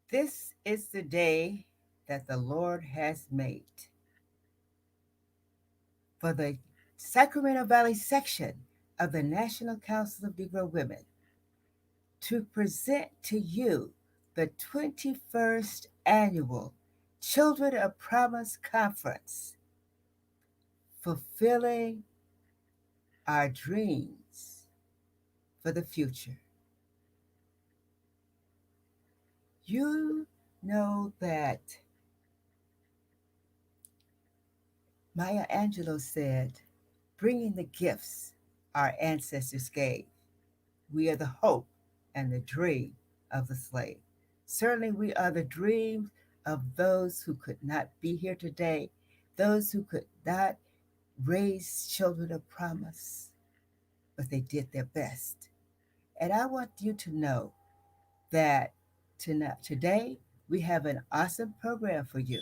This is the day that the Lord has made for the Sacramento Valley section of the National Council of Negro Women to present to you the 21st Annual Children of Promise Conference, Fulfilling Our Dreams for the Future. You know that Maya Angelou said, bringing the gifts our ancestors gave. We are the hope and the dream of the slave. Certainly, we are the dreams of those who could not be here today, those who could not raise children of promise, but they did their best. And I want you to know that today we have an awesome program for you.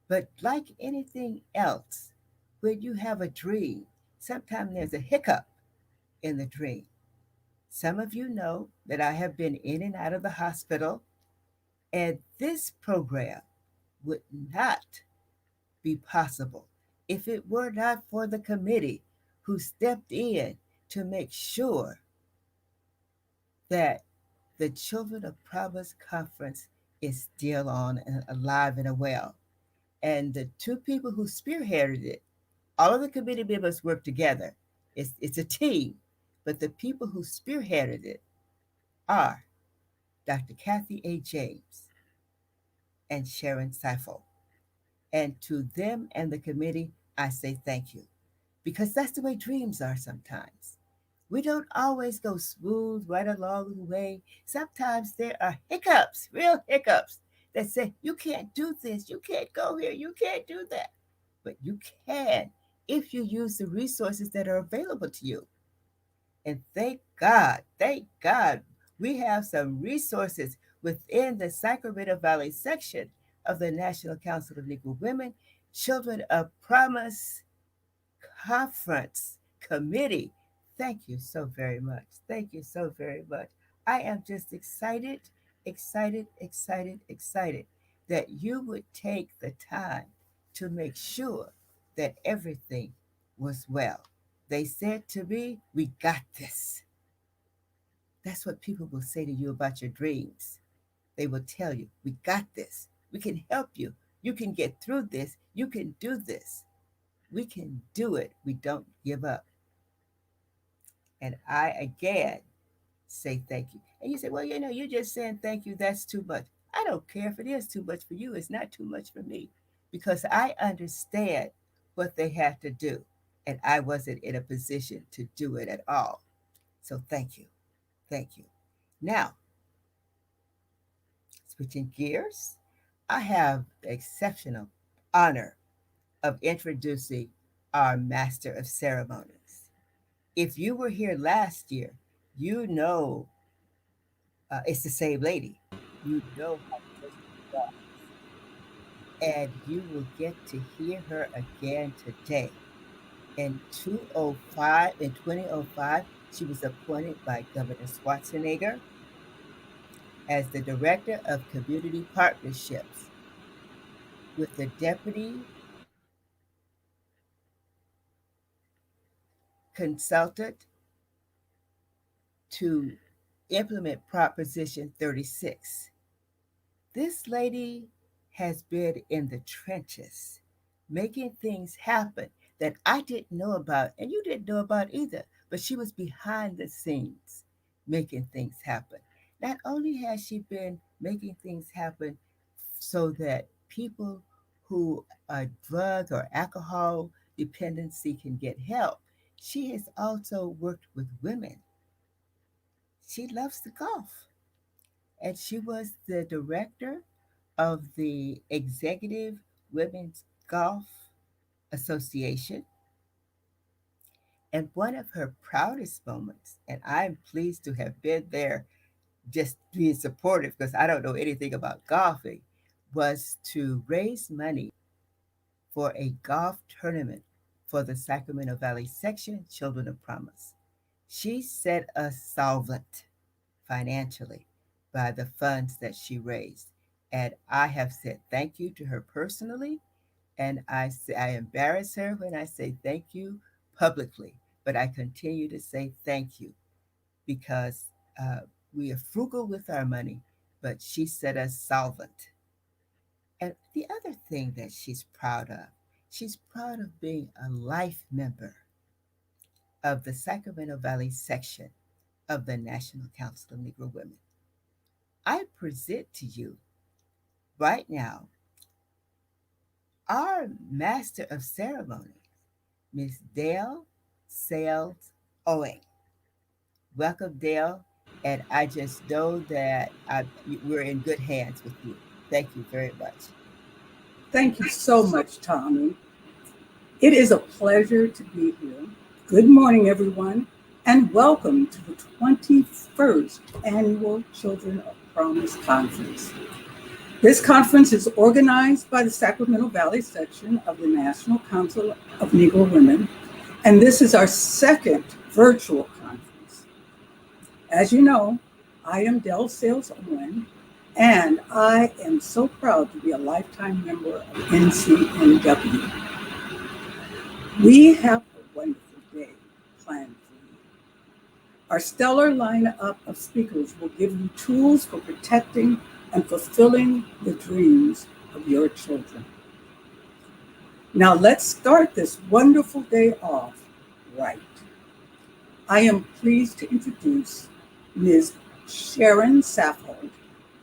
But like anything else, when you have a dream, sometimes there's a hiccup in the dream. Some of you know that I have been in and out of the hospital, and this program would not be possible if it were not for the committee who stepped in to make sure that the Children of Promise Conference is still on and alive and well. And the two people who spearheaded it, all of the committee members work together. It's a team, but the people who spearheaded it are Dr. Kathy A. James and Sharon Seifel. And to them and the committee, I say thank you. Because that's the way dreams are sometimes. We don't always go smooth right along the way. Sometimes there are hiccups, real hiccups, that say, you can't do this, you can't go here, you can't do that. But you can if you use the resources that are available to you. And thank God, we have some resources within the Sacramento Valley section of the National Council of Negro Women Children of Promise Conference Committee. Thank you so very much. Thank you so very much. I am just excited that you would take the time to make sure that everything was well. They said to me, we got this. That's what people will say to you about your dreams. They will tell you, we got this. We can help you. You can get through this. You can do this. We can do it. We don't give up. And I again say thank you. And you say, well, you're just saying thank you. That's too much. I don't care if it is too much for you. It's not too much for me because I understand what they have to do. And I wasn't in a position to do it at all. So thank you. Thank you. Now, switching gears, I have the exceptional honor of introducing our Master of Ceremonies. If you were here last year, you know it's the same lady. You know how good she was. And you will get to hear her again today. In 2005, she was appointed by Governor Schwarzenegger as the Director of Community Partnerships with the Deputy Consultant to implement Proposition 36. This lady has been in the trenches, making things happen that I didn't know about and you didn't know about either. But she was behind the scenes making things happen. Not only has she been making things happen so that people who are drug or alcohol dependency can get help, she has also worked with women. She loves to golf, and she was the director of the Executive Women's Golf Association. And one of her proudest moments, and I'm pleased to have been there just being supportive because I don't know anything about golfing, was to raise money for a golf tournament for the Sacramento Valley section Children of Promise. She set us solvent financially by the funds that she raised. And I have said thank you to her personally, and I embarrass her when I say thank you publicly, but I continue to say thank you because we are frugal with our money, but she set us solvent. And the other thing that she's proud of being a life member of the Sacramento Valley section of the National Council of Negro Women. I present to you right now our Master of Ceremonies, Miss Dale Sales Owing. Welcome, Dale, and I just know that we're in good hands with you. Thank you very much. Thank you so much, Tommy. It is a pleasure to be here. Good morning, everyone, and welcome to the 21st Annual Children of Promise Conference. This conference is organized by the Sacramento Valley section of the National Council of Negro Women, and this is our second virtual conference. As you know, I am Dell Sales Owen, and I am so proud to be a lifetime member of NCNW. We have a wonderful day planned for you. Our stellar lineup of speakers will give you tools for protecting and fulfilling the dreams of your children. Now let's start this wonderful day off right. I am pleased to introduce Ms. Sharon Saffold.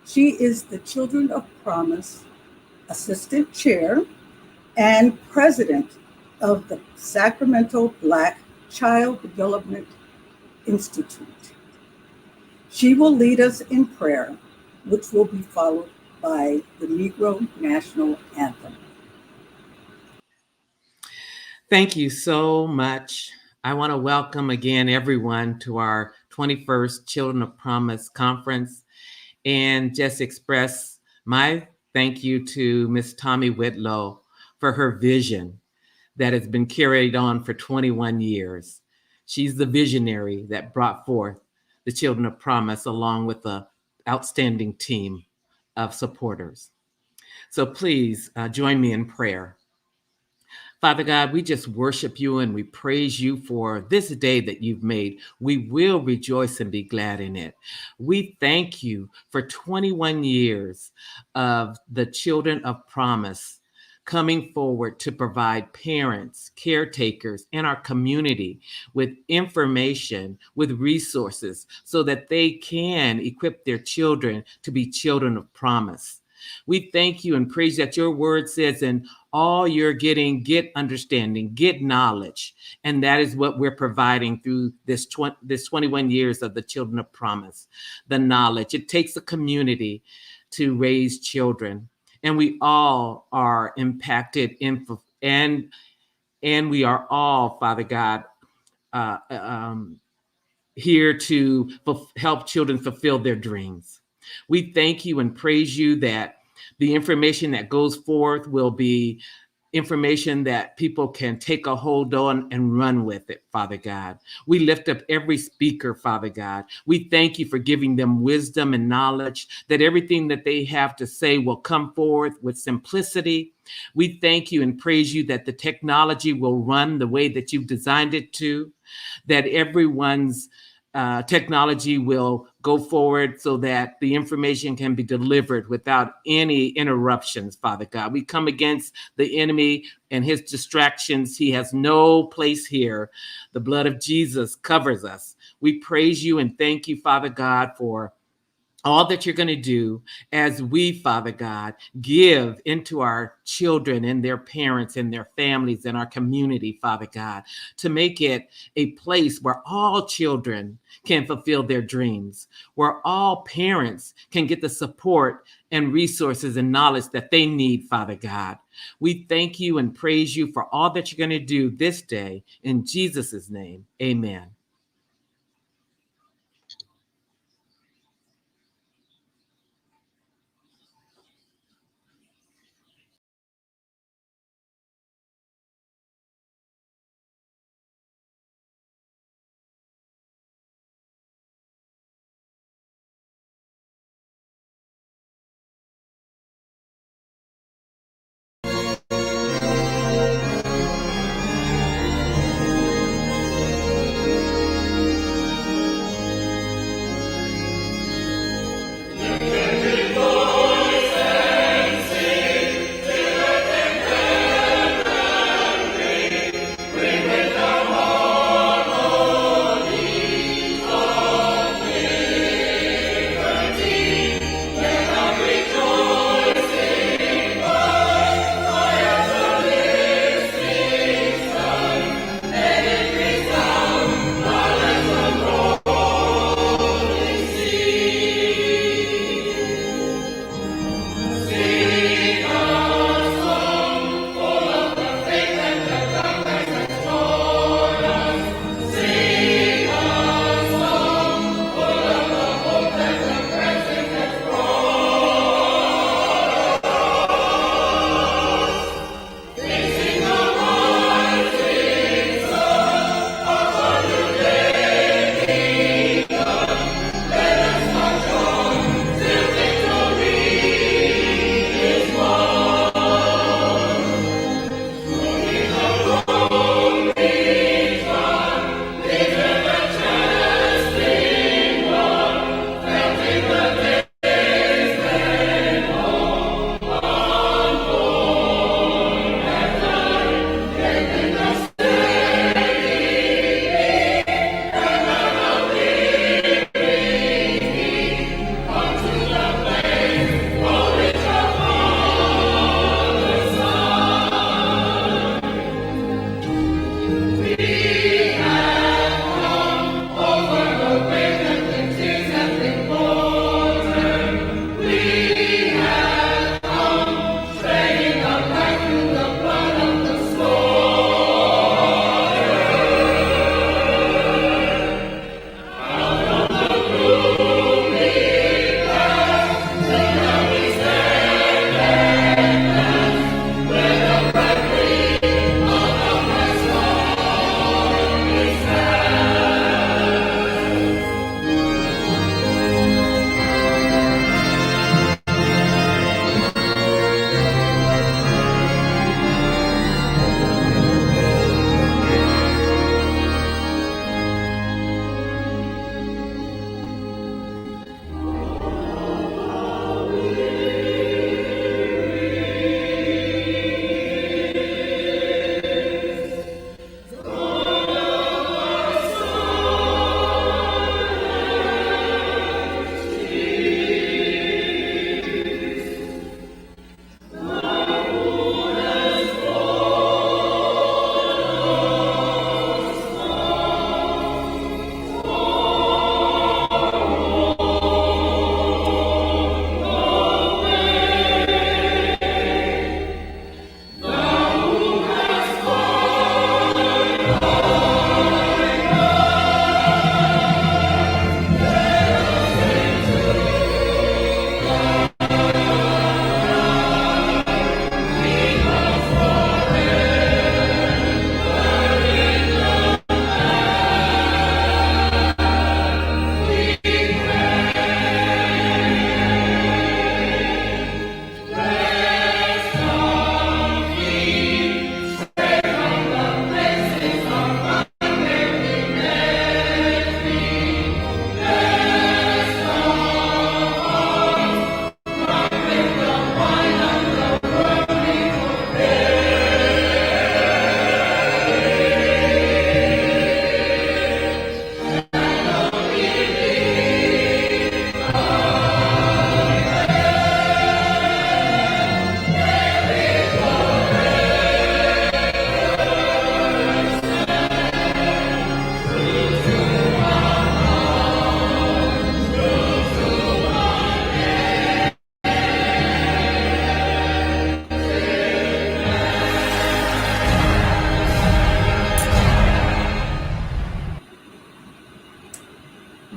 She is the Children of Promise Assistant Chair and President of the Sacramento Black Child Development Institute. She will lead us in prayer, which will be followed by the Negro National Anthem. Thank you so much. I want to welcome again everyone to our 21st Children of Promise Conference and just express my thank you to Miss Tommy Whitlow for her vision that has been carried on for 21 years. She's the visionary that brought forth the Children of Promise along with an outstanding team of supporters. So please join me in prayer. Father God, we just worship you and we praise you for this day that you've made. We will rejoice and be glad in it. We thank you for 21 years of the Children of Promise coming forward to provide parents, caretakers, and our community with information, with resources, so that they can equip their children to be children of promise. We thank you and praise that your word says in all you're getting, get understanding, get knowledge. And that is what we're providing through this 21 years of the Children of Promise, the knowledge. It takes a community to raise children. And we all are impacted and we are all, Father God, here to help children fulfill their dreams. We thank you and praise you that the information that goes forth will be information that people can take a hold on and run with it, Father God. We lift up every speaker, Father God. We thank you for giving them wisdom and knowledge, that everything that they have to say will come forth with simplicity. We thank you and praise you that the technology will run the way that you've designed it to, that everyone's technology will go forward so that the information can be delivered without any interruptions, Father God. We come against the enemy and his distractions. He has no place here. The blood of Jesus covers us. We praise you and thank you, Father God, for all that you're going to do as we, Father God, give into our children and their parents and their families and our community, Father God, to make it a place where all children can fulfill their dreams, where all parents can get the support and resources and knowledge that they need, Father God. We thank you and praise you for all that you're going to do this day. In Jesus' name, amen.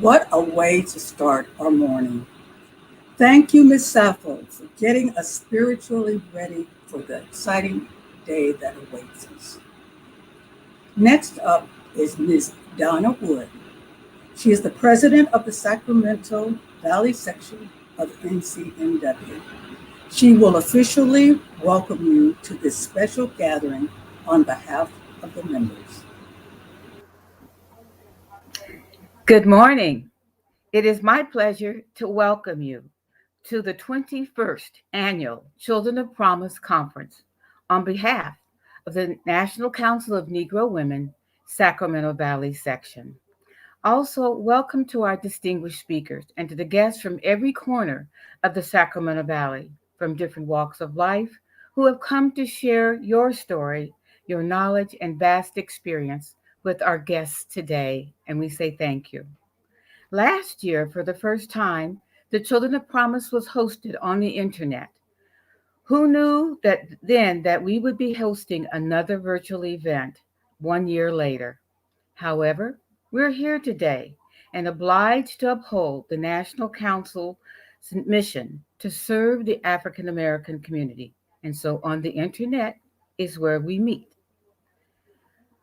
What a way to start our morning. Thank you, Ms. Sappho, for getting us spiritually ready for the exciting day that awaits us. Next up is Ms. Donna Wood. She is the president of the Sacramento Valley section of NCNW. She will officially welcome you to this special gathering on behalf of the members. Good morning. It is my pleasure to welcome you to the 21st Annual Children of Promise Conference on behalf of the National Council of Negro Women, Sacramento Valley Section. Also, welcome to our distinguished speakers and to the guests from every corner of the Sacramento Valley, from different walks of life, who have come to share your story, your knowledge, and vast experience with our guests today, and we say thank you. Last year, for the first time, the Children of Promise was hosted on the internet. Who knew that we would be hosting another virtual event 1 year later? However, we're here today and obliged to uphold the National Council's mission to serve the African American community. And so on the internet is where we meet.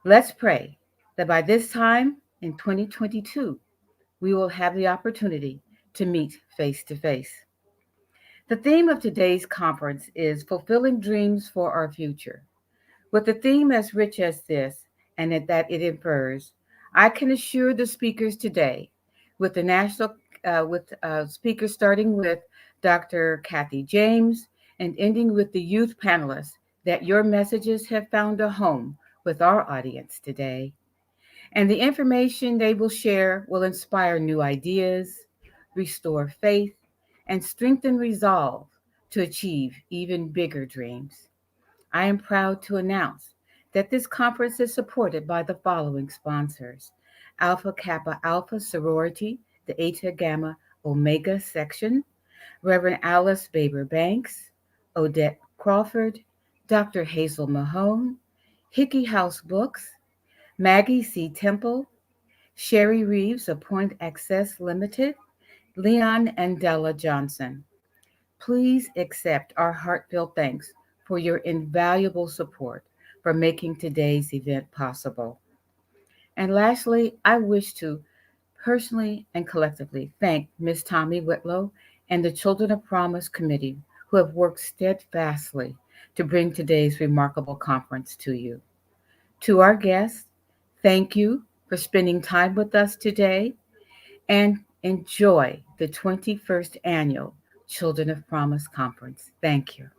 Let's pray that by this time in 2022, we will have the opportunity to meet face to face. The theme of today's conference is Fulfilling Dreams for Our Future. With a theme as rich as this and that it infers, I can assure the speakers today, with the speakers starting with Dr. Kathy James and ending with the youth panelists, that your messages have found a home with our audience today. And the information they will share will inspire new ideas, restore faith, and strengthen resolve to achieve even bigger dreams. I am proud to announce that this conference is supported by the following sponsors: Alpha Kappa Alpha Sorority, the Eta Gamma Omega Section, Reverend Alice Baber Banks, Odette Crawford, Dr. Hazel Mahone, Hickey House Books, Maggie C. Temple, Sherry Reeves of Point Access Limited, Leon and Della Johnson. Please accept our heartfelt thanks for your invaluable support for making today's event possible. And lastly, I wish to personally and collectively thank Ms. Tommy Whitlow and the Children of Promise Committee, who have worked steadfastly to bring today's remarkable conference to you. To our guests, thank you for spending time with us today, and enjoy the 21st Annual Children of Promise Conference. Thank you.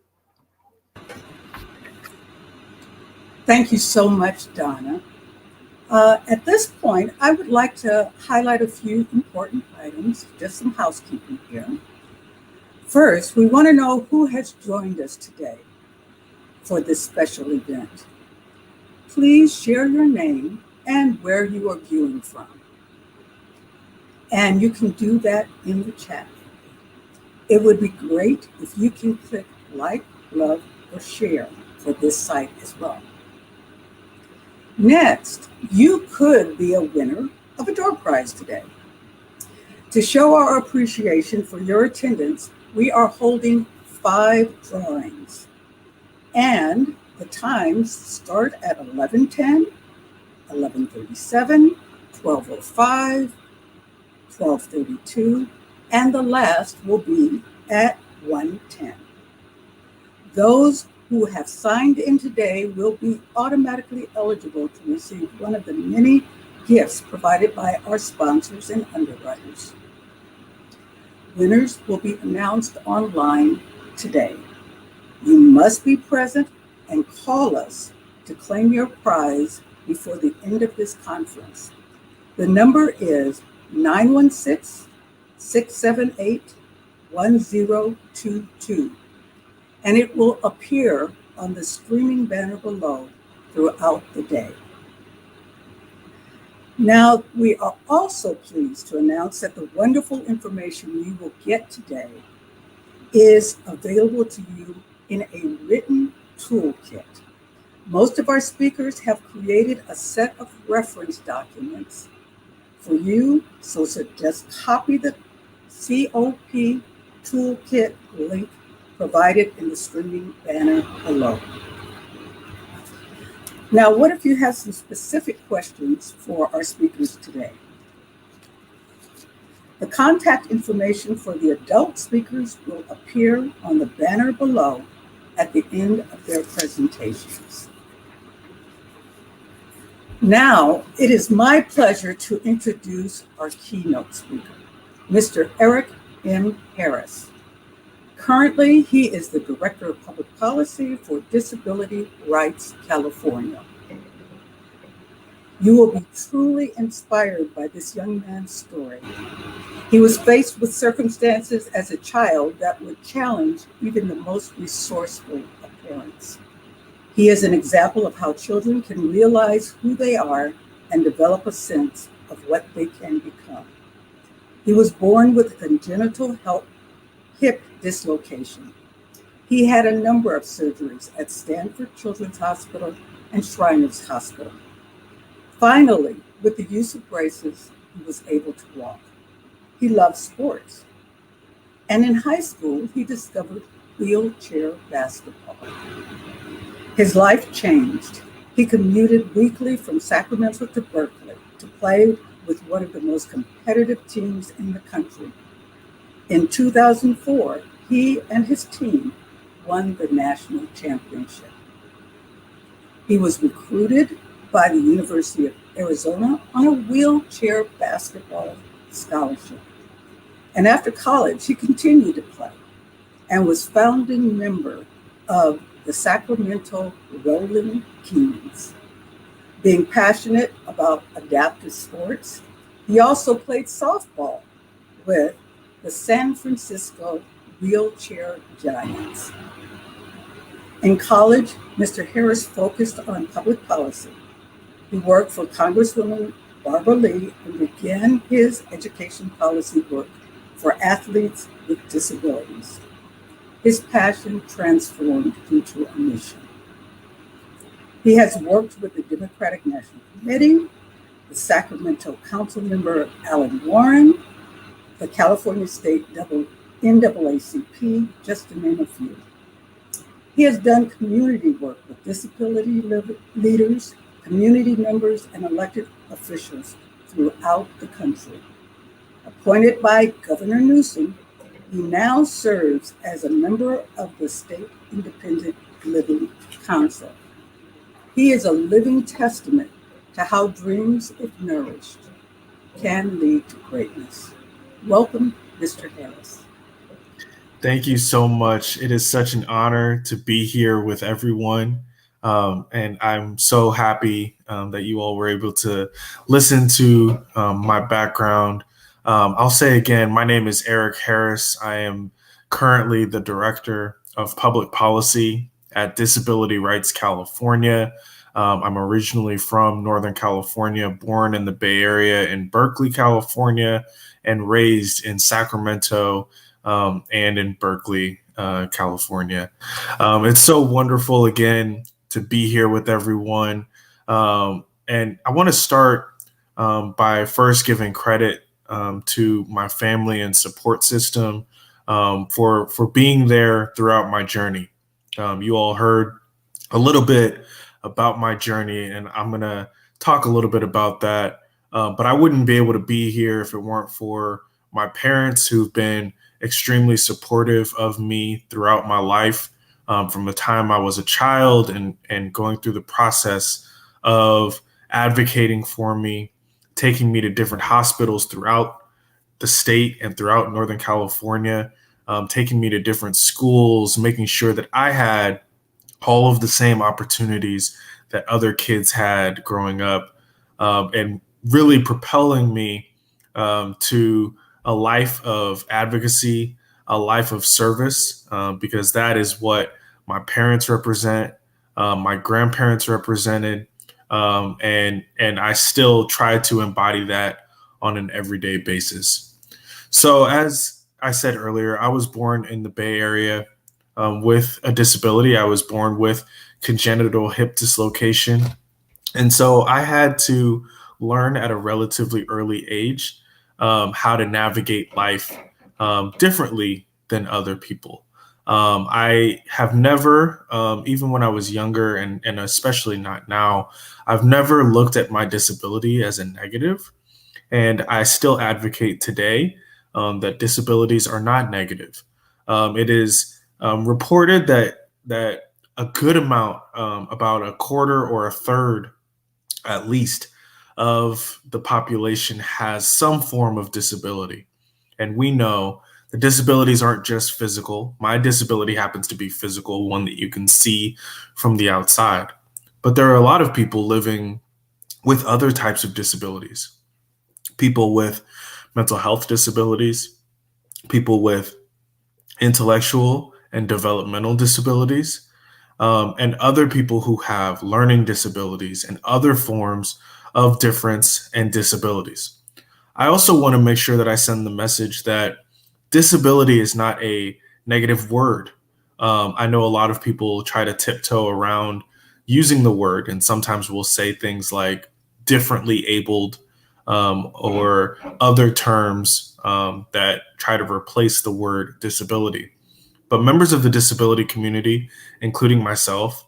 Thank you so much, Donna. At this point, I would like to highlight a few important items, just some housekeeping here. First, we want to know who has joined us today for this special event. Please share your name and where you are viewing from. And you can do that in the chat. It would be great if you can click like, love, or share for this site as well. Next, you could be a winner of a door prize today. To show our appreciation for your attendance, we are holding 5 drawings. And the times start at 11:10, 11:37, 12:05, 12:32, and the last will be at 1:10. Those who have signed in today will be automatically eligible to receive one of the many gifts provided by our sponsors and underwriters. Winners will be announced online today. You must be present and call us to claim your prize before the end of this conference. The number is 916-678-1022, and it will appear on the streaming banner below throughout the day. Now, we are also pleased to announce that the wonderful information you will get today is available to you in a written toolkit. Most of our speakers have created a set of reference documents for you, so just copy the COP Toolkit link provided in the streaming banner below. Now, what if you have some specific questions for our speakers today? The contact information for the adult speakers will appear on the banner below at the end of their presentations. Now, it is my pleasure to introduce our keynote speaker, Mr. Eric M. Harris. Currently, he is the Director of Public Policy for Disability Rights California. You will be truly inspired by this young man's story. He was faced with circumstances as a child that would challenge even the most resourceful of parents. He is an example of how children can realize who they are and develop a sense of what they can become. He was born with a congenital hip dislocation. He had a number of surgeries at Stanford Children's Hospital and Shriners Hospital. Finally, with the use of braces, he was able to walk. He loved sports. And in high school, he discovered wheelchair basketball. His life changed. He commuted weekly from Sacramento to Berkeley to play with one of the most competitive teams in the country. In 2004, he and his team won the national championship. He was recruited by the University of Arizona on a wheelchair basketball scholarship. And after college, he continued to play and was founding member of the Sacramento Rolling Kings. Being passionate about adaptive sports, he also played softball with the San Francisco Wheelchair Giants. In college, Mr. Harris focused on public policy. He worked for Congresswoman Barbara Lee and began his education policy work for athletes with disabilities. His passion transformed into a mission. He has worked with the Democratic National Committee, the Sacramento Council member Alan Warren, the California State NAACP, just to name a few. He has done community work with disability leaders, community members, and elected officials throughout the country. Appointed by Governor Newsom, he now serves as a member of the State Independent Living Council. He is a living testament to how dreams, if nourished, can lead to greatness. Welcome, Mr. Harris. Thank you so much. It is such an honor to be here with everyone. And I'm so happy that you all were able to listen to my background. I'll say again, my name is Eric Harris. I am currently the Director of Public Policy at Disability Rights California. I'm originally from Northern California, born in the Bay Area in Berkeley, California, and raised in Sacramento and in Berkeley, California. It's so wonderful again to be here with everyone. And I want to start by first giving credit to my family and support system for being there throughout my journey. You all heard a little bit about my journey, and I'm going to talk a little bit about that. But I wouldn't be able to be here if it weren't for my parents, who've been extremely supportive of me throughout my life, from the time I was a child and going through the process of advocating for me, taking me to different hospitals throughout the state and throughout Northern California, taking me to different schools, making sure that I had all of the same opportunities that other kids had growing up, and really propelling me to a life of advocacy, a life of service, because that is what my parents represent, my grandparents represented, and I still try to embody that on an everyday basis. So as I said earlier, I was born in the Bay Area with a disability. I was born with congenital hip dislocation. And so I had to learn at a relatively early age how to navigate life differently than other people. I have never, even when I was younger, and especially not now, I've never looked at my disability as a negative. And I still advocate today that disabilities are not negative. It is reported that a good amount, about a quarter or a third at least, of the population has some form of disability. And we know the disabilities aren't just physical. My disability happens to be physical, one that you can see from the outside. But there are a lot of people living with other types of disabilities, people with mental health disabilities, people with intellectual and developmental disabilities, and other people who have learning disabilities and other forms of difference and disabilities. I also want to make sure that I send the message that disability is not a negative word. I know a lot of people try to tiptoe around using the word, and sometimes we'll say things like differently abled, or other terms that try to replace the word disability. But members of the disability community, including myself,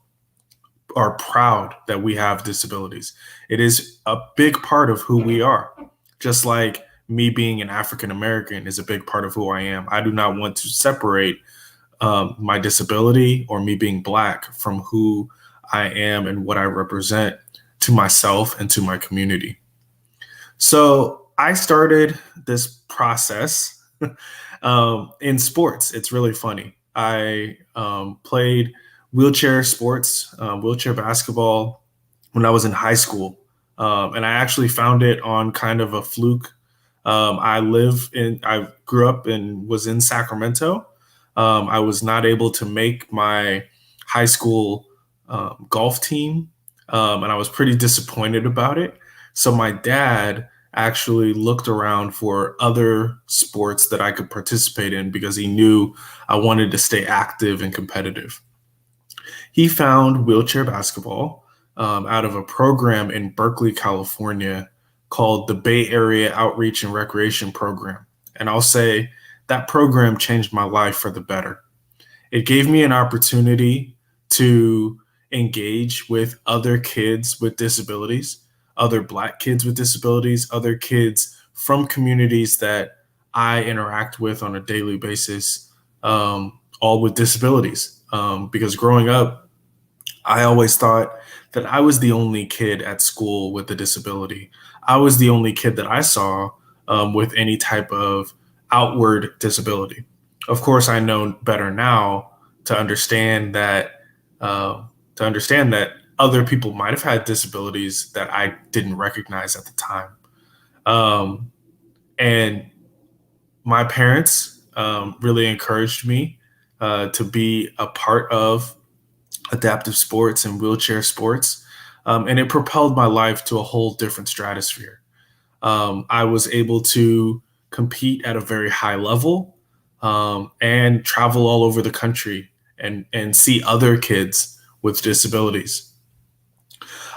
are proud that we have disabilities. It is a big part of who we are. Just like me being an African American is a big part of who I am. I do not want to separate my disability or me being Black from who I am and what I represent to myself and to my community. So I started this process in sports. It's really funny. I played wheelchair sports, wheelchair basketball, when I was in high school. And I actually found it on kind of a fluke. I grew up and was in Sacramento. I was not able to make my high school golf team, and I was pretty disappointed about it. So my dad actually looked around for other sports that I could participate in because he knew I wanted to stay active and competitive. He found wheelchair basketball out of a program in Berkeley, California called the Bay Area Outreach and Recreation Program. And I'll say that program changed my life for the better. It gave me an opportunity to engage with other kids with disabilities, other Black kids with disabilities, other kids from communities that I interact with on a daily basis, all with disabilities. Because growing up, I always thought that I was the only kid at school with a disability. I was the only kid that I saw with any type of outward disability. Of course, I know better now to understand that other people might have had disabilities that I didn't recognize at the time. And my parents really encouraged me to be a part of adaptive sports and wheelchair sports. And it propelled my life to a whole different stratosphere. I was able to compete at a very high level and travel all over the country and see other kids with disabilities.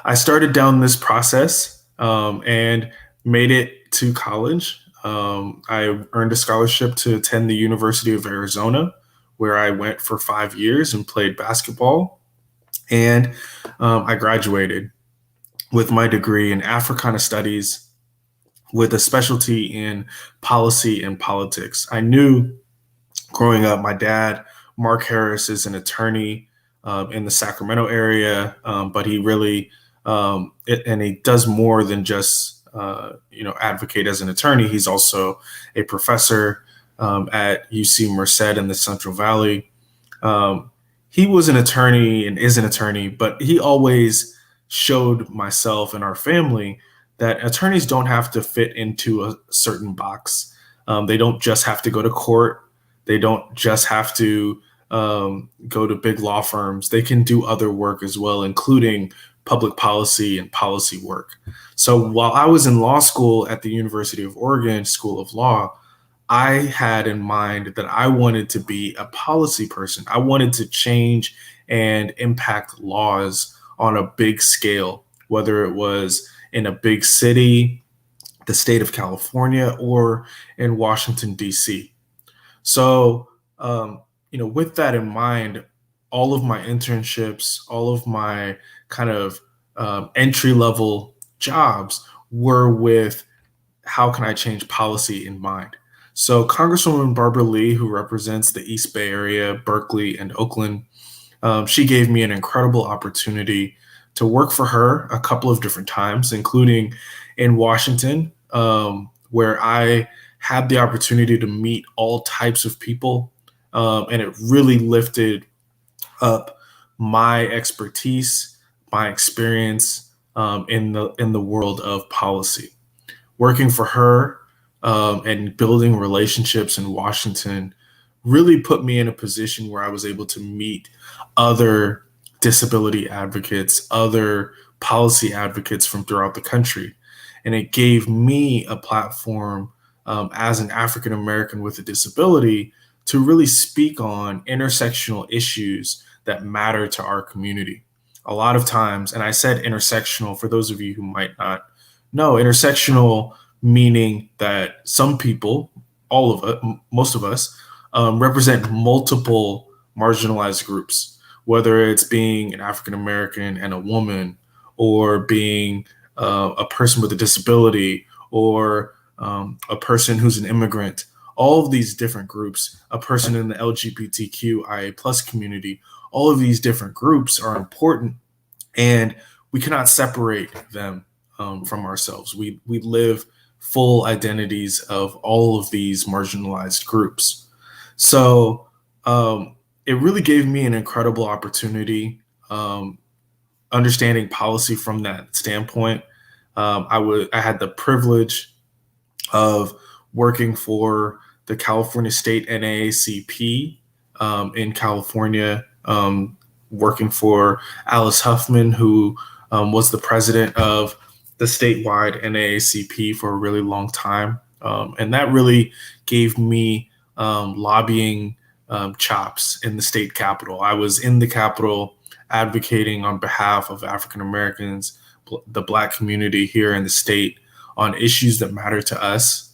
I started down this process and made it to college. I earned a scholarship to attend the University of Arizona, where I went for 5 years and played basketball. And I graduated with my degree in Africana Studies with a specialty in policy and politics. I knew growing up, my dad, Mark Harris, is an attorney in the Sacramento area, but he really, and he does more than just, advocate as an attorney. He's also a professor at UC Merced in the Central Valley. He was an attorney and is an attorney, but he always showed myself and our family that attorneys don't have to fit into a certain box. They don't just have to go to court. They don't just have to go to big law firms. They can do other work as well, including public policy and policy work. So while I was in law school at the University of Oregon School of Law, I had in mind that I wanted to be a policy person. I wanted to change and impact laws on a big scale, whether it was in a big city, the state of California, or in Washington, D.C. So, with that in mind, all of my internships, all of my kind of entry level jobs were with how can I change policy in mind. So Congresswoman Barbara Lee, who represents the East Bay Area, Berkeley, and Oakland, she gave me an incredible opportunity to work for her a couple of different times, including in Washington, where I had the opportunity to meet all types of people, and it really lifted up my expertise, my experience in the world of policy. Working for her and building relationships in Washington really put me in a position where I was able to meet other disability advocates, other policy advocates from throughout the country. And it gave me a platform as an African American with a disability to really speak on intersectional issues that matter to our community. A lot of times, and I said intersectional for those of you who might not know, intersectional meaning that some people, all of us, most of us, represent multiple marginalized groups, whether it's being an African American and a woman, or being a person with a disability, or a person who's an immigrant. All of these different groups, a person in the LGBTQIA plus community, all of these different groups are important, and we cannot separate them from ourselves. We live full identities of all of these marginalized groups. So it really gave me an incredible opportunity understanding policy from that standpoint. I had the privilege of working for the California State NAACP in California, working for Alice Huffman, who was the president of the statewide NAACP for a really long time. And that really gave me lobbying chops in the state capitol. I was in the Capitol advocating on behalf of African Americans, the Black community here in the state, on issues that matter to us.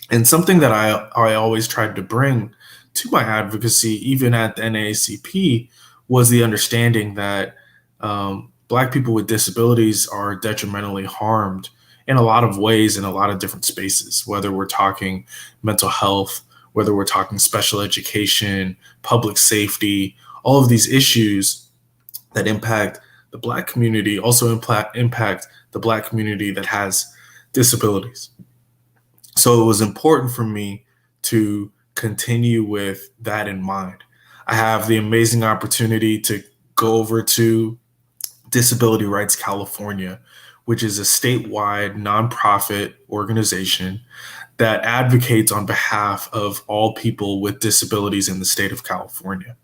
And something that I always tried to bring to my advocacy, even at the NAACP, was the understanding that Black people with disabilities are detrimentally harmed in a lot of ways, in a lot of different spaces, whether we're talking mental health, whether we're talking special education, public safety. All of these issues that impact the Black community also impact the Black community that has disabilities. So it was important for me to continue with that in mind. I have the amazing opportunity to go over to Disability Rights California, which is a statewide nonprofit organization that advocates on behalf of all people with disabilities in the state of California.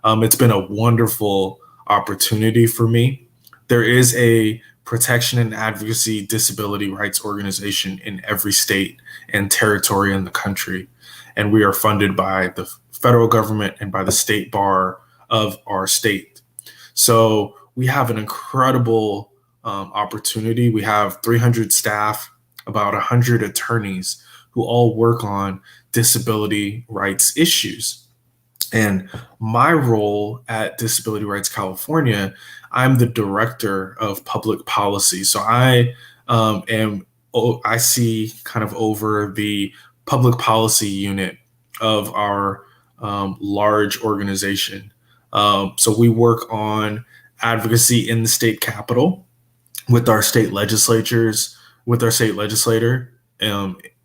It's been a wonderful opportunity for me. There is a protection and advocacy disability rights organization in every state and territory in the country. And we are funded by the federal government and by the state bar of our state. So we have an incredible opportunity. We have 300 staff, about 100 attorneys who all work on disability rights issues. And my role at Disability Rights California, I'm the director of public policy. So I see kind of over the public policy unit of our large organization. So we work on advocacy in the state capitol with our state legislatures, with our state legislator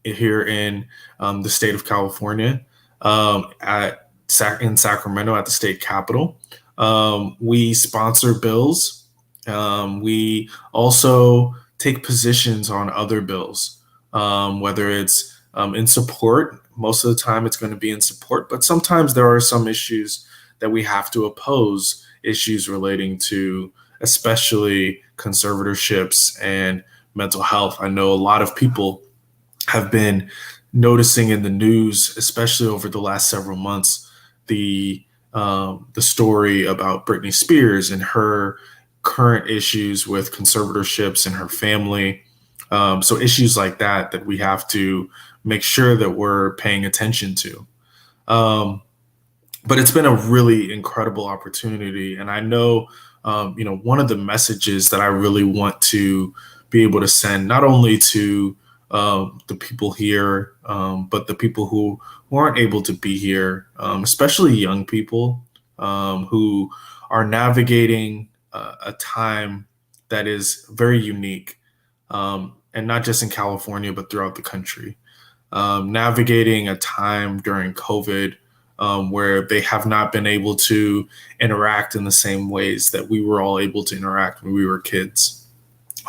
here in the state of California, in Sacramento at the state capitol. We sponsor bills. We also take positions on other bills, whether it's in support. Most of the time it's going to be in support, but sometimes there are some issues that we have to oppose, issues relating to especially conservatorships and mental health. I know a lot of people have been noticing in the news, especially over the last several months, the story about Britney Spears and her current issues with conservatorships in her family. So issues like that we have to make sure that we're paying attention to. But it's been a really incredible opportunity. And I know, one of the messages that I really want to be able to send, not only to the people here, but the people who aren't able to be here, especially young people who are navigating a time that is very unique, and not just in California, but throughout the country. Navigating a time during COVID where they have not been able to interact in the same ways that we were all able to interact when we were kids.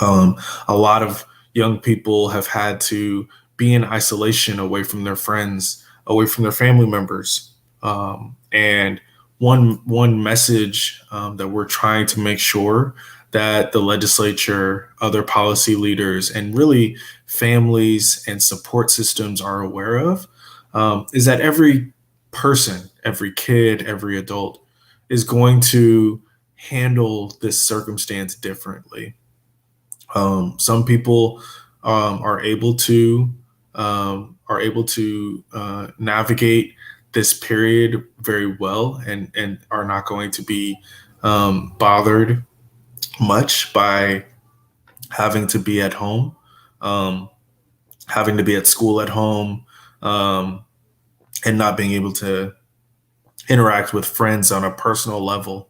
A lot of young people have had to be in isolation, away from their friends, away from their family members. And one message that we're trying to make sure that the legislature, other policy leaders, and really families and support systems are aware of is that every person, every kid, every adult is going to handle this circumstance differently. Some people are able to navigate this period very well and are not going to be bothered much by having to be at home, having to be at school at home, and not being able to interact with friends on a personal level.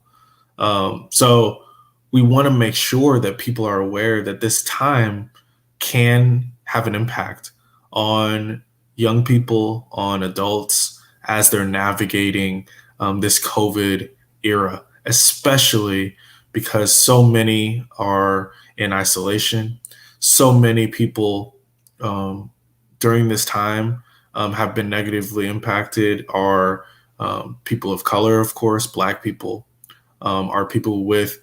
So we want to make sure that people are aware that this time can have an impact on young people, on adults, as they're navigating this COVID era, especially because so many are in isolation. So many people during this time have been negatively impacted are people of color, of course, Black people, are people with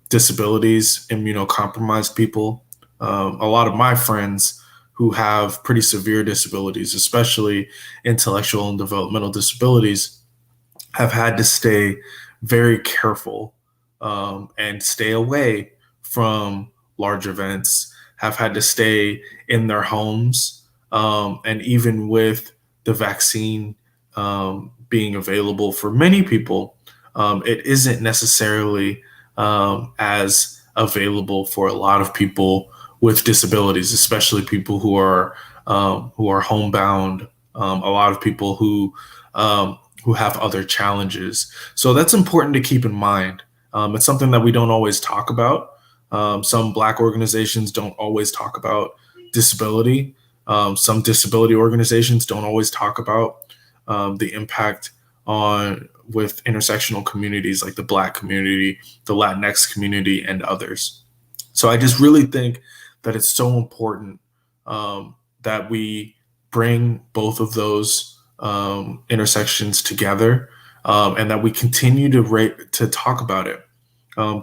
disabilities, immunocompromised people. A lot of my friends who have pretty severe disabilities, especially intellectual and developmental disabilities, have had to stay very careful and stay away from large events, have had to stay in their homes. And even with the vaccine being available for many people, it isn't necessarily as available for a lot of people with disabilities, especially people who are homebound. A lot of people who have other challenges. So that's important to keep in mind. It's something that we don't always talk about. Some Black organizations don't always talk about disability. Some disability organizations don't always talk about the impact with intersectional communities like the Black community, the Latinx community, and others. So I just really think that it's so important that we bring both of those intersections together, and that we continue to talk about it.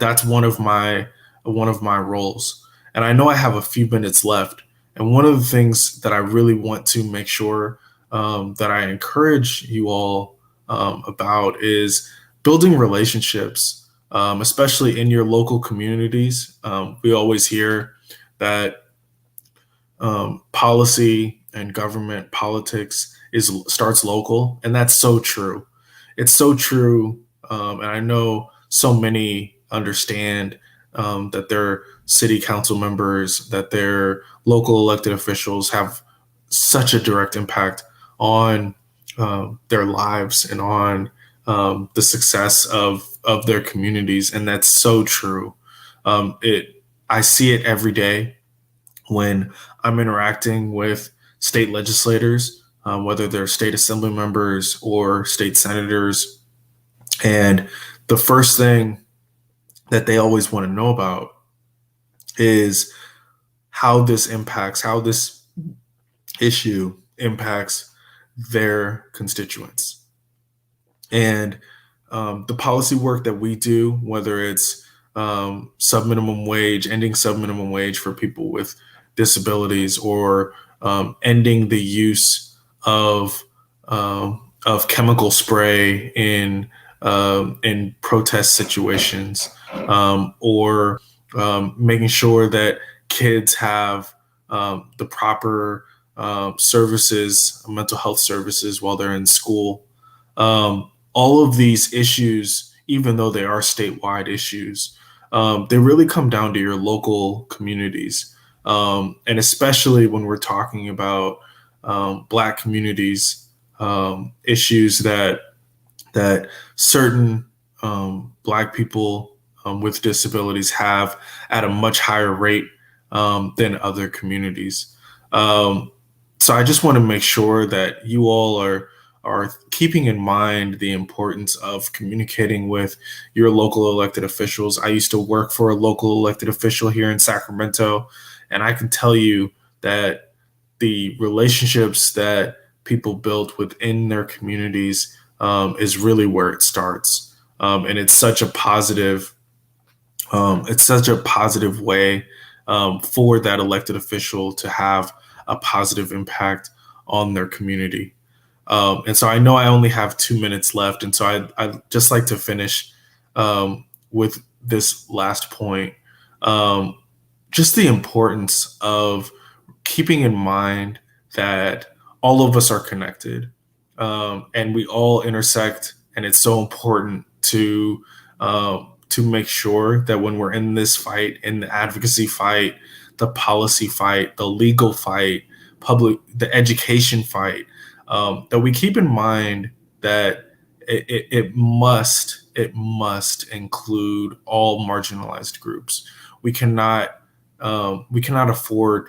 That's one of my roles. And I know I have a few minutes left. And one of the things that I really want to make sure that I encourage you all about is building relationships, especially in your local communities. We always hear that policy and government politics starts local, and that's so true. It's so true, and I know so many understand that their city council members, that their local elected officials have such a direct impact on their lives and on the success of their communities, and that's so true. I see it every day when I'm interacting with state legislators, whether they're state assembly members or state senators, and the first thing that they always want to know about is how this issue impacts their constituents. And the policy work that we do, whether it's subminimum wage, ending subminimum wage for people with disabilities, or ending the use of chemical spray in protest situations, or making sure that kids have the proper services, mental health services while they're in school. All of these issues, even though they are statewide issues, they really come down to your local communities. And especially when we're talking about Black communities, issues that certain Black people with disabilities have at a much higher rate than other communities. So I just want to make sure that you all are keeping in mind the importance of communicating with your local elected officials. I used to work for a local elected official here in Sacramento, and I can tell you that the relationships that people build within their communities is really where it starts. And it's such a positive way for that elected official to have a positive impact on their community. And so I know I only have 2 minutes left. And so I'd just like to finish with this last point. Just the importance of keeping in mind that all of us are connected, and we all intersect. And it's so important to make sure that when we're in this fight, in the advocacy fight, the policy fight, the legal fight, the education fight, that we keep in mind that it must include all marginalized groups. We cannot afford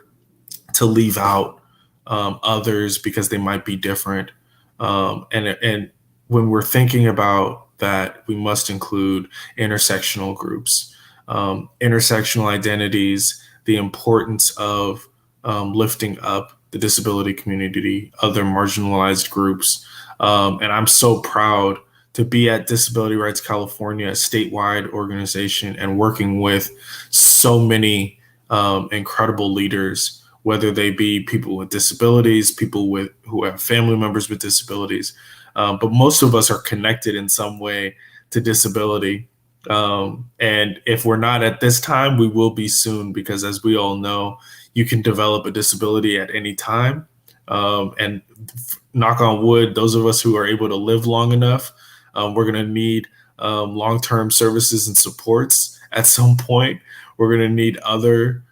to leave out others because they might be different. And when we're thinking about that, we must include intersectional groups, intersectional identities, the importance of lifting up the disability community, other marginalized groups. And I'm so proud to be at Disability Rights California, a statewide organization, and working with so many incredible leaders, whether they be people with disabilities, people who have family members with disabilities. But most of us are connected in some way to disability. And if we're not at this time, we will be soon, because as we all know, you can develop a disability at any time. And knock on wood, those of us who are able to live long enough, we're going to need long-term services and supports at some point. We're going to need other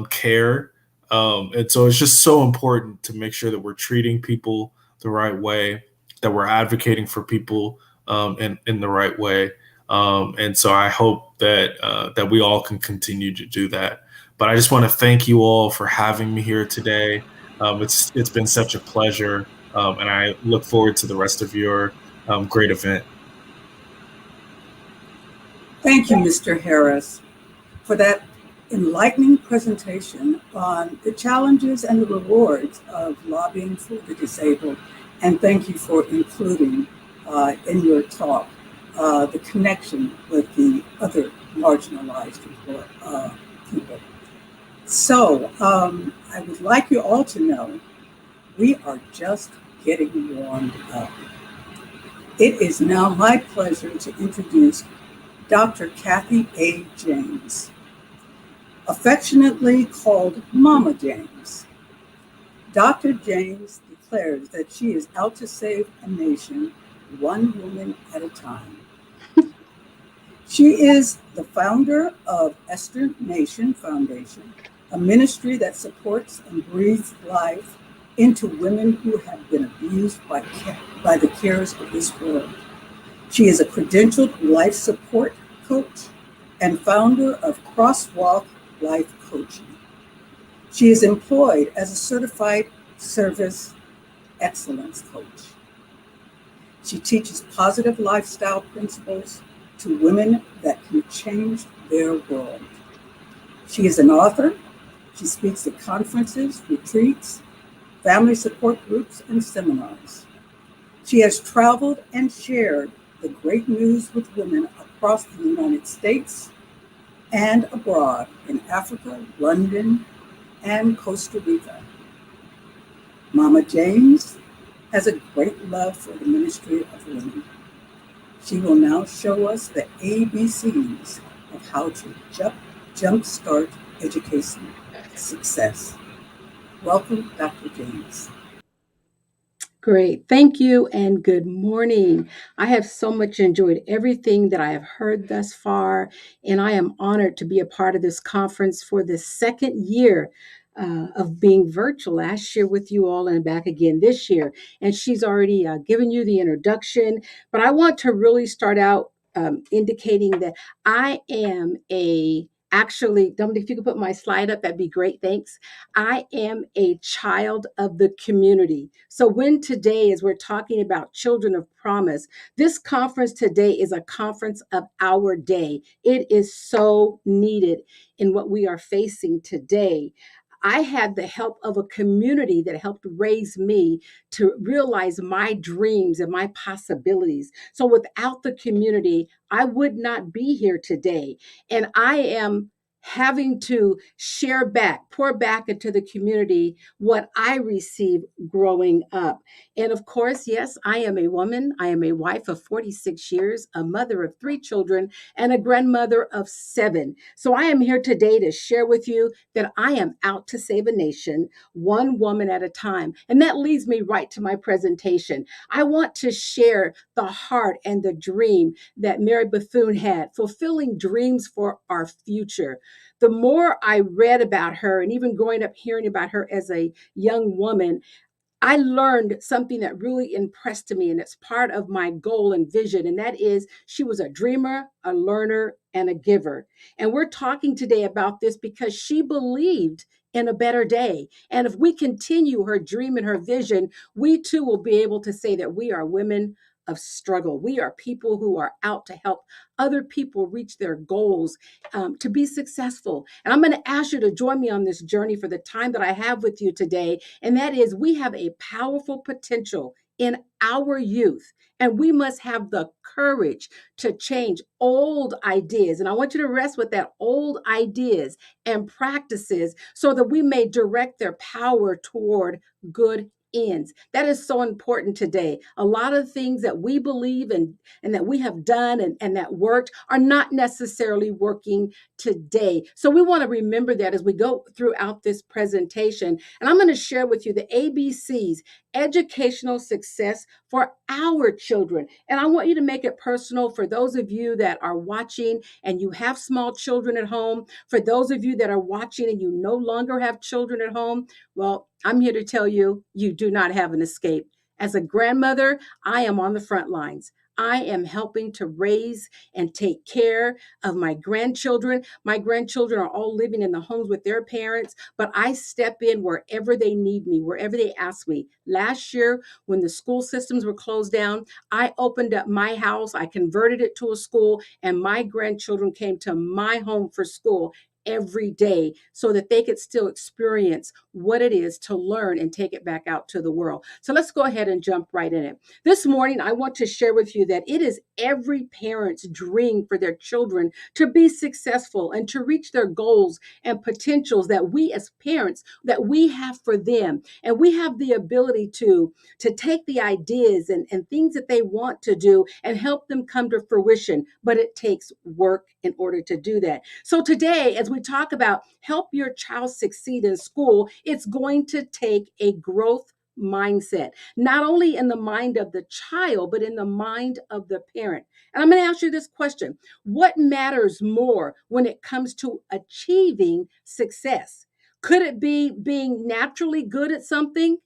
care. And so it's just so important to make sure that we're treating people the right way, that we're advocating for people in the right way. And so I hope that we all can continue to do that. But I just want to thank you all for having me here today. It's been such a pleasure, and I look forward to the rest of your great event. Thank you, Mr. Harris, for that enlightening presentation on the challenges and the rewards of lobbying for the disabled. And thank you for including in your talk the connection with the other marginalized people. So I would like you all to know we are just getting warmed up. It is now my pleasure to introduce Dr. Kathy A. James, affectionately called Mama James. Dr. James declares that she is out to save a nation, one woman at a time. She is the founder of Esther Nation Foundation, a ministry that supports and breathes life into women who have been abused by the cares of this world. She is a credentialed life support coach and founder of Crosswalk Life Coaching. She is employed as a certified service excellence coach. She teaches positive lifestyle principles to women that can change their world. She is an author. She speaks at conferences, retreats, family support groups, and seminars. She has traveled and shared the great news with women across the United States and abroad in Africa, London, and Costa Rica. Mama James has a great love for the ministry of women. She will now show us the ABCs of how to jumpstart education success. Welcome, Dr. James. Great. Thank you and good morning. I have so much enjoyed everything that I have heard thus far, and I am honored to be a part of this conference for the second year of being virtual. Last year with you all and back again this year. And she's already given you the introduction, but I want to really start out indicating that I am actually, Dominic, if you could put my slide up, that'd be great. Thanks. I am a child of the community. So when today, as we're talking about Children of Promise, this conference today is a conference of our day. It is so needed in what we are facing today. I had the help of a community that helped raise me to realize my dreams and my possibilities. So without the community, I would not be here today. And I am having to pour back into the community what I received growing up. And of course, yes, I am a woman. I am a wife of 46 years, a mother of 3 children, and a grandmother of 7. So I am here today to share with you that I am out to save a nation, one woman at a time. And that leads me right to my presentation. I want to share the heart and the dream that Mary Bethune had, fulfilling dreams for our future. The more I read about her, and even growing up hearing about her as a young woman, I learned something that really impressed me, and it's part of my goal and vision, and that is she was a dreamer, a learner, and a giver. And we're talking today about this because she believed in a better day. And if we continue her dream and her vision, we too will be able to say that we are women of struggle. We are people who are out to help other people reach their goals, to be successful. And I'm going to ask you to join me on this journey for the time that I have with you today. And that is, we have a powerful potential in our youth, and we must have the courage to change old ideas. And I want you to rest with that, old ideas and practices, so that we may direct their power toward good ends. That is so important today. A lot of things that we believe and that we have done and that worked are not necessarily working today. So we want to remember that as we go throughout this presentation. And I'm going to share with you the ABCs, educational success for our children. And I want you to make it personal for those of you that are watching and you have small children at home. For those of you that are watching and you no longer have children at home, well, I'm here to tell you, you do not have an escape. As a grandmother, I am on the front lines. I am helping to raise and take care of my grandchildren. My grandchildren are all living in the homes with their parents, but I step in wherever they need me, wherever they ask me. Last year, when the school systems were closed down, I opened up my house, I converted it to a school, and my grandchildren came to my home for school every day so that they could still experience what it is to learn and take it back out to the world. So let's go ahead and jump right in it. This morning, I want to share with you that it is every parent's dream for their children to be successful and to reach their goals and potentials that we as parents, that we have for them. And we have the ability to take the ideas and things that they want to do and help them come to fruition. But it takes work in order to do that. So today, as we talk about help your child succeed in school, it's going to take a growth mindset, not only in the mind of the child, but in the mind of the parent. And I'm going to ask you this question: what matters more when it comes to achieving success? Could it be being naturally good at something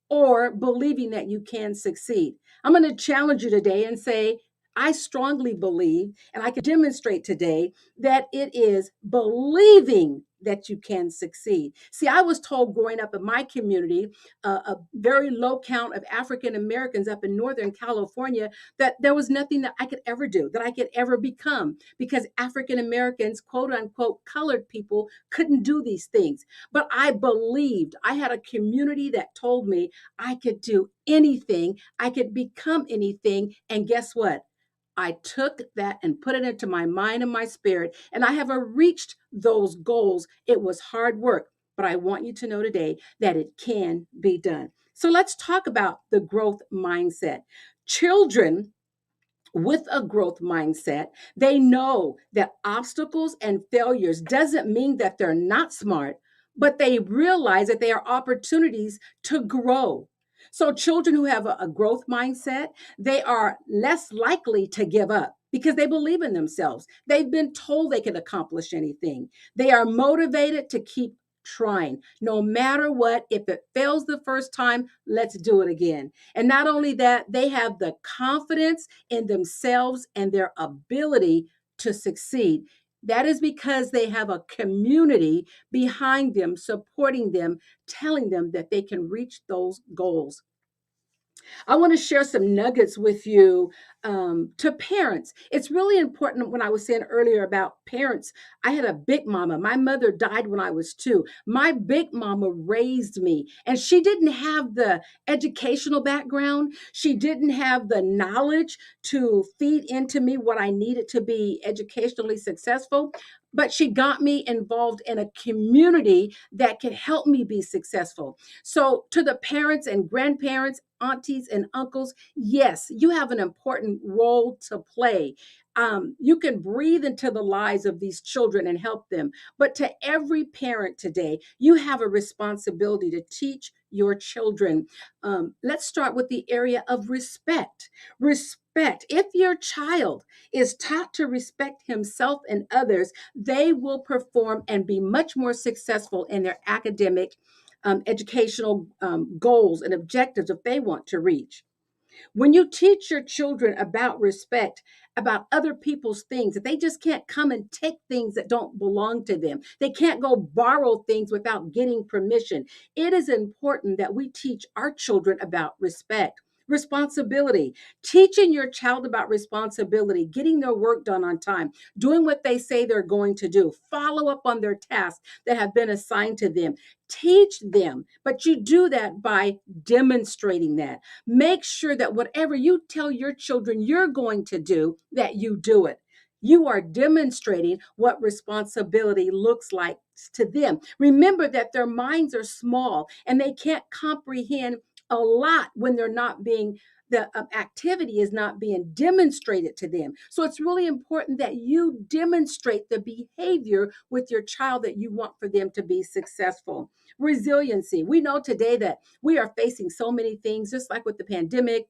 or believing that you can succeed? I'm going to challenge you today and say, I strongly believe, and I can demonstrate today, that it is believing that you can succeed. See, I was told growing up in my community, a very low count of African Americans up in Northern California, that there was nothing that I could ever do, that I could ever become, because African Americans, quote unquote, colored people, couldn't do these things. But I believed, I had a community that told me I could do anything, I could become anything, and guess what? I took that and put it into my mind and my spirit, and I have reached those goals. It was hard work, but I want you to know today that it can be done. So let's talk about the growth mindset. Children with a growth mindset, they know that obstacles and failures doesn't mean that they're not smart, but they realize that they are opportunities to grow. So children who have a growth mindset, they are less likely to give up because they believe in themselves. They've been told they can accomplish anything. They are motivated to keep trying no matter what. If it fails the first time, let's do it again. And not only that, they have the confidence in themselves and their ability to succeed. That is because they have a community behind them, supporting them, telling them that they can reach those goals. I want to share some nuggets with you to parents. It's really important. When I was saying earlier about parents, I had a big mama. My mother died when I was 2. My big mama raised me, and she didn't have the educational background. She didn't have the knowledge to feed into me what I needed to be educationally successful. But she got me involved in a community that could help me be successful. So, to the parents and grandparents, aunties and uncles, yes, you have an important role to play. You can breathe into the lives of these children and help them. But to every parent today, you have a responsibility to teach your children. Let's start with the area of respect. Respect. If your child is taught to respect himself and others, they will perform and be much more successful in their academic educational goals and objectives if they want to reach. When you teach your children about respect, about other people's things, that they just can't come and take things that don't belong to them, they can't go borrow things without getting permission. It is important that we teach our children about respect. Responsibility, teaching your child about responsibility, getting their work done on time, doing what they say they're going to do, follow up on their tasks that have been assigned to them. Teach them, but you do that by demonstrating that. Make sure that whatever you tell your children you're going to do, that you do it. You are demonstrating what responsibility looks like to them. Remember that their minds are small and they can't comprehend a lot when they're not being the activity is not being demonstrated to them. So it's really important that you demonstrate the behavior with your child that you want for them to be successful. Resiliency. We know today that we are facing so many things, just like with the pandemic,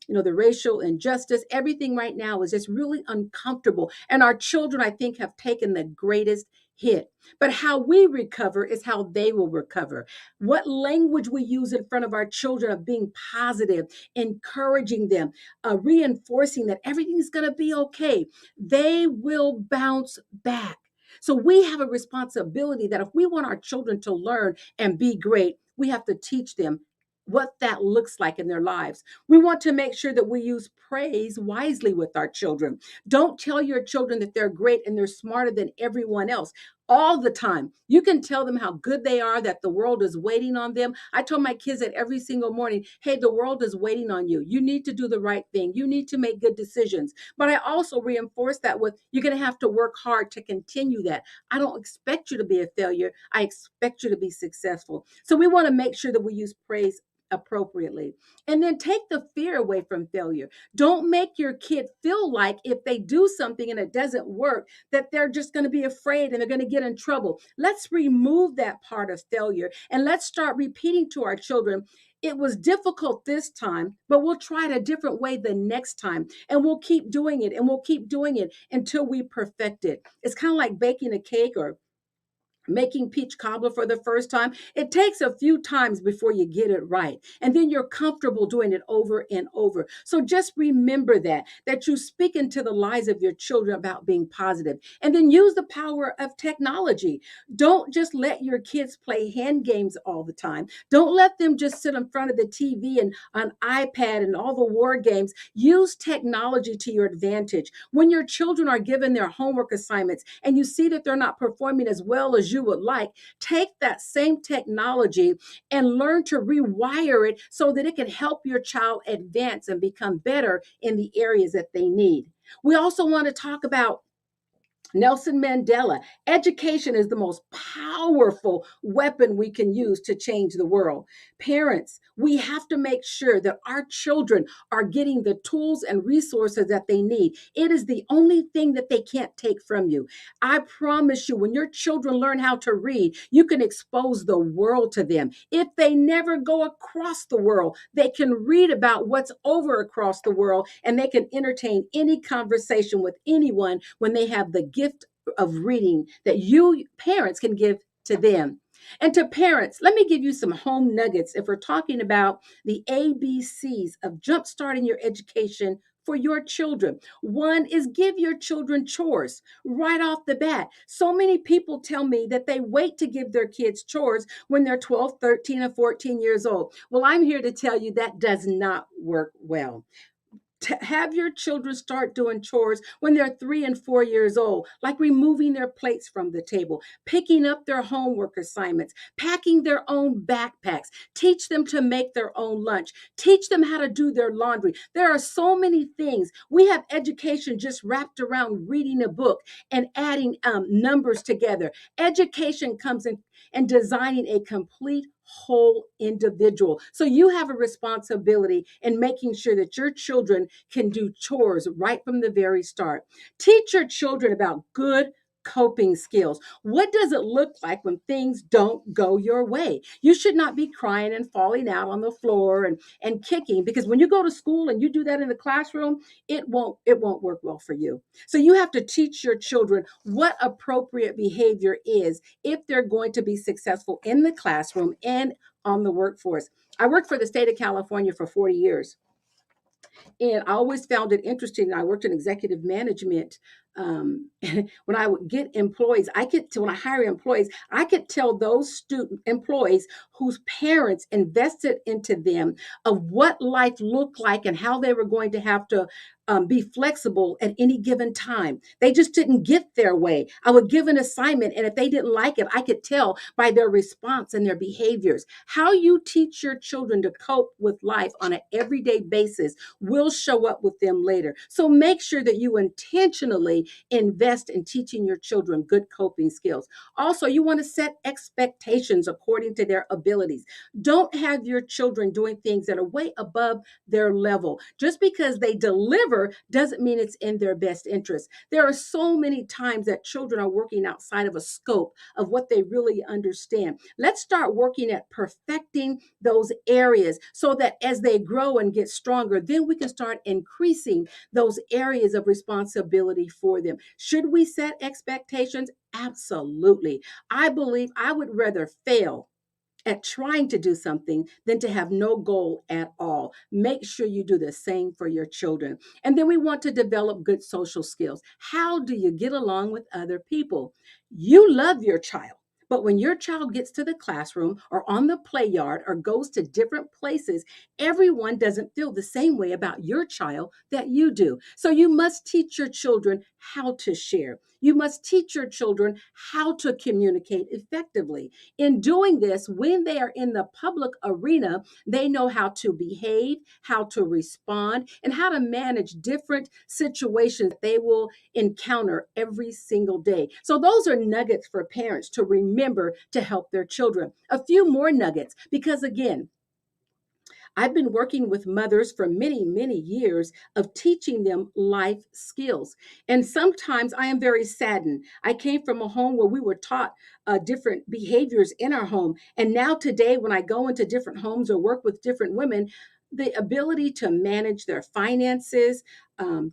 the racial injustice, everything right now is just really uncomfortable. And our children, I think, have taken the greatest hit. But how we recover is how they will recover. What language we use in front of our children of being positive, encouraging them, reinforcing that everything is going to be okay. They will bounce back. So we have a responsibility that if we want our children to learn and be great, we have to teach them what that looks like in their lives. We want to make sure that we use praise wisely with our children. Don't tell your children that they're great and they're smarter than everyone else all the time. You can tell them how good they are, that the world is waiting on them. I told my kids that every single morning, hey, the world is waiting on you. You need to do the right thing. You need to make good decisions. But I also reinforce that with, you're going to have to work hard to continue that. I don't expect you to be a failure. I expect you to be successful. So we want to make sure that we use praise appropriately. And then take the fear away from failure. Don't make your kid feel like if they do something and it doesn't work, that they're just going to be afraid and they're going to get in trouble. Let's remove that part of failure and let's start repeating to our children, it was difficult this time, but we'll try it a different way the next time. And we'll keep doing it and we'll keep doing it until we perfect it. It's kind of like baking a cake or making peach cobbler for the first time. It takes a few times before you get it right. And then you're comfortable doing it over and over. So just remember that you speak into the lives of your children about being positive. And then use the power of technology. Don't just let your kids play hand games all the time. Don't let them just sit in front of the TV and an iPad and all the war games. Use technology to your advantage. When your children are given their homework assignments and you see that they're not performing as well as you would like, take that same technology and learn to rewire it so that it can help your child advance and become better in the areas that they need. We also want to talk about Nelson Mandela, education is the most powerful weapon we can use to change the world. Parents, we have to make sure that our children are getting the tools and resources that they need. It is the only thing that they can't take from you. I promise you, when your children learn how to read, you can expose the world to them. If they never go across the world, they can read about what's over across the world, and they can entertain any conversation with anyone when they have the gift of reading that you parents can give to them. And to parents, let me give you some home nuggets if we're talking about the ABCs of jumpstarting your education for your children. One is give your children chores right off the bat. So many people tell me that they wait to give their kids chores when they're 12, 13, or 14 years old. Well, I'm here to tell you that does not work well. To have your children start doing chores when they're 3 and 4 years old, like removing their plates from the table, picking up their homework assignments, packing their own backpacks, teach them to make their own lunch, teach them how to do their laundry. There are so many things. We have education just wrapped around reading a book and adding numbers together. Education comes in and designing a complete whole individual. So you have a responsibility in making sure that your children can do chores right from the very start. Teach your children about good coping skills. What does it look like when things don't go your way? You should not be crying and falling out on the floor and kicking, because when you go to school and you do that in the classroom, it won't work well for you. So you have to teach your children what appropriate behavior is if they're going to be successful in the classroom and on the workforce. I worked for the state of California for 40 years. And I always found it interesting. I worked in executive management. When I would get employees, when I hire employees, I could tell those student employees whose parents invested into them of what life looked like and how they were going to have to be flexible at any given time. They just didn't get their way. I would give an assignment, and if they didn't like it, I could tell by their response and their behaviors. How you teach your children to cope with life on an everyday basis will show up with them later. So make sure that you intentionally invest in teaching your children good coping skills. Also, you want to set expectations according to their abilities. Don't have your children doing things that are way above their level. Just because they deliver doesn't mean it's in their best interest. There are so many times that children are working outside of a scope of what they really understand. Let's start working at perfecting those areas so that as they grow and get stronger, then we can start increasing those areas of responsibility for them. Should we set expectations? Absolutely. I believe I would rather fail at trying to do something than to have no goal at all. Make sure you do the same for your children. And then we want to develop good social skills. How do you get along with other people? You love your child. But when your child gets to the classroom or on the play yard or goes to different places, everyone doesn't feel the same way about your child that you do. So you must teach your children how to share. You must teach your children how to communicate effectively. In doing this, when they are in the public arena, they know how to behave, how to respond, and how to manage different situations they will encounter every single day. So those are nuggets for parents to remember to help their children. A few more nuggets, because again, I've been working with mothers for many, many years of teaching them life skills. And sometimes I am very saddened. I came from a home where we were taught different behaviors in our home. And now today, when I go into different homes or work with different women, the ability to manage their finances,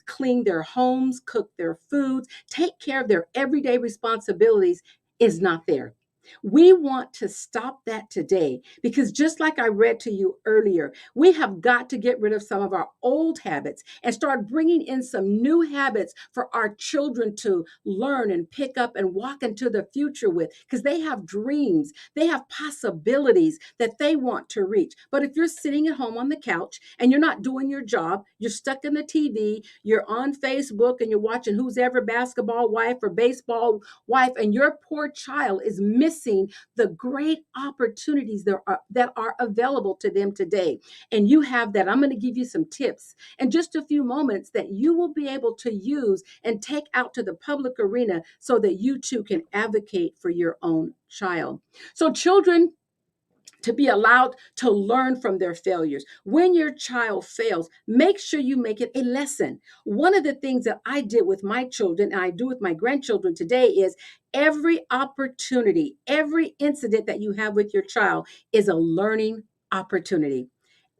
clean their homes, cook their foods, take care of their everyday responsibilities is not there. We want to stop that today because just like I read to you earlier, we have got to get rid of some of our old habits and start bringing in some new habits for our children to learn and pick up and walk into the future with, because they have dreams, they have possibilities that they want to reach. But if you're sitting at home on the couch and you're not doing your job, you're stuck in the TV, you're on Facebook and you're watching Who's Ever Basketball Wife or Baseball Wife, and your poor child is missing missing the great opportunities that are available to them today. And you have that. I'm going to give you some tips in just a few moments that you will be able to use and take out to the public arena so that you too can advocate for your own child. So children, to be allowed to learn from their failures. When your child fails, make sure you make it a lesson. One of the things that I did with my children and I do with my grandchildren today is every opportunity, every incident that you have with your child is a learning opportunity.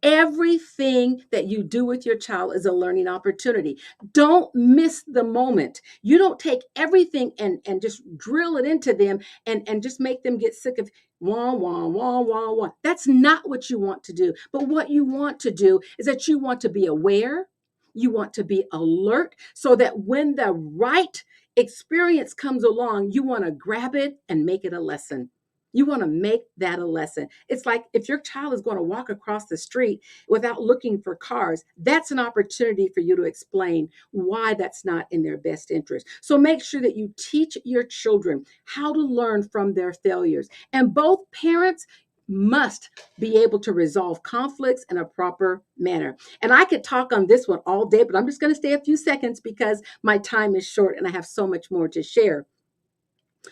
Everything that you do with your child is a learning opportunity. Don't miss the moment. You don't take everything and just drill it into them and just make them get sick of wah, wah, wah, wah, wah. That's not what you want to do. But what you want to do is that you want to be aware, you want to be alert, so that when the right experience comes along, you want to grab it and make it a lesson. You want to make that a lesson. It's like if your child is going to walk across the street without looking for cars, that's an opportunity for you to explain why that's not in their best interest. So make sure that you teach your children how to learn from their failures. And both parents must be able to resolve conflicts in a proper manner. And I could talk on this one all day, but I'm just going to stay a few seconds because my time is short and I have so much more to share.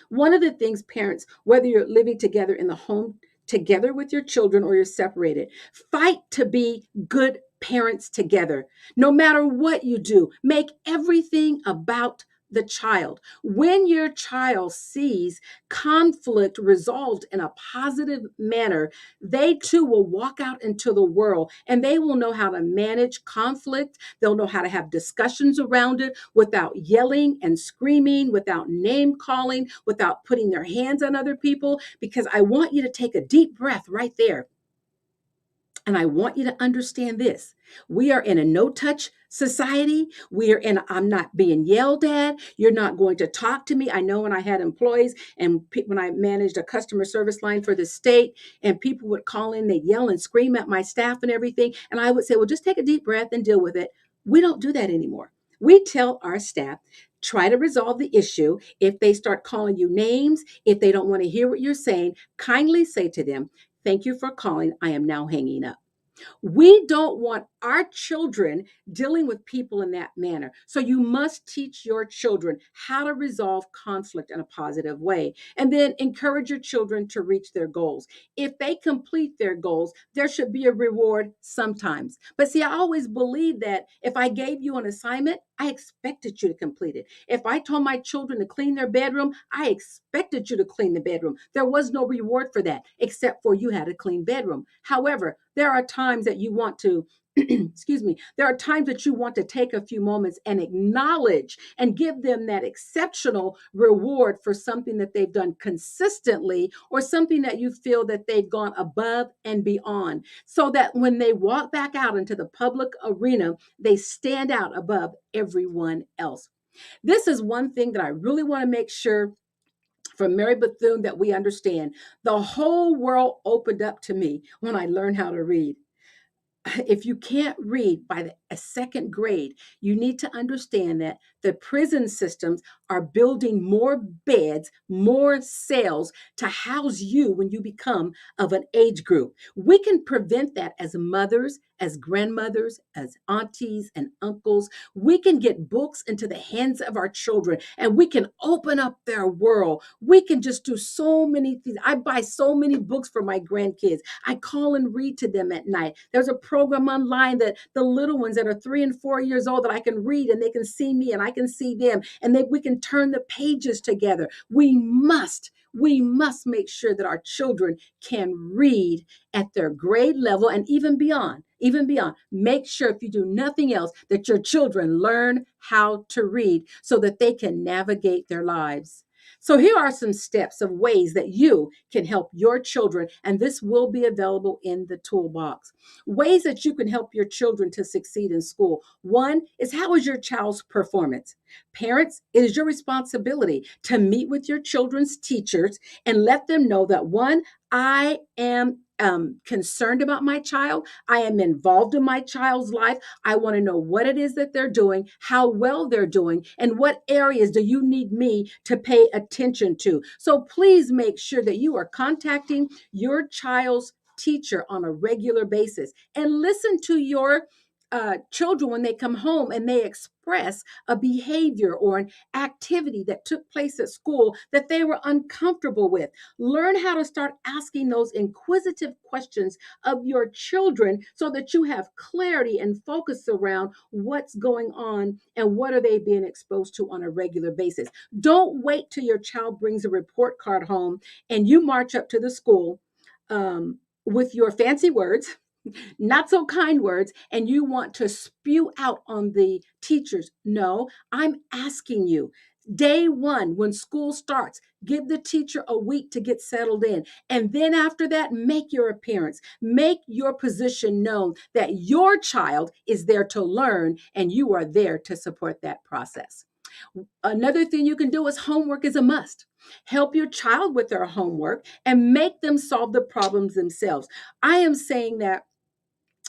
One of the things parents, whether you're living together in the home together with your children or you're separated, fight to be good parents together. No matter what you do, make everything about the child. When your child sees conflict resolved in a positive manner, they too will walk out into the world and they will know how to manage conflict. They'll know how to have discussions around it without yelling and screaming, without name calling, without putting their hands on other people. Because I want you to take a deep breath right there. And I want you to understand this. We are in a no-touch society. We are in, I'm not being yelled at. You're not going to talk to me. I know when I had employees and when I managed a customer service line for the state and people would call in, they'd yell and scream at my staff and everything. And I would say, well, just take a deep breath and deal with it. We don't do that anymore. We tell our staff, try to resolve the issue. If they start calling you names, if they don't want to hear what you're saying, kindly say to them, thank you for calling. I am now hanging up. We don't want our children dealing with people in that manner. So you must teach your children how to resolve conflict in a positive way, and then encourage your children to reach their goals. If they complete their goals, there should be a reward sometimes. But see, I always believe that if I gave you an assignment, I expected you to complete it. If I told my children to clean their bedroom, I expected you to clean the bedroom. There was no reward for that, except for you had a clean bedroom. However, there are times that you want to excuse me, there are times that you want to take a few moments and acknowledge and give them that exceptional reward for something that they've done consistently or something that you feel that they've gone above and beyond, so that when they walk back out into the public arena, they stand out above everyone else. This is one thing that I really want to make sure from Mary Bethune that we understand. The whole world opened up to me when I learned how to read. If you can't read by a second grade, you need to understand that the prison systems are building more beds, more cells to house you when you become of an age group. We can prevent that as mothers, as grandmothers, as aunties and uncles. We can get books into the hands of our children and we can open up their world. We can just do so many things. I buy so many books for my grandkids. I call and read to them at night. There's a program online that the little ones that are 3 and 4 years old that I can read and they can see me and I can see them and we can turn the pages together. We must make sure that our children can read at their grade level and even beyond. Make sure, if you do nothing else, that your children learn how to read so that they can navigate their lives. So here are some steps of ways that you can help your children, and this will be available in the toolbox. Ways that you can help your children to succeed in school. One is, how is your child's performance? Parents, it is your responsibility to meet with your children's teachers and let them know that, one, I am concerned about my child. I am involved in my child's life. I want to know what it is that they're doing, how well they're doing, and what areas do you need me to pay attention to. So please make sure that you are contacting your child's teacher on a regular basis, and listen to your children when they come home and they express a behavior or an activity that took place at school that they were uncomfortable with. Learn how to start asking those inquisitive questions of your children so that you have clarity and focus around what's going on and what are they being exposed to on a regular basis. Don't wait till your child brings a report card home and you march up to the school with your fancy words, not so kind words, and you want to spew out on the teachers. No, I'm asking you. Day one, when school starts, give the teacher a week to get settled in. And then after that, make your appearance. Make your position known that your child is there to learn and you are there to support that process. Another thing you can do is homework is a must. Help your child with their homework and make them solve the problems themselves. I am saying that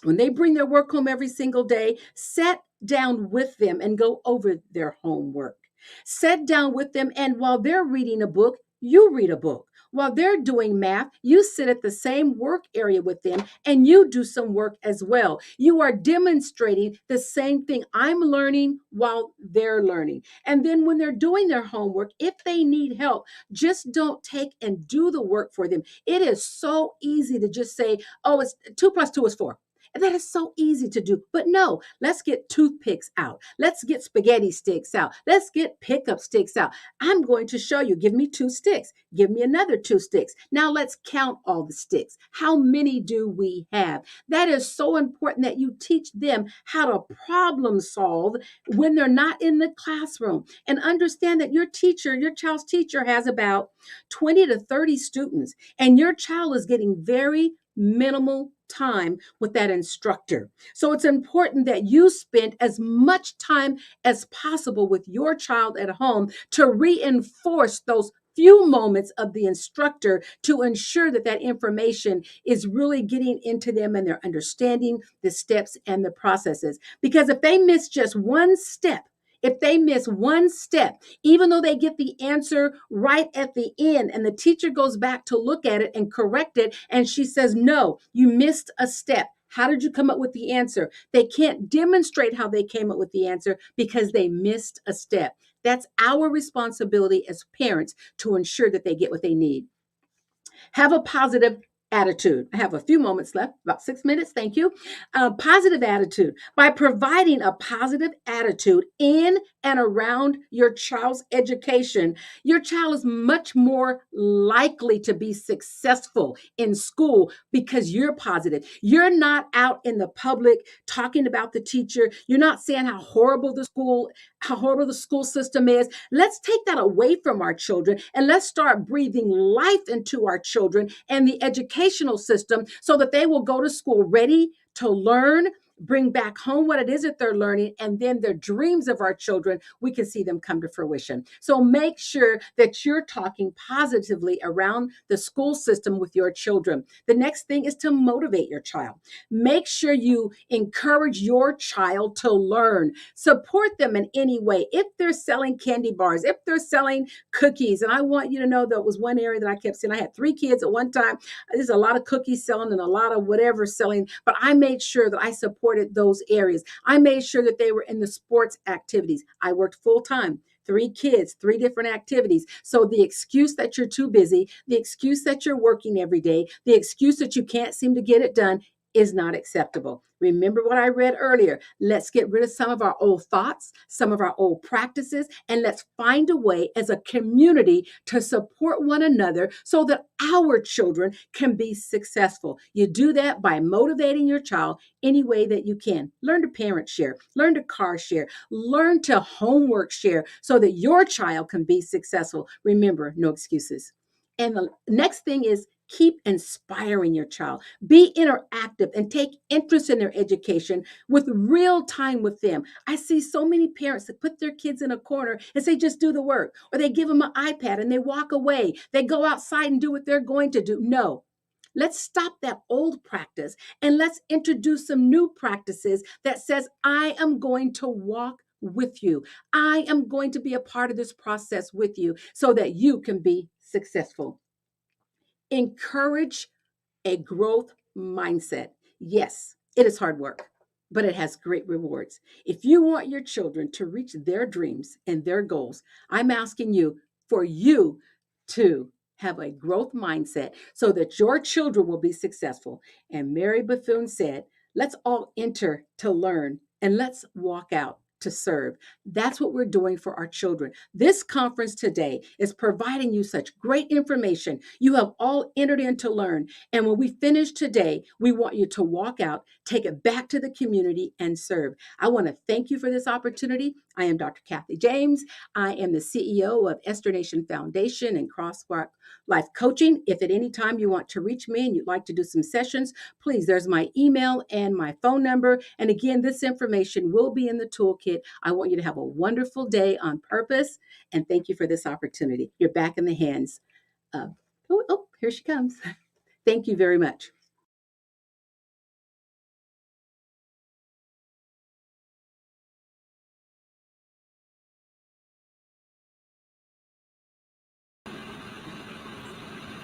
when they bring their work home every single day, sit down with them and go over their homework. Sit down with them, and while they're reading a book, you read a book. While they're doing math, you sit at the same work area with them and you do some work as well. You are demonstrating the same thing. I'm learning while they're learning. And then when they're doing their homework, if they need help, just don't take and do the work for them. It is so easy to just say, oh, it's 2 plus 2 is 4. And that is so easy to do. But no, let's get toothpicks out. Let's get spaghetti sticks out. Let's get pickup sticks out. I'm going to show you. Give me 2 sticks. Give me another 2 sticks. Now let's count all the sticks. How many do we have? That is so important that you teach them how to problem solve when they're not in the classroom. And understand that your teacher, your child's teacher, has about 20 to 30 students. And your child is getting very minimal time with that instructor. So it's important that you spend as much time as possible with your child at home to reinforce those few moments of the instructor to ensure that that information is really getting into them and they're understanding the steps and the processes. Because if they miss just one step, if they miss one step, even though they get the answer right at the end and the teacher goes back to look at it and correct it, and she says, no, you missed a step. How did you come up with the answer? They can't demonstrate how they came up with the answer because they missed a step. That's our responsibility as parents to ensure that they get what they need. Have a positive attitude. I have a few moments left, about 6 minutes. Thank you. Positive attitude. By providing a positive attitude in and around your child's education, your child is much more likely to be successful in school because you're positive. You're not out in the public talking about the teacher. You're not saying how horrible the school system is. Let's take that away from our children and let's start breathing life into our children and the educational system so that they will go to school ready to learn, bring back home what it is that they're learning, and then their dreams of our children, we can see them come to fruition. So make sure that you're talking positively around the school system with your children. The next thing is to motivate your child. Make sure you encourage your child to learn. Support them in any way. If they're selling candy bars, if they're selling cookies, and I want you to know that was one area that I kept saying. I had 3 kids at one time. There's a lot of cookies selling and a lot of whatever selling, but I made sure that I supported those areas. I made sure that they were in the sports activities. I worked full time. 3 kids, 3 different activities. So the excuse that you're too busy, the excuse that you're working every day, the excuse that you can't seem to get it done is not acceptable. Remember what I read earlier. Let's get rid of some of our old thoughts, some of our old practices, and let's find a way as a community to support one another so that our children can be successful. You do that by motivating your child any way that you can. Learn to parent share, learn to car share, learn to homework share so that your child can be successful. Remember, no excuses. And the next thing is keep inspiring your child. Be interactive and take interest in their education with real time with them. I see so many parents that put their kids in a corner and say, just do the work. Or they give them an iPad and they walk away. They go outside and do what they're going to do. No. Let's stop that old practice and let's introduce some new practices that says, I am going to walk with you. I am going to be a part of this process with you so that you can be successful. Encourage a growth mindset. Yes, it is hard work, but it has great rewards. If you want your children to reach their dreams and their goals, I'm asking you for you to have a growth mindset so that your children will be successful. And Mary Bethune said, let's all enter to learn and let's walk out to serve. That's what we're doing for our children. This conference today is providing you such great information. You have all entered in to learn. And when we finish today, we want you to walk out, take it back to the community, and serve. I want to thank you for this opportunity. I am Dr. Kathy James. I am the CEO of Esther Nation Foundation and Crosswalk Life Coaching. If at any time you want to reach me and you'd like to do some sessions, please, there's my email and my phone number. And again, this information will be in the toolkit. I want you to have a wonderful day on purpose. And thank you for this opportunity. You're back in the hands of, here she comes. Thank you very much.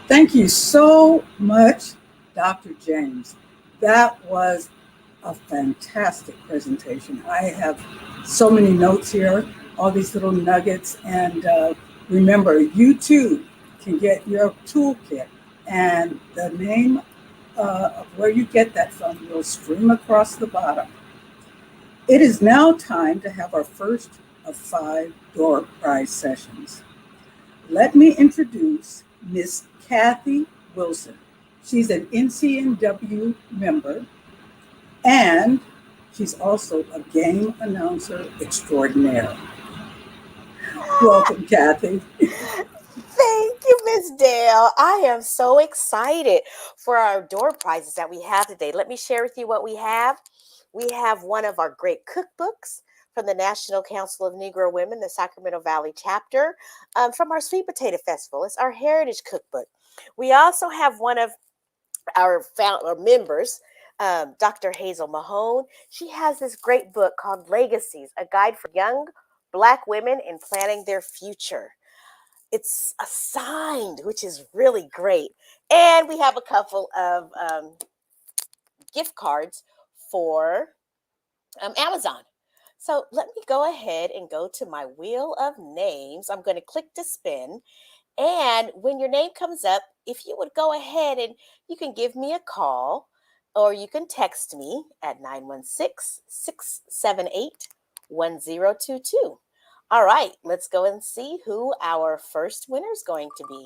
Thank you so much, Dr. James. That was a fantastic presentation. I have so many notes here, all these little nuggets. And remember, you too can get your toolkit. And the name of where you get that from will stream across the bottom. It is now time to have our first of 5 door prize sessions. Let me introduce Miss Kathy Wilson. She's an NCNW member, and she's also a game announcer extraordinaire. Welcome, Kathy. Thank you, Miss Dale. I am so excited for our door prizes that we have today. Let me share with you what we have. We have one of our great cookbooks from the National Council of Negro Women, the Sacramento Valley chapter, from our Sweet Potato Festival. It's our Heritage Cookbook. We also have one of our members, Dr. Hazel Mahone. She has this great book called Legacies, a guide for young Black women in planning their future. It's assigned, which is really great. And we have a couple of gift cards for Amazon. So let me go ahead and go to my wheel of names. I'm going to click to spin. And when your name comes up, if you would go ahead and you can give me a call or you can text me at 916-678-1022. All right, let's go and see who our first winner is going to be.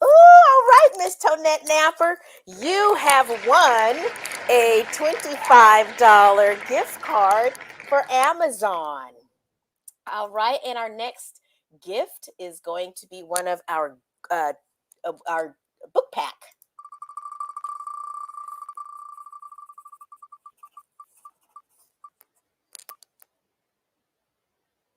All right, Miss Tonette Napper, you have won a $25 gift card for Amazon. All right, and our next gift is going to be one of our book pack.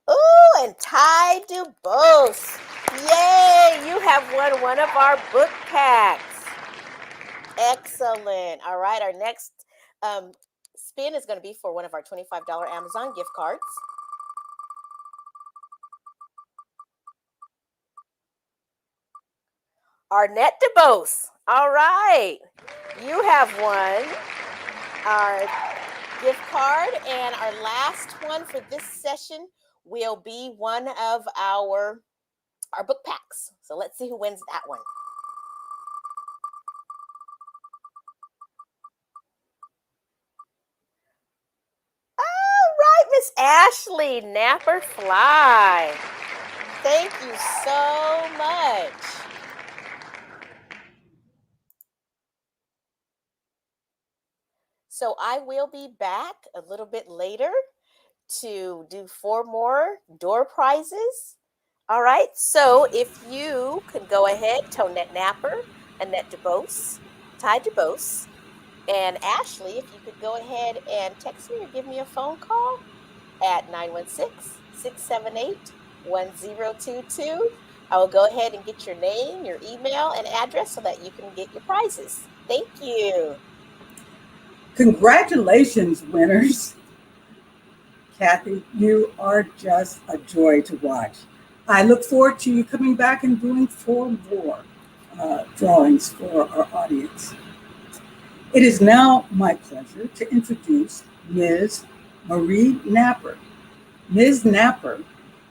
Ooh, and Ty DuBose. Yay, you have won one of our book packs. Excellent. All right, our next spin is going to be for one of our $25 Amazon gift cards. Arnett DeBose. All right, you have won our gift card, and our last one for this session will be one of our book packs. So let's see who wins that one. All right, Miss Ashley Napper Fly. Thank you so much. So I will be back a little bit later to do 4 more door prizes. All right, so if you could go ahead, Tonette Napper, Annette DeBose, Ty DeBose, and Ashley, if you could go ahead and text me or give me a phone call at 916-678-1022. 1022. I will go ahead and get your name, your email, and address so that you can get your prizes. Thank you. Congratulations, winners. Kathy, you are just a joy to watch. I look forward to you coming back and doing 4 more drawings for our audience. It is now my pleasure to introduce Ms. Marie Napper. Ms. Napper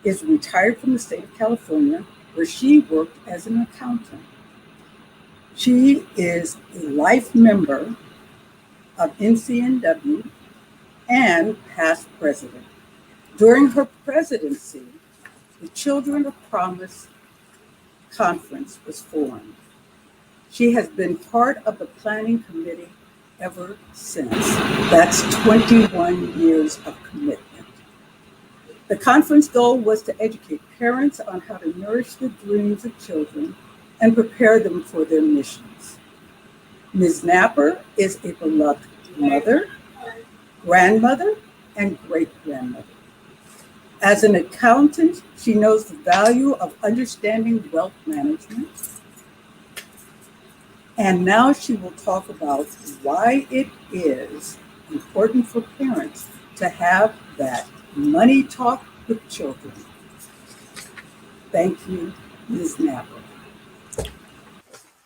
is retired from the state of California, where she worked as an accountant. She is a life member of NCNW and past president. During her presidency, the Children of Promise Conference was formed. She has been part of the planning committee ever since. That's 21 years of commitment. The conference goal was to educate parents on how to nourish the dreams of children and prepare them for their missions. Ms. Napper is a beloved mother, grandmother, and great-grandmother. As an accountant, she knows the value of understanding wealth management. And now she will talk about why it is important for parents to have that money talk with children. Thank you, Ms. Napper.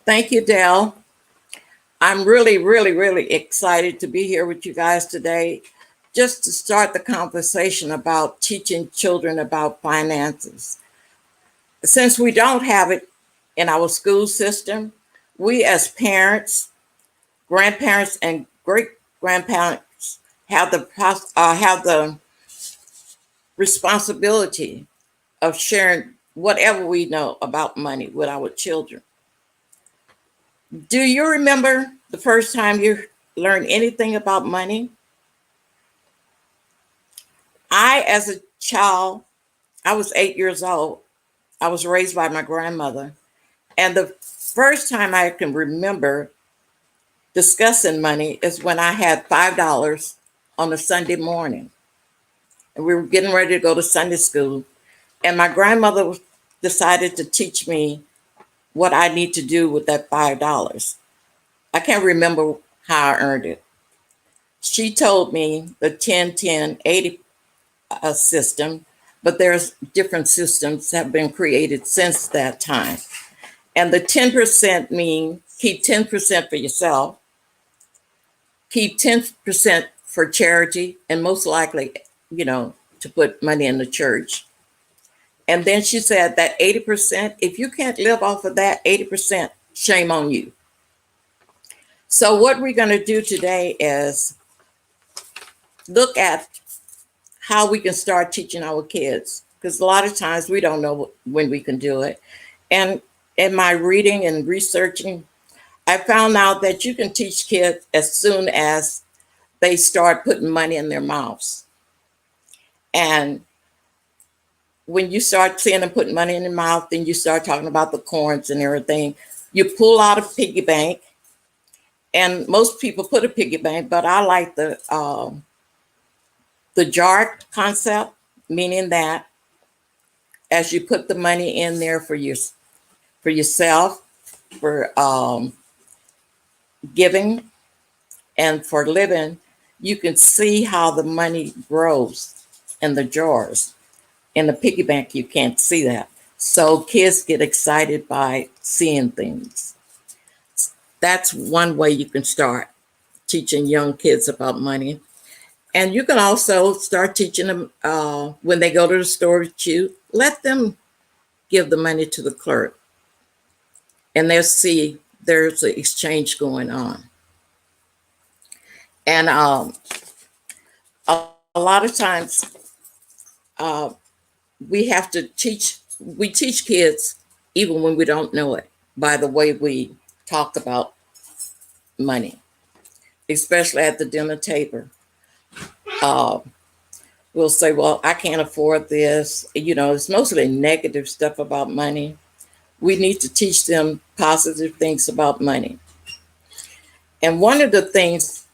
Thank you, Dell. I'm really excited to be here with you guys today, just to start the conversation about teaching children about finances. Since we don't have it in our school system, we as parents, grandparents, and great-grandparents have the responsibility of sharing whatever we know about money with our children. Do you remember the first time you learned anything about money? As a child, I was 8 years old. I was raised by my grandmother. And the first time I can remember discussing money is when I had $5 on a Sunday morning. And we were getting ready to go to Sunday school. And my grandmother decided to teach me what I need to do with that $5. I can't remember how I earned it. She told me the 10-10-80 system, but there's different systems that have been created since that time. And the 10% mean keep 10% for yourself, keep 10% for charity, and most likely, to put money in the church. And then she said that 80%, if you can't live off of that 80%, shame on you. So what we're going to do today is look at how we can start teaching our kids, because a lot of times we don't know when we can do it. And in my reading and researching, I found out that you can teach kids as soon as they start putting money in their mouths. And when you start seeing them put money in their mouth, then you start talking about the coins and everything. You pull out a piggy bank, and most people put a piggy bank, but I like the jar concept, meaning that as you put the money in there for yourself, for giving, and for living, you can see how the money grows in the jars. In the piggy bank, you can't see that. So kids get excited by seeing things. That's one way you can start teaching young kids about money. And you can also start teaching them when they go to the store with you, let them give the money to the clerk. And they'll see there's an exchange going on. And a lot of times we teach kids even when we don't know it by the way we talk about money, especially at the dinner table. We'll say, well, I can't afford this. It's mostly negative stuff about money. We need to teach them positive things about money. And one of the things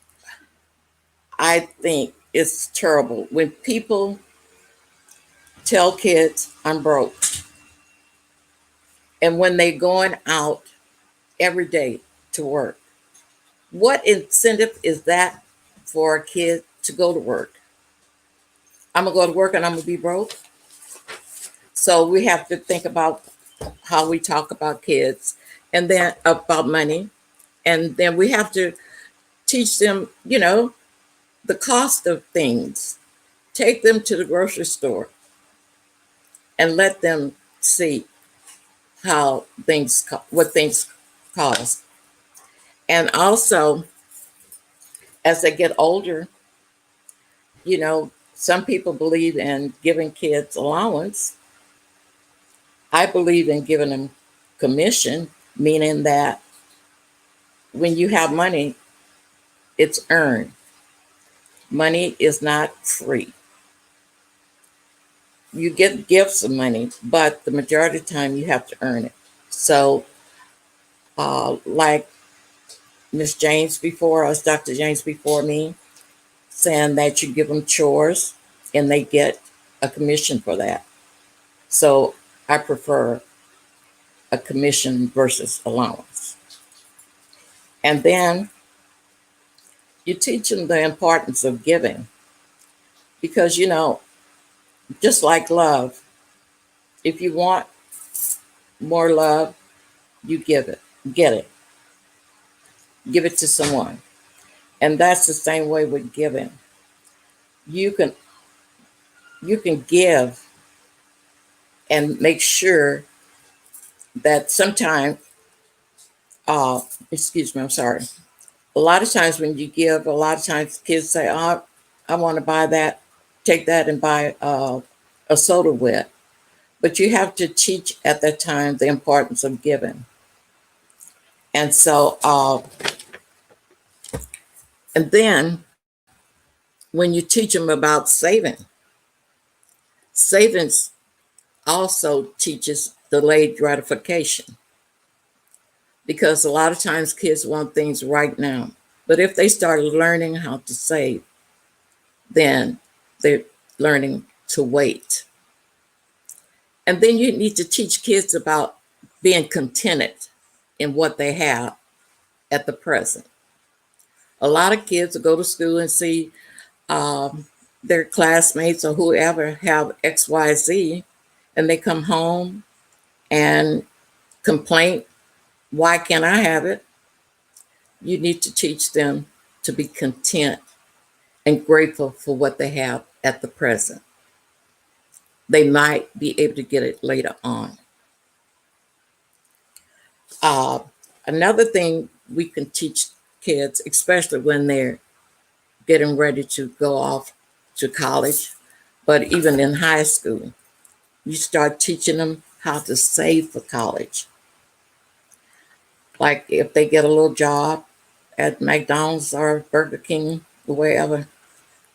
I think is terrible when people tell kids I'm broke. And when they're going out every day to work, what incentive is that for a kid to go to work? I'm gonna go to work and I'm gonna be broke. So we have to think about how we talk about kids and then about money. And then we have to teach them, the cost of things. Take them to the grocery store and let them see what things cost. And also, as they get older, some people believe in giving kids allowance. I believe in giving them commission, meaning that when you have money, it's earned. Money is not free. You get gifts of money, but the majority of the time you have to earn it. So, like Miss James before us, Dr. James before me, saying that you give them chores and they get a commission for that. So I prefer a commission versus allowance. And then you teach them the importance of giving because, just like love, if you want more love, you get it, give it to someone. And that's the same way with giving. You can give and make sure that sometime, excuse me, I'm sorry. A lot of times when you give, a lot of times kids say, oh, I want to buy that, take that and buy a soda with. But you have to teach at that time the importance of giving. And so, and then when you teach them about savings also teaches delayed gratification. Because a lot of times kids want things right now. But if they start learning how to save, then they're learning to wait. And then you need to teach kids about being contented in what they have at the present. A lot of kids will go to school and see their classmates or whoever have XYZ, and they come home and complain, why can't I have it? You need to teach them to be content and grateful for what they have at the present. They might be able to get it later on. Another thing we can teach kids, especially when they're getting ready to go off to college, but even in high school, you start teaching them how to save for college. Like if they get a little job at McDonald's or Burger King or wherever,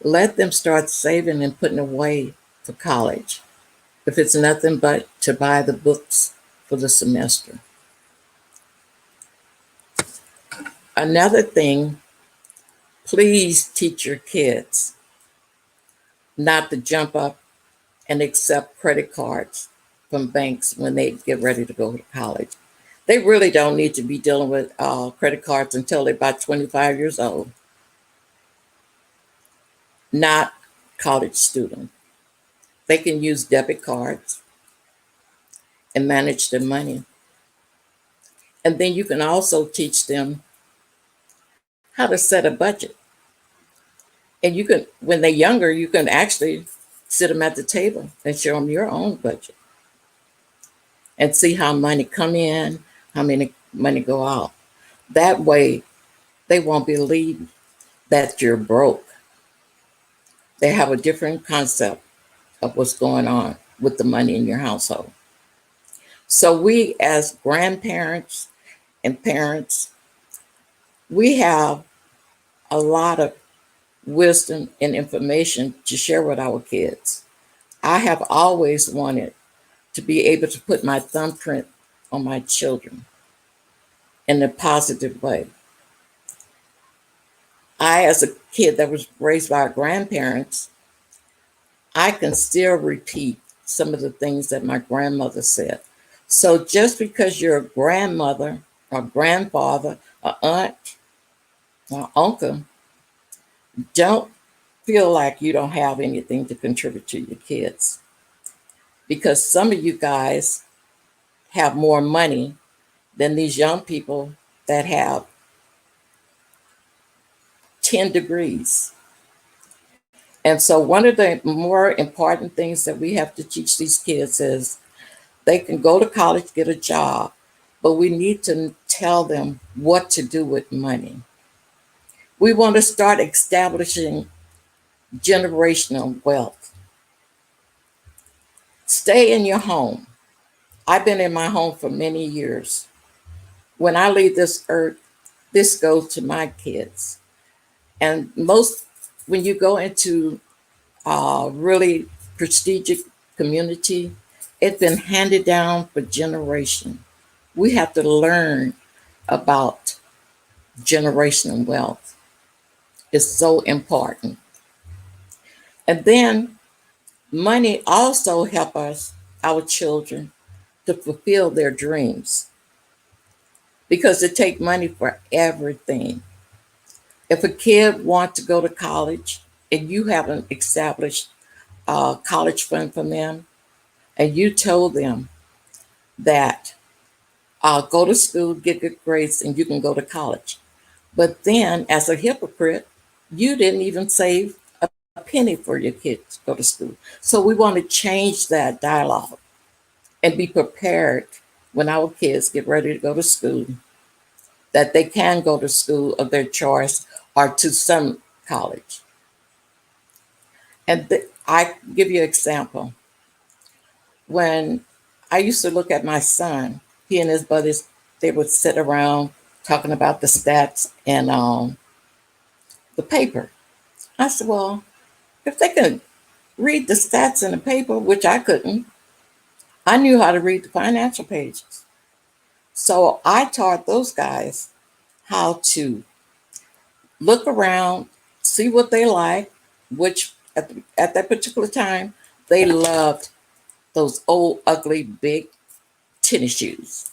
let them start saving and putting away for college. If it's nothing but to buy the books for the semester. Another thing, please teach your kids not to jump up and accept credit cards from banks when they get ready to go to college. They really don't need to be dealing with credit cards until they're about 25 years old. Not college students. They can use debit cards and manage their money. And then you can also teach them how to set a budget. And you can, when they're younger, you can actually sit them at the table and show them your own budget and see how money come in, how many money go out. That way, they won't believe that you're broke. They have a different concept of what's going on with the money in your household. So we as grandparents and parents, we have a lot of wisdom and information to share with our kids. I have always wanted to be able to put my thumbprint on my children in a positive way. I, as a kid that was raised by grandparents, I can still repeat some of the things that my grandmother said. So just because you're a grandmother or grandfather or aunt or uncle, don't feel like you don't have anything to contribute to your kids. Because some of you guys have more money than these young people that have 10 degrees. And so one of the more important things that we have to teach these kids is they can go to college, get a job, but we need to tell them what to do with money. We want to start establishing generational wealth. Stay in your home. I've been in my home for many years. When I leave this earth, this goes to my kids. And when you go into a really prestigious community, it's been handed down for generations. We have to learn about generational wealth. It's so important. And then money also help us, our children, to fulfill their dreams because it takes money for everything. If a kid wants to go to college and you haven't established a college fund for them, and you told them that go to school, get good grades, and you can go to college. But then, as a hypocrite, you didn't even save a penny for your kids to go to school. So we want to change that dialogue and be prepared when our kids get ready to go to school, that they can go to school of their choice or to some college. And I give you an example. When I used to look at my son, he and his buddies, they would sit around talking about the stats and the paper. I said, well, if they could read the stats in the paper, which I couldn't, I knew how to read the financial pages. So I taught those guys how to look around, see what they like, which at that particular time, they loved those old, ugly, big tennis shoes.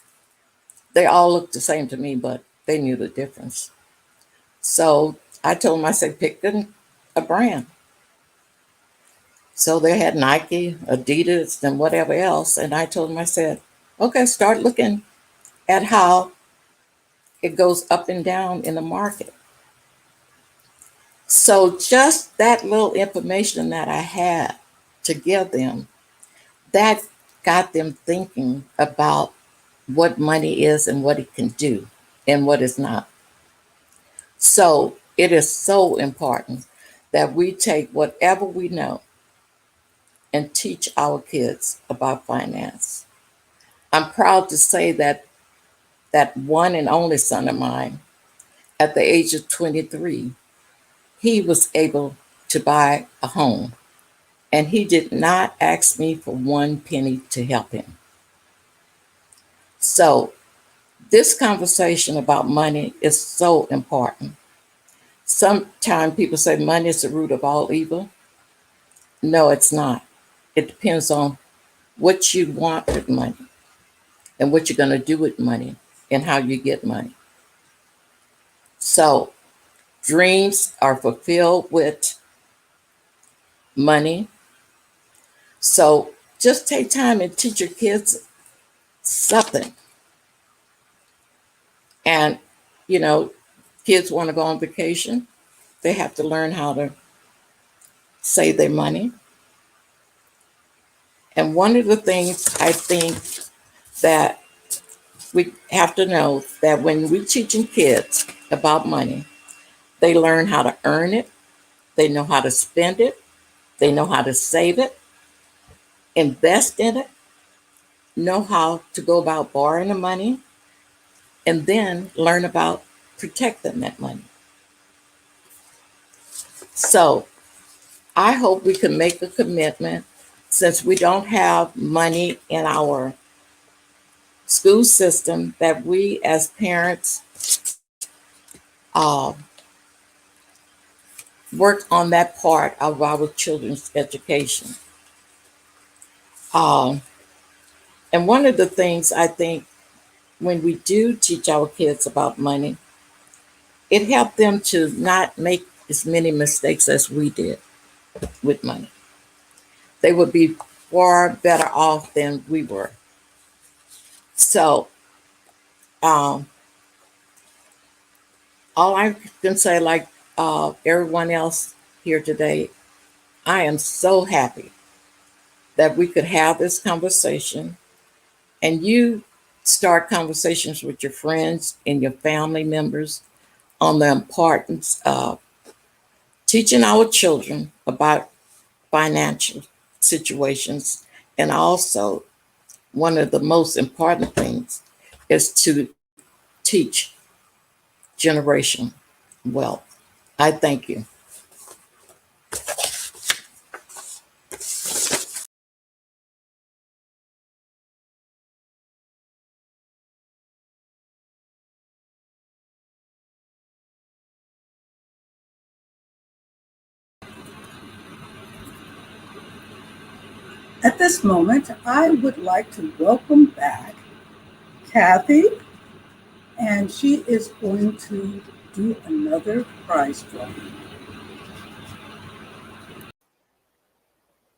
They all looked the same to me, but they knew the difference. So I told them, I said, pick a brand. So they had Nike, Adidas, and whatever else. And I told them, I said, okay, start looking at how it goes up and down in the market. So just that little information that I had to give them, that got them thinking about what money is and what it can do and what it's not. So it is so important that we take whatever we know and teach our kids about finance. I'm proud to say that that one and only son of mine, at the age of 23, he was able to buy a home. And he did not ask me for one penny to help him. So this conversation about money is so important. Sometimes people say money is the root of all evil. No, it's not. It depends on what you want with money and what you're going to do with money and how you get money. So dreams are fulfilled with money. So just take time and teach your kids something. And, you know, kids want to go on vacation, they have to learn how to save their money. And one of the things I think that we have to know that when we're teaching kids about money, they learn how to earn it, they know how to spend it, they know how to save it, invest in it, know how to go about borrowing the money, and then learn about protecting that money. So I hope we can make a commitment, since we don't have money in our school system, that we as parents work on that part of our children's education. Um, and one of the things I think when we do teach our kids about money, it helped them to not make as many mistakes as we did with money. They would be far better off than we were. So, um, all I can say, like everyone else here today, I am so happy that we could have this conversation and you start conversations with your friends and your family members on the importance of teaching our children about financial situations. And also, one of the most important things is to teach generation wealth. I thank you. At this moment, I would like to welcome back Kathy, and she is going to do another prize drawing.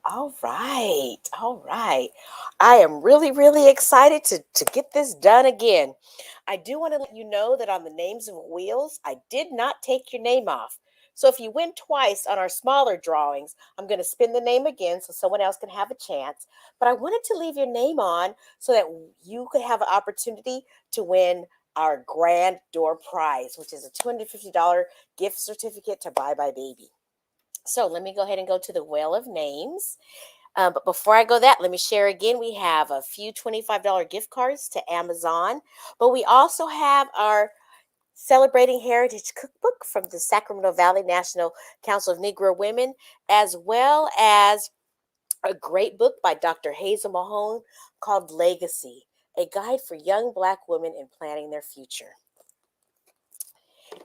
All right. All right. I am really, really excited to get this done again. I do want to let you know that on the names of wheels, I did not take your name off. So if you win twice on our smaller drawings, I'm going to spin the name again so someone else can have a chance. But I wanted to leave your name on so that you could have an opportunity to win our grand door prize, which is a $250 gift certificate to Bye Bye Baby. So let me go ahead and go to the Wheel of Names. But before I go that, let me share again. We have a few $25 gift cards to Amazon, but we also have our Celebrating Heritage Cookbook from the Sacramento Valley National Council of Negro Women, as well as a great book by Dr. Hazel Mahone called Legacy, a guide for young Black women in planning their future.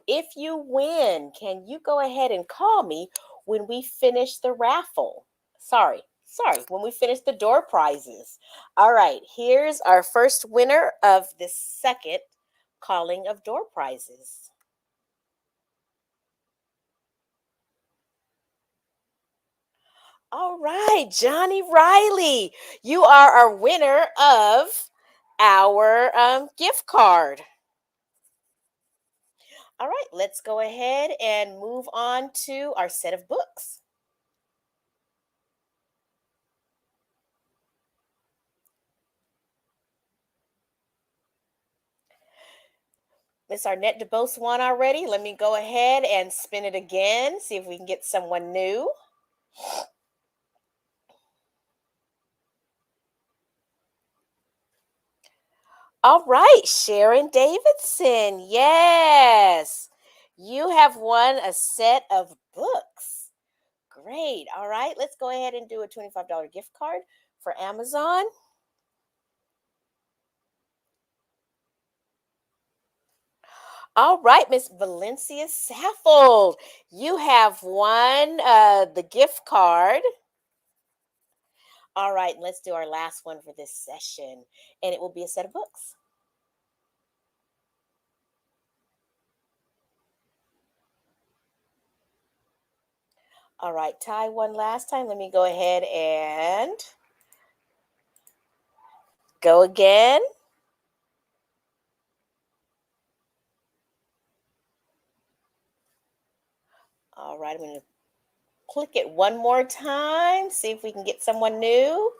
If you win, can you go ahead and call me when we finish the raffle? Sorry, when we finish the door prizes. All right, here's our first winner of the second calling of door prizes. All right, Johnny Riley, you are our winner of our gift card. All right, let's go ahead and move on to our set of books. Miss Arnett DeBose won already. Let me go ahead and spin it again, see if we can get someone new. All right, Sharon Davidson. Yes, you have won a set of books. Great. All right, let's go ahead and do a $25 gift card for Amazon. All right, Miss Valencia Saffold, you have won the gift card. All right, let's do our last one for this session, and it will be a set of books. All right, Ty won last time. Let me go ahead and go again. All right, I'm going to click it one more time, see if we can get someone new.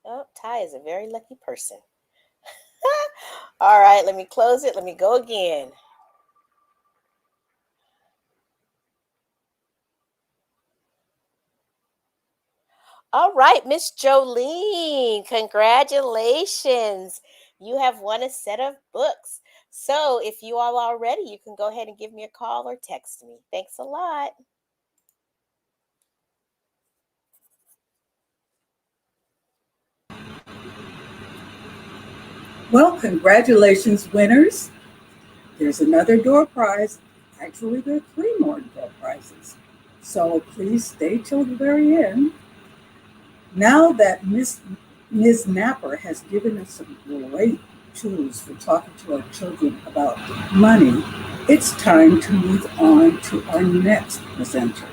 Oh, Ty is a very lucky person. All right, let me close it. Let me go again. All right, Miss Jolene, congratulations. You have won a set of books. So if you all are ready, you can go ahead and give me a call or text me. Thanks a lot. Well, congratulations, winners. There's another door prize. Actually, there are 3 more door prizes. So please stay till the very end. Now that Ms. Napper has given us some great tools for talking to our children about money, it's time to move on to our next presenter.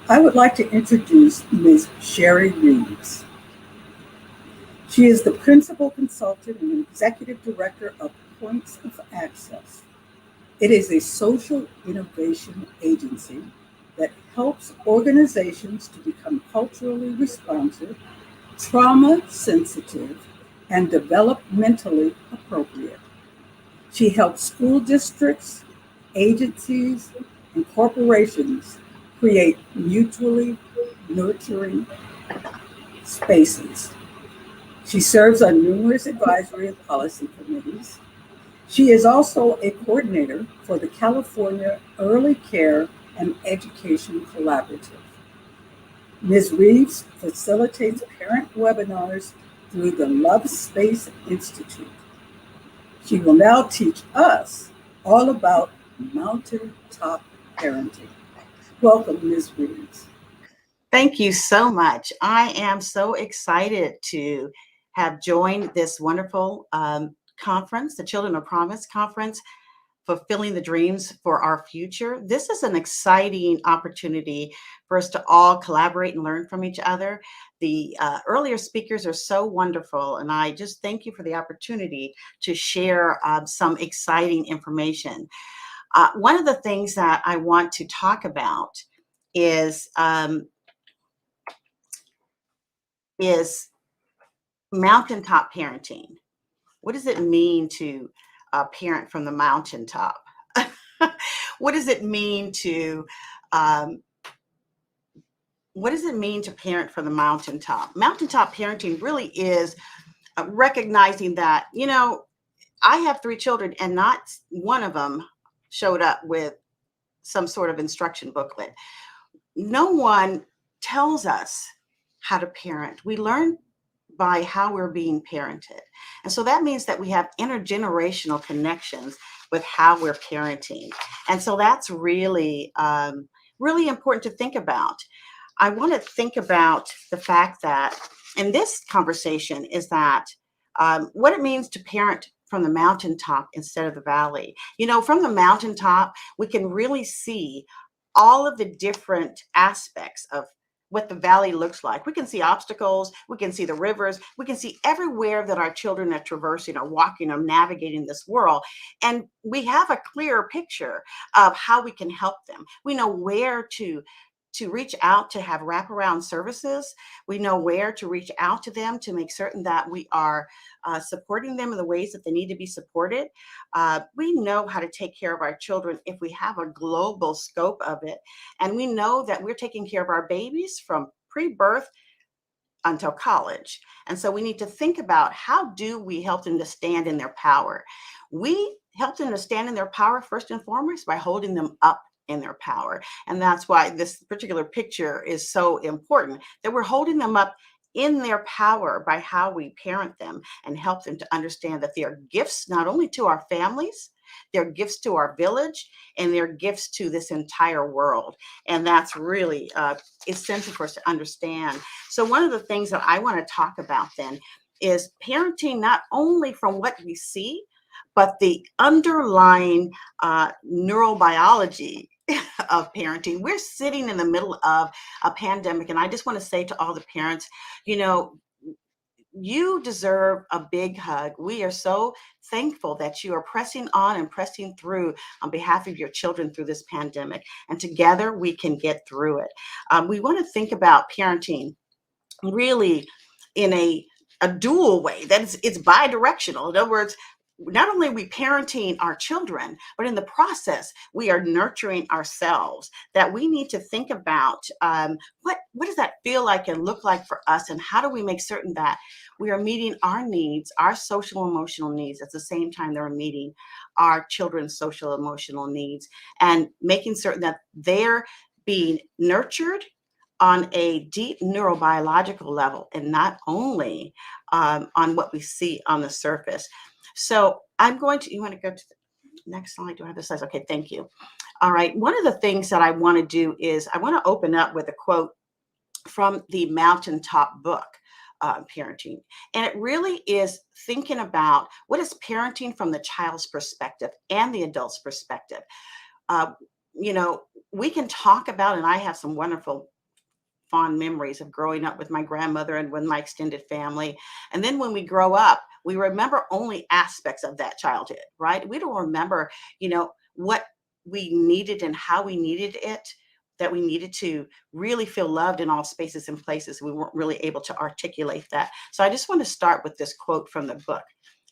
I would like to introduce Ms. Sherry Reeves. She is the principal consultant and executive director of Points of Access. It is a social innovation agency that helps organizations to become culturally responsive, trauma sensitive, and developmentally appropriate. She helps school districts, agencies, and corporations create mutually nurturing spaces. She serves on numerous advisory and policy committees. She is also a coordinator for the California Early Care and Education Collaborative. Ms. Reeves facilitates parent webinars through the Love Space Institute. She will now teach us all about mountaintop parenting. Welcome, Ms. Reeves. Thank you so much. I am so excited to have joined this wonderful conference, the Children of Promise Conference, Fulfilling the Dreams for Our Future. This is an exciting opportunity for us to all collaborate and learn from each other. The earlier speakers are so wonderful, and I just thank you for the opportunity to share some exciting information. One of the things that I want to talk about is mountaintop parenting. What does it mean to parent from the mountaintop? What does it mean to parent from the mountaintop? Mountaintop parenting really is recognizing that, you know, I have 3 children and not one of them showed up with some sort of instruction booklet. No one tells us how to parent. We learn by how we're being parented. And so that means that we have intergenerational connections with how we're parenting. And so that's really, really important to think about. I want to think about the fact that in this conversation is that what it means to parent from the mountaintop instead of the valley. You know, from the mountaintop, we can really see all of the different aspects of what the valley looks like. We can see obstacles, we can see the rivers, we can see everywhere that our children are traversing or walking or navigating this world. And we have a clearer picture of how we can help them. We know where to reach out to have wraparound services. We know where to reach out to them to make certain that we are supporting them in the ways that they need to be supported. We know how to take care of our children if we have a global scope of it. And we know that we're taking care of our babies from pre-birth until college. And so we need to think about how do we help them to stand in their power. We help them to stand in their power first and foremost by holding them up in their power. And that's why this particular picture is so important, that we're holding them up in their power by how we parent them and help them to understand that they are gifts not only to our families, they're gifts to our village, and they're gifts to this entire world. And that's really essential for us to understand. So one of the things that I want to talk about then is parenting not only from what we see, but the underlying neurobiology of parenting. We're sitting in the middle of a pandemic, and I just want to say to all the parents, you know, you deserve a big hug. We are so thankful that you are pressing on and pressing through on behalf of your children through this pandemic, and together we can get through it. We want to think about parenting really in a dual way. That it's bi-directional. In other words, not only are we parenting our children, but in the process, we are nurturing ourselves. That we need to think about what does that feel like and look like for us, and how do we make certain that we are meeting our needs, our social emotional needs, at the same time they're meeting our children's social emotional needs, and making certain that they're being nurtured on a deep neurobiological level, and not only on what we see on the surface. So I'm going to, you want to go to the next slide? Do I have the slides? Okay, thank you. All right. One of the things that I want to do is I want to open up with a quote from the Mountaintop book, Parenting. And it really is thinking about what is parenting from the child's perspective and the adult's perspective. Uh, you know, we can talk about, and I have some wonderful fond memories of growing up with my grandmother and with my extended family. And then when we grow up, we remember only aspects of that childhood, right? We don't remember, what we needed and how we needed it, that we needed to really feel loved in all spaces and places. We weren't really able to articulate that. So I just want to start with this quote from the book,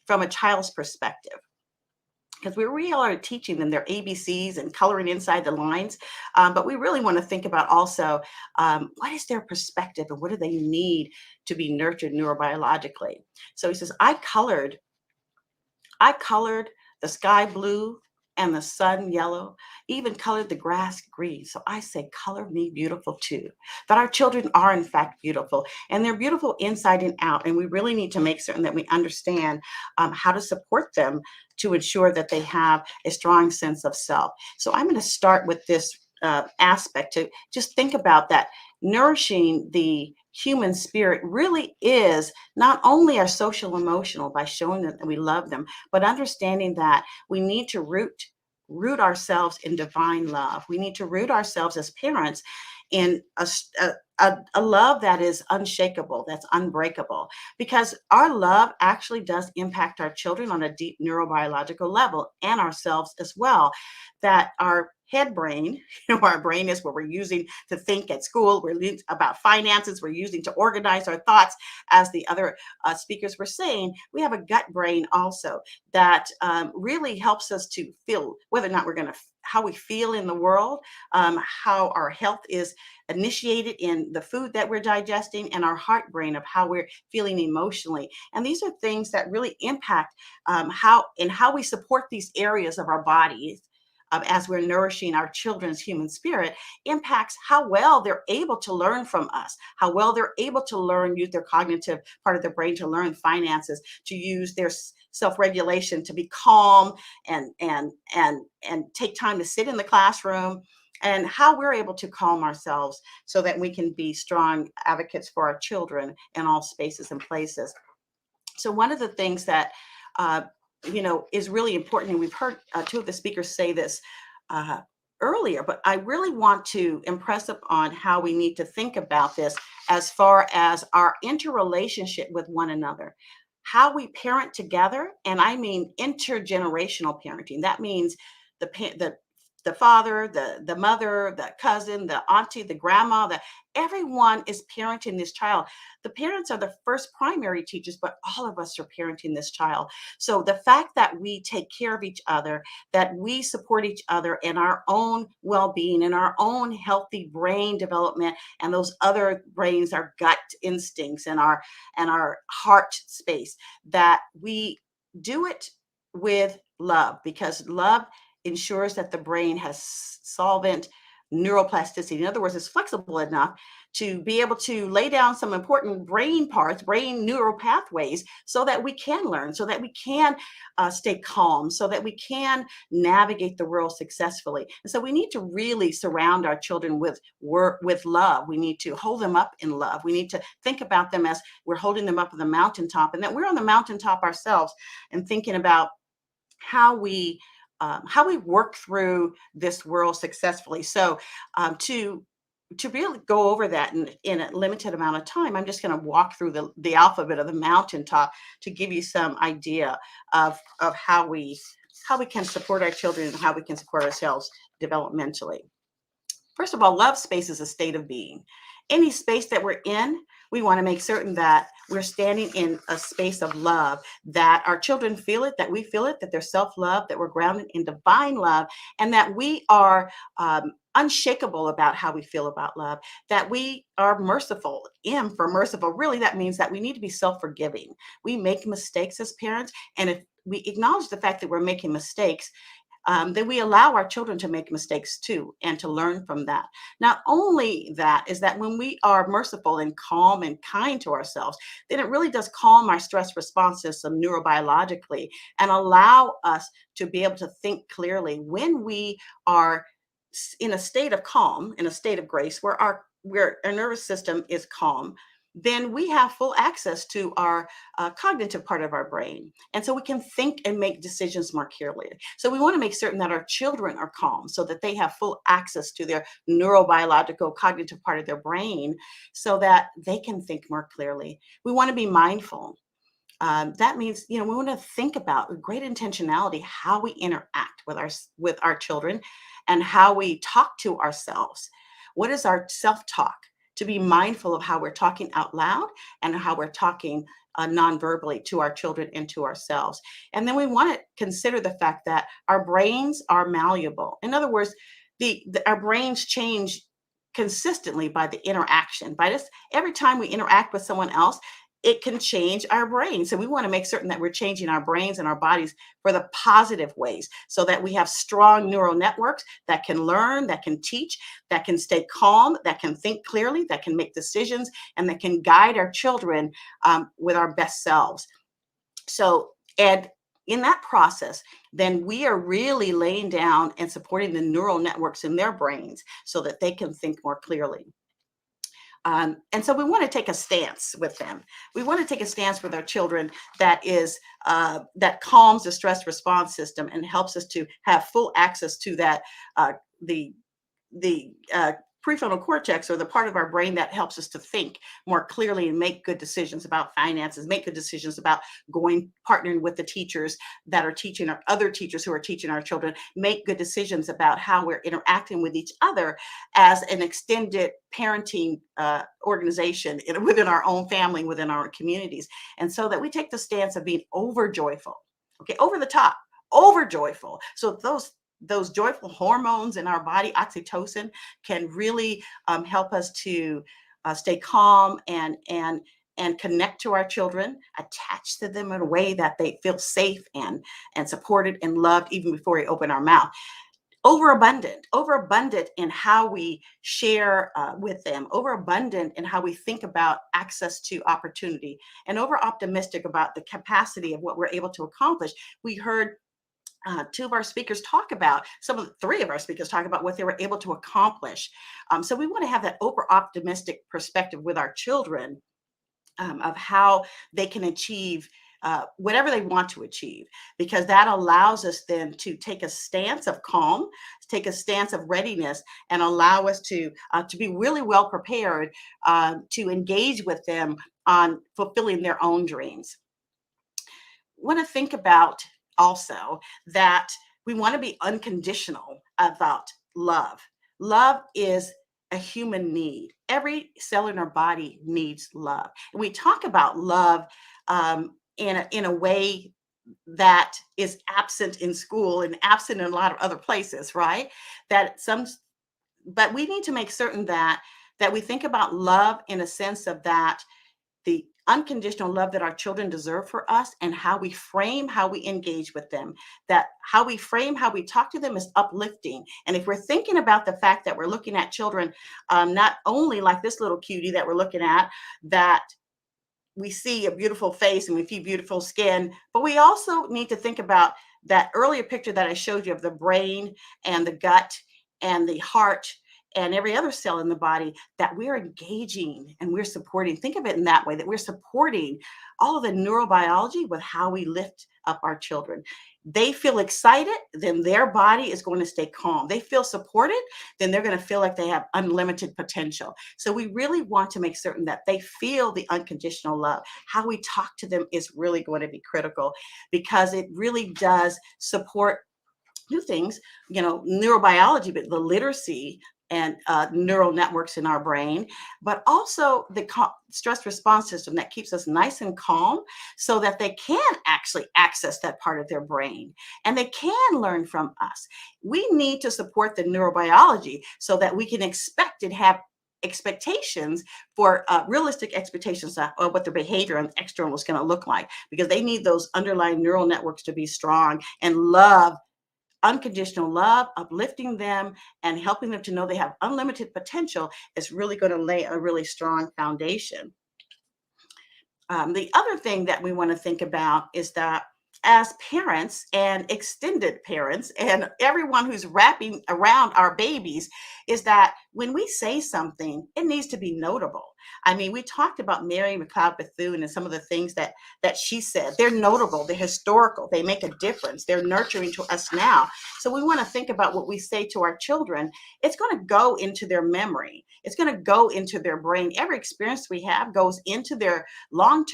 from a child's perspective, because we really are teaching them their ABCs and coloring inside the lines. But we really want to think about also what is their perspective and what do they need to be nurtured neurobiologically. So he says, I colored the sky blue and the sun yellow, even colored the grass green. So I say, color me beautiful too. That our children are in fact beautiful, and they're beautiful inside and out. And we really need to make certain that we understand how to support them to ensure that they have a strong sense of self. So I'm going to start with this aspect to just think about that. Nourishing the human spirit really is not only our social emotional by showing them that we love them, but understanding that we need to root ourselves in divine love. We need to root ourselves as parents in a love that is unshakable, that's unbreakable, because our love actually does impact our children on a deep neurobiological level and ourselves as well. That our head brain, our brain is what we're using to think at school. We're learning about finances. We're using to organize our thoughts. As the other speakers were saying, we have a gut brain also that really helps us to feel whether or not how we feel in the world, how our health is initiated in the food that we're digesting, and our heart brain of how we're feeling emotionally. And these are things that really impact how we support these areas of our bodies. As we're nourishing our children's human spirit, impacts how well they're able to learn from us, how well they're able to use their cognitive part of their brain to learn finances, to use their self-regulation, to be calm and take time to sit in the classroom, and how we're able to calm ourselves so that we can be strong advocates for our children in all spaces and places. So one of the things that is really important, and we've heard two of the speakers say this earlier, but I really want to impress upon how we need to think about this as far as our interrelationship with one another, how we parent together. And I mean intergenerational parenting. That means the father, the mother, the cousin, the auntie, the grandma, everyone is parenting this child. The parents are the first primary teachers, but all of us are parenting this child. So the fact that we take care of each other, that we support each other in our own well-being, in our own healthy brain development, and those other brains, our gut instincts and our heart space, that we do it with love, because love ensures that the brain has solvent neuroplasticity. In other words, it's flexible enough to be able to lay down some important brain parts, brain neural pathways, so that we can learn, so that we can stay calm, so that we can navigate the world successfully. And so we need to really surround our children with love. We need to hold them up in love. We need to think about them as we're holding them up on the mountaintop, and that we're on the mountaintop ourselves, and thinking about how we work through this world successfully. So to really go over that in a limited amount of time, I'm just going to walk through the alphabet of the mountaintop to give you some idea of how we can support our children and how we can support ourselves developmentally. First of all, love space is a state of being. Any space that we're in, we want to make certain that we're standing in a space of love, that our children feel it, that we feel it, that they're self-love, that we're grounded in divine love, and that we are unshakable about how we feel about love, that we are merciful. M for merciful, really that means that we need to be self-forgiving. We make mistakes as parents, and if we acknowledge the fact that we're making mistakes, then we allow our children to make mistakes too, and to learn from that. Not only that, is that when we are merciful and calm and kind to ourselves, then it really does calm our stress response system neurobiologically and allow us to be able to think clearly. When we are in a state of calm, in a state of grace, where our nervous system is calm, then we have full access to our cognitive part of our brain. And so we can think and make decisions more clearly. So we want to make certain that our children are calm so that they have full access to their neurobiological cognitive part of their brain so that they can think more clearly. We want to be mindful. That means, we want to think about with great intentionality how we interact with our children and how we talk to ourselves. What is our self-talk? To be mindful of how we're talking out loud and how we're talking non-verbally to our children and to ourselves. And then we want to consider the fact that our brains are malleable. In other words, our brains change consistently by the interaction. By this, every time we interact with someone else, it can change our brain. So we want to make certain that we're changing our brains and our bodies for the positive ways so that we have strong neural networks that can learn, that can teach, that can stay calm, that can think clearly, that can make decisions, and that can guide our children with our best selves. So, and in that process, then we are really laying down and supporting the neural networks in their brains so that they can think more clearly. And so we want to take a stance with them. We want to take a stance with our children that calms the stress response system and helps us to have full access to that, the prefrontal cortex, or the part of our brain that helps us to think more clearly and make good decisions about finances, make good decisions about partnering with the teachers that are teaching, our other teachers who are teaching our children, make good decisions about how we're interacting with each other as an extended parenting organization within our own family, within our communities. And so that we take the stance of being over joyful, okay, over the top, over joyful. So those joyful hormones in our body, oxytocin, can really help us to stay calm and connect to our children, attach to them in a way that they feel safe and supported and loved even before we open our mouth. Overabundant in how we share with them, overabundant in how we think about access to opportunity, and over optimistic about the capacity of what we're able to accomplish. We heard three of our speakers talk about what they were able to accomplish. So we want to have that over optimistic perspective with our children of how they can achieve whatever they want to achieve, because that allows us then to take a stance of calm, take a stance of readiness, and allow us to be really well prepared to engage with them on fulfilling their own dreams. Want to think about also that we want to be unconditional about love. Love is a human need. Every cell in our body needs love. And we talk about love in a way that is absent in school and absent in a lot of other places, right? But we need to make certain that we think about love in a sense of that the unconditional love that our children deserve for us, and how we frame how we engage with them, that how we frame how we talk to them is uplifting. And if we're thinking about the fact that we're looking at children, not only like this little cutie that we're looking at, that we see a beautiful face and we see beautiful skin, but we also need to think about that earlier picture that I showed you of the brain and the gut and the heart and every other cell in the body, that we're engaging and we're supporting. Think of it in that way, that we're supporting all of the neurobiology with how we lift up our children. They feel excited, then their body is going to stay calm. They feel supported, then they're going to feel like they have unlimited potential. So we really want to make certain that they feel the unconditional love. How we talk to them is really going to be critical, because it really does support two things, neurobiology, but the literacy and neural networks in our brain, but also the stress response system that keeps us nice and calm so that they can actually access that part of their brain and they can learn from us. We need to support the neurobiology so that we can expect and have expectations for realistic expectations of what their behavior and external is going to look like, because they need those underlying neural networks to be strong, and love, unconditional love, uplifting them and helping them to know they have unlimited potential is really going to lay a really strong foundation. The other thing that we want to think about is that as parents and extended parents and everyone who's wrapping around our babies is that when we say something, it needs to be notable. I mean, we talked about Mary McLeod Bethune and some of the things that she said. They're notable, they're historical, they make a difference, they're nurturing to us now. So we want to think about what we say to our children. It's going to go into their memory. It's going to go into their brain. Every experience we have goes into their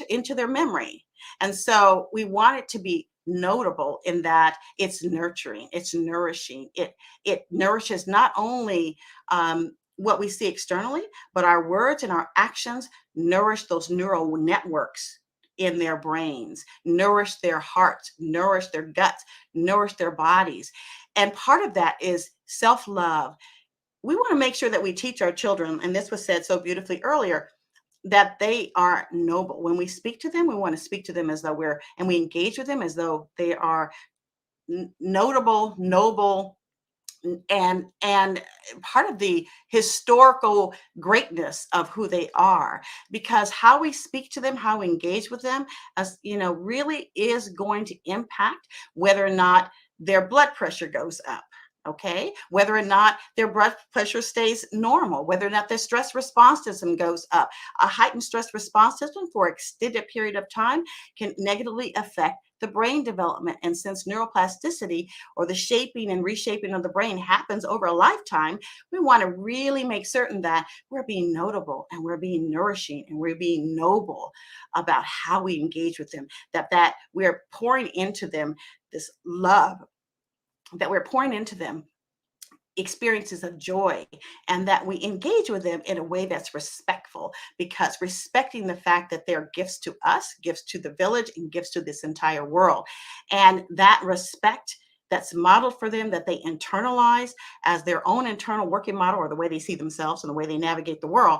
into their memory. And so we want it to be notable in that it's nurturing, it's nourishing. It nourishes not only what we see externally, but our words and our actions nourish those neural networks in their brains, nourish their hearts, nourish their guts, nourish their bodies. And part of that is self-love. We want to make sure that we teach our children, and this was said so beautifully earlier, that they are noble. When we speak to them, we want to speak to them as though and we engage with them as though they are notable, noble, and part of the historical greatness of who they are, because how we speak to them, how we engage with them, as really is going to impact whether or not their blood pressure goes up. Okay, whether or not their blood pressure stays normal, whether or not their stress response system goes up. A heightened stress response system for an extended period of time can negatively affect the brain development. And since neuroplasticity, or the shaping and reshaping of the brain, happens over a lifetime, we want to really make certain that we're being notable and we're being nourishing and we're being noble about how we engage with them, that we're pouring into them this love, that we're pouring into them experiences of joy, and that we engage with them in a way that's respectful, because respecting the fact that they're gifts to us, gifts to the village, and gifts to this entire world. And that respect that's modeled for them, that they internalize as their own internal working model, or the way they see themselves and the way they navigate the world,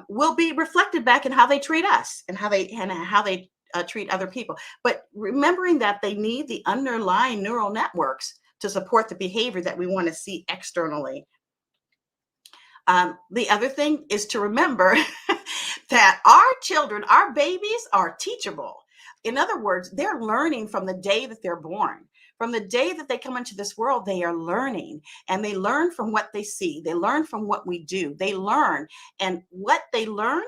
will be reflected back in how they treat us and how they treat other people. But remembering that they need the underlying neural networks to support the behavior that we want to see externally. The other thing is to remember that our children, our babies, are teachable. In other words, they're learning from the day that they're born. From the day that they come into this world, they are learning, and they learn from what they see. They learn from what we do. They learn, and what they learn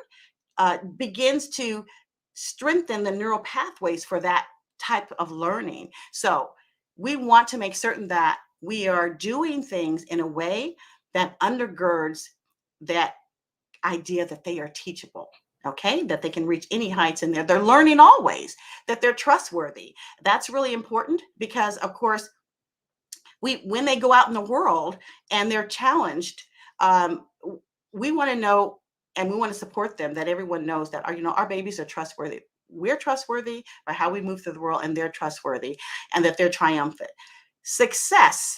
begins to strengthen the neural pathways for that type of learning. So we want to make certain that we are doing things in a way that undergirds that idea that they are teachable, okay? That they can reach any heights in there. They're learning always, that they're trustworthy. That's really important, because, of course, when they go out in the world and they're challenged, we want to know, and we want to support them, that everyone knows that our babies are trustworthy. We're trustworthy by how we move through the world, and they're trustworthy, and that they're triumphant. Success,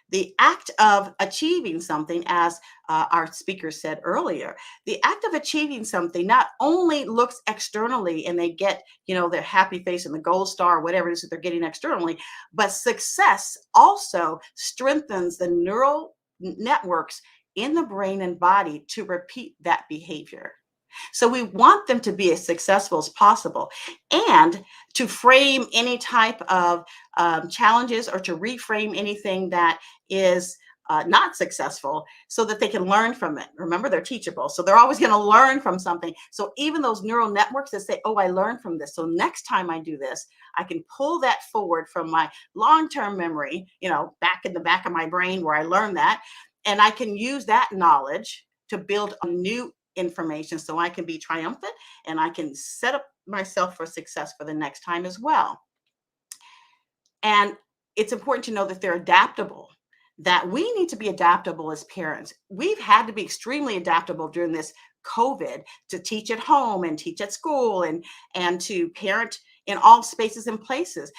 the act of achieving something, as our speaker said earlier, the act of achieving something not only looks externally and they get, their happy face and the gold star, or whatever it is that they're getting externally, but success also strengthens the neural networks in the brain and body to repeat that behavior. So we want them to be as successful as possible, and to frame any type of challenges, or to reframe anything that is not successful, so that they can learn from it. Remember, they're teachable. So they're always going to learn from something. So even those neural networks that say, oh, I learned from this, so next time I do this, I can pull that forward from my long-term memory, back in the back of my brain where I learned that. And I can use that knowledge to build a new information, so I can be triumphant and I can set up myself for success for the next time as well. And it's important to know that they're adaptable, that we need to be adaptable as parents. We've had to be extremely adaptable during this COVID, to teach at home and teach at school, and to parent in all spaces and places.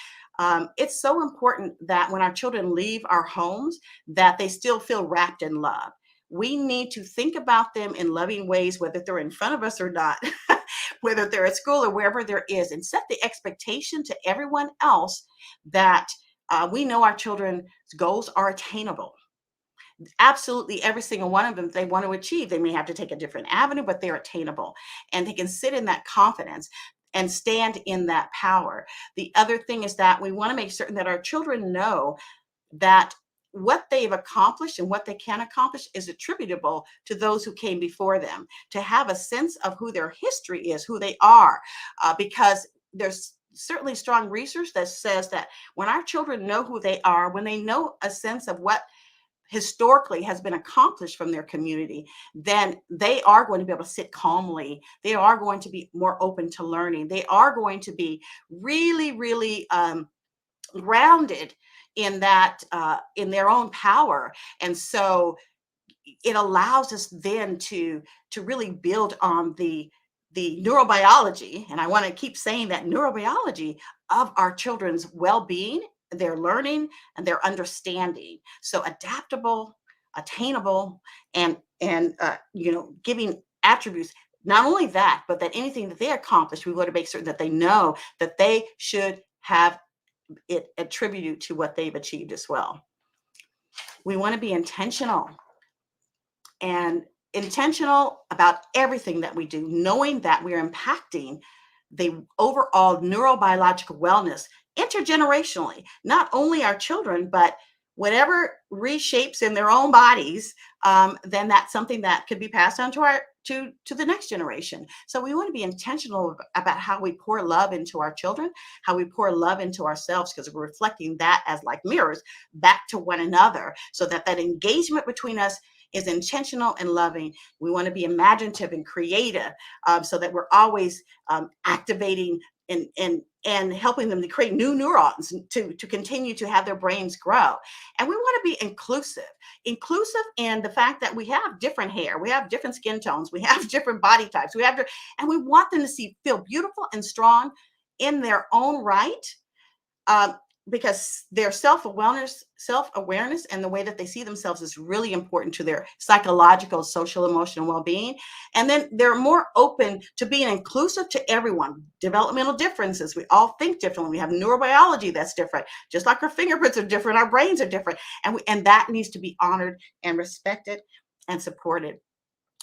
It's so important that when our children leave our homes, that they still feel wrapped in love. We need to think about them in loving ways, whether they're in front of us or not, whether they're at school or wherever there is, and set the expectation to everyone else that we know our children's goals are attainable. Absolutely every single one of them they want to achieve. They may have to take a different avenue, but they're attainable, and they can sit in that confidence. and stand in that power. The other thing is that we want to make certain that our children know that what they've accomplished and what they can accomplish is attributable to those who came before them, to have a sense of who their history is, who they are, because there's certainly strong research that says that when our children know who they are, when they know a sense of what historically has been accomplished from their community, then they are going to be able to sit calmly. They are going to be more open to learning. They are going to be really, really grounded in that, in their own power. And so it allows us then to really build on the neurobiology, and I want to keep saying that neurobiology of our children's well-being, their learning, and their understanding. So adaptable, attainable, and giving attributes. Not only that, but that anything that they accomplish, we want to make certain that they know that they should have it attributed to what they've achieved as well. We want to be intentional about everything that we do, knowing that we're impacting the overall neurobiological wellness intergenerationally, not only our children, but whatever reshapes in their own bodies, then that's something that could be passed on to the next generation. So we want to be intentional about how we pour love into our children, how we pour love into ourselves, because we're reflecting that as like mirrors back to one another, so that engagement between us is intentional and loving. We want to be imaginative and creative, so that we're always activating and helping them to create new neurons to continue to have their brains grow. And we want to be inclusive in the fact that we have different hair, we have different skin tones, we have different body types, and we want them to feel beautiful and strong in their own right, because their self-awareness and the way that they see themselves is really important to their psychological, social, emotional well-being. And then they're more open to being inclusive to everyone. Developmental differences, we all think differently. We have neurobiology that's different. Just like our fingerprints are different, our brains are different. And that needs to be honored and respected and supported.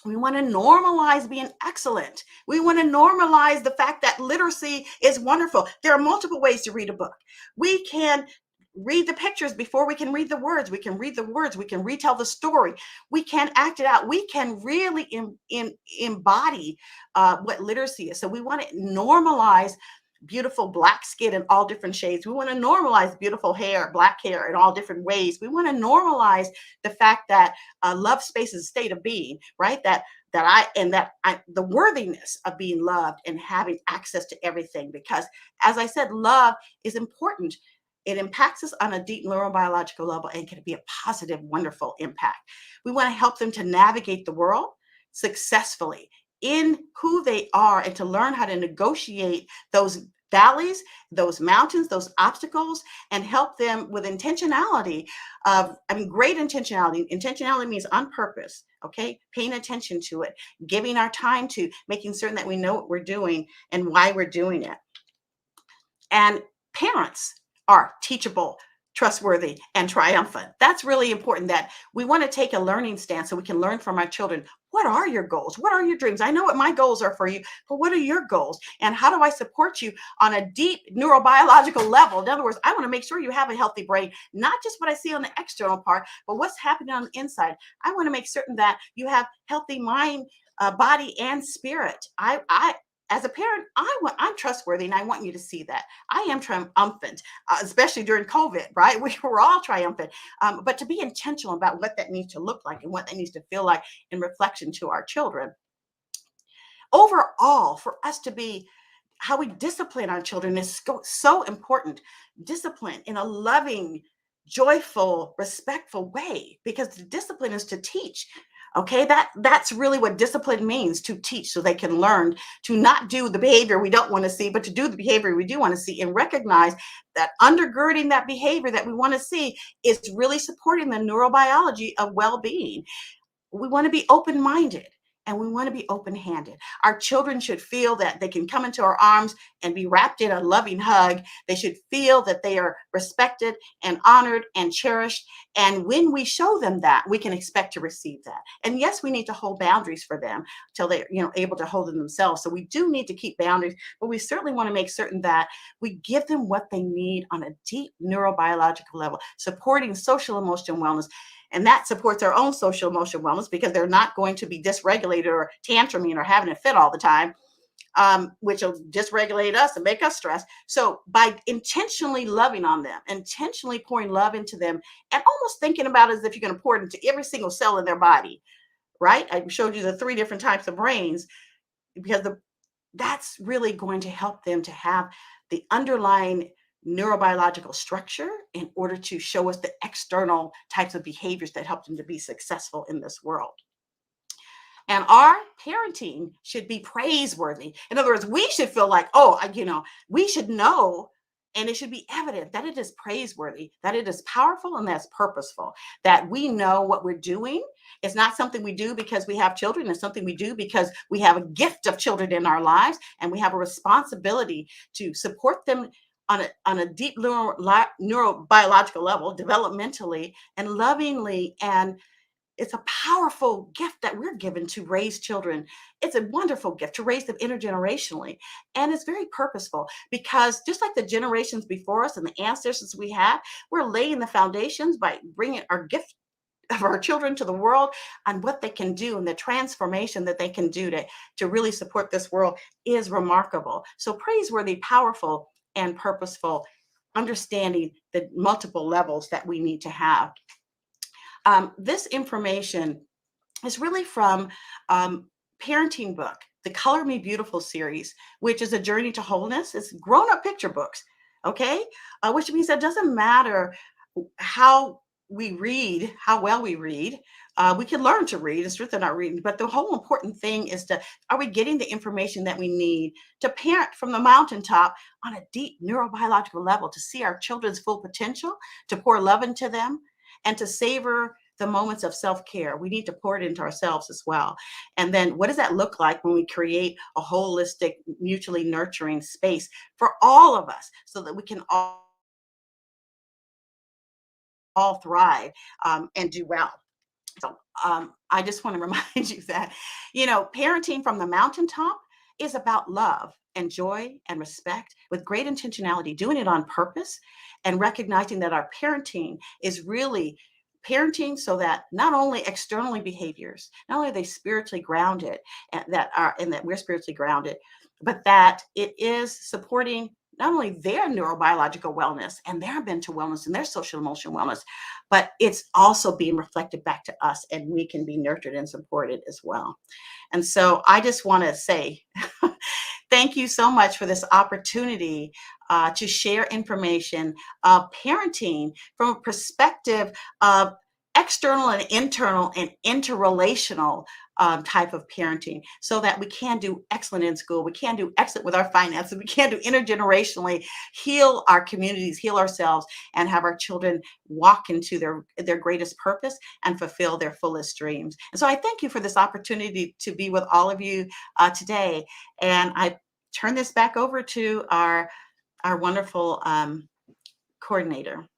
We want to normalize being excellent. We want to normalize the fact that literacy is wonderful. There are multiple ways to read a book. We can read the pictures before we can read the words. We can read the words. We can retell the story. We can act it out. We can really embody what literacy is. So we want to normalize beautiful black skin in all different shades. We want to normalize beautiful hair, black hair in all different ways. We want to normalize the fact that love space is a state of being, right? The worthiness of being loved and having access to everything. Because as I said, love is important. It impacts us on a deep neurobiological level and can be a positive, wonderful impact. We want to help them to navigate the world successfully in who they are, and to learn how to negotiate those valleys, those mountains, those obstacles, and help them with intentionality. Great intentionality. Intentionality means on purpose, okay? Paying attention to it, giving our time to making certain that we know what we're doing and why we're doing it. And parents are teachable, trustworthy, and triumphant. That's really important, that we want to take a learning stance so we can learn from our children. What are your goals? What are your dreams? I know what my goals are for you, but what are your goals? And how do I support you on a deep neurobiological level? In other words, I want to make sure you have a healthy brain, not just what I see on the external part, but what's happening on the inside. I want to make certain that you have healthy mind, body, and spirit. As a parent, I'm trustworthy, and I want you to see that. I am triumphant, especially during COVID, right? We were all triumphant. But to be intentional about what that needs to look like and what that needs to feel like in reflection to our children. Overall, for us to be, how we discipline our children is so important. Discipline in a loving, joyful, respectful way, because the discipline is to teach. Okay, that's really what discipline means, to teach so they can learn to not do the behavior we don't want to see, but to do the behavior we do want to see, and recognize that undergirding that behavior that we want to see is really supporting the neurobiology of well-being. We want to be open-minded and we want to be open-handed. Our children should feel that they can come into our arms and be wrapped in a loving hug. They should feel that they are respected and honored and cherished. And when we show them that, we can expect to receive that. And yes, we need to hold boundaries for them till they're able to hold them themselves. So we do need to keep boundaries, but we certainly want to make certain that we give them what they need on a deep neurobiological level, supporting social emotional wellness. And that supports our own social emotional wellness, because they're not going to be dysregulated or tantruming or having a fit all the time, which will dysregulate us and make us stress. So by intentionally loving on them, intentionally pouring love into them, and almost thinking about it as if you're going to pour it into every single cell in their body, right? I showed you the 3 different types of brains, because that's really going to help them to have the underlying neurobiological structure in order to show us the external types of behaviors that help them to be successful in this world. And our parenting should be praiseworthy. In other words, we should feel like, we should know, and it should be evident that it is praiseworthy, that it is powerful, and that's purposeful, that we know what we're doing. It's not something we do because we have children. It's something we do because we have a gift of children in our lives, and we have a responsibility to support them on a deep neurobiological level, developmentally and lovingly. And it's a powerful gift that we're given to raise children. It's a wonderful gift to raise them intergenerationally. And it's very purposeful, because just like the generations before us and the ancestors we have, we're laying the foundations by bringing our gift of our children to the world on what they can do, and the transformation that they can do to really support this world is remarkable. So praiseworthy, powerful, and purposeful, understanding the multiple levels that we need to have. This information is really from parenting book, the Color Me Beautiful series, which is a journey to wholeness. It's grown-up picture books, okay? Which means that it doesn't matter how we read, how well we read. We can learn to read. It's true they're not reading, but the whole important thing is are we getting the information that we need to parent from the mountaintop on a deep neurobiological level, to see our children's full potential, to pour love into them, and to savor the moments of self-care. We need to pour it into ourselves as well. And then what does that look like when we create a holistic, mutually nurturing space for all of us, so that we can all thrive and do well? So I just want to remind you that, parenting from the mountaintop is about love and joy and respect, with great intentionality, doing it on purpose, and recognizing that our parenting is really parenting so that not only externally behaviors, not only are they spiritually grounded, and that we're spiritually grounded, but that it is supporting not only their neurobiological wellness and their mental wellness and their social emotional wellness, but it's also being reflected back to us, and we can be nurtured and supported as well. And so I just want to say thank you so much for this opportunity to share information, parenting from a perspective of external and internal and interrelational type of parenting, so that we can do excellent in school, we can do excellent with our finances, we can do intergenerationally, heal our communities, heal ourselves, and have our children walk into their greatest purpose and fulfill their fullest dreams. And so I thank you for this opportunity to be with all of you today. And I turn this back over to our wonderful coordinator.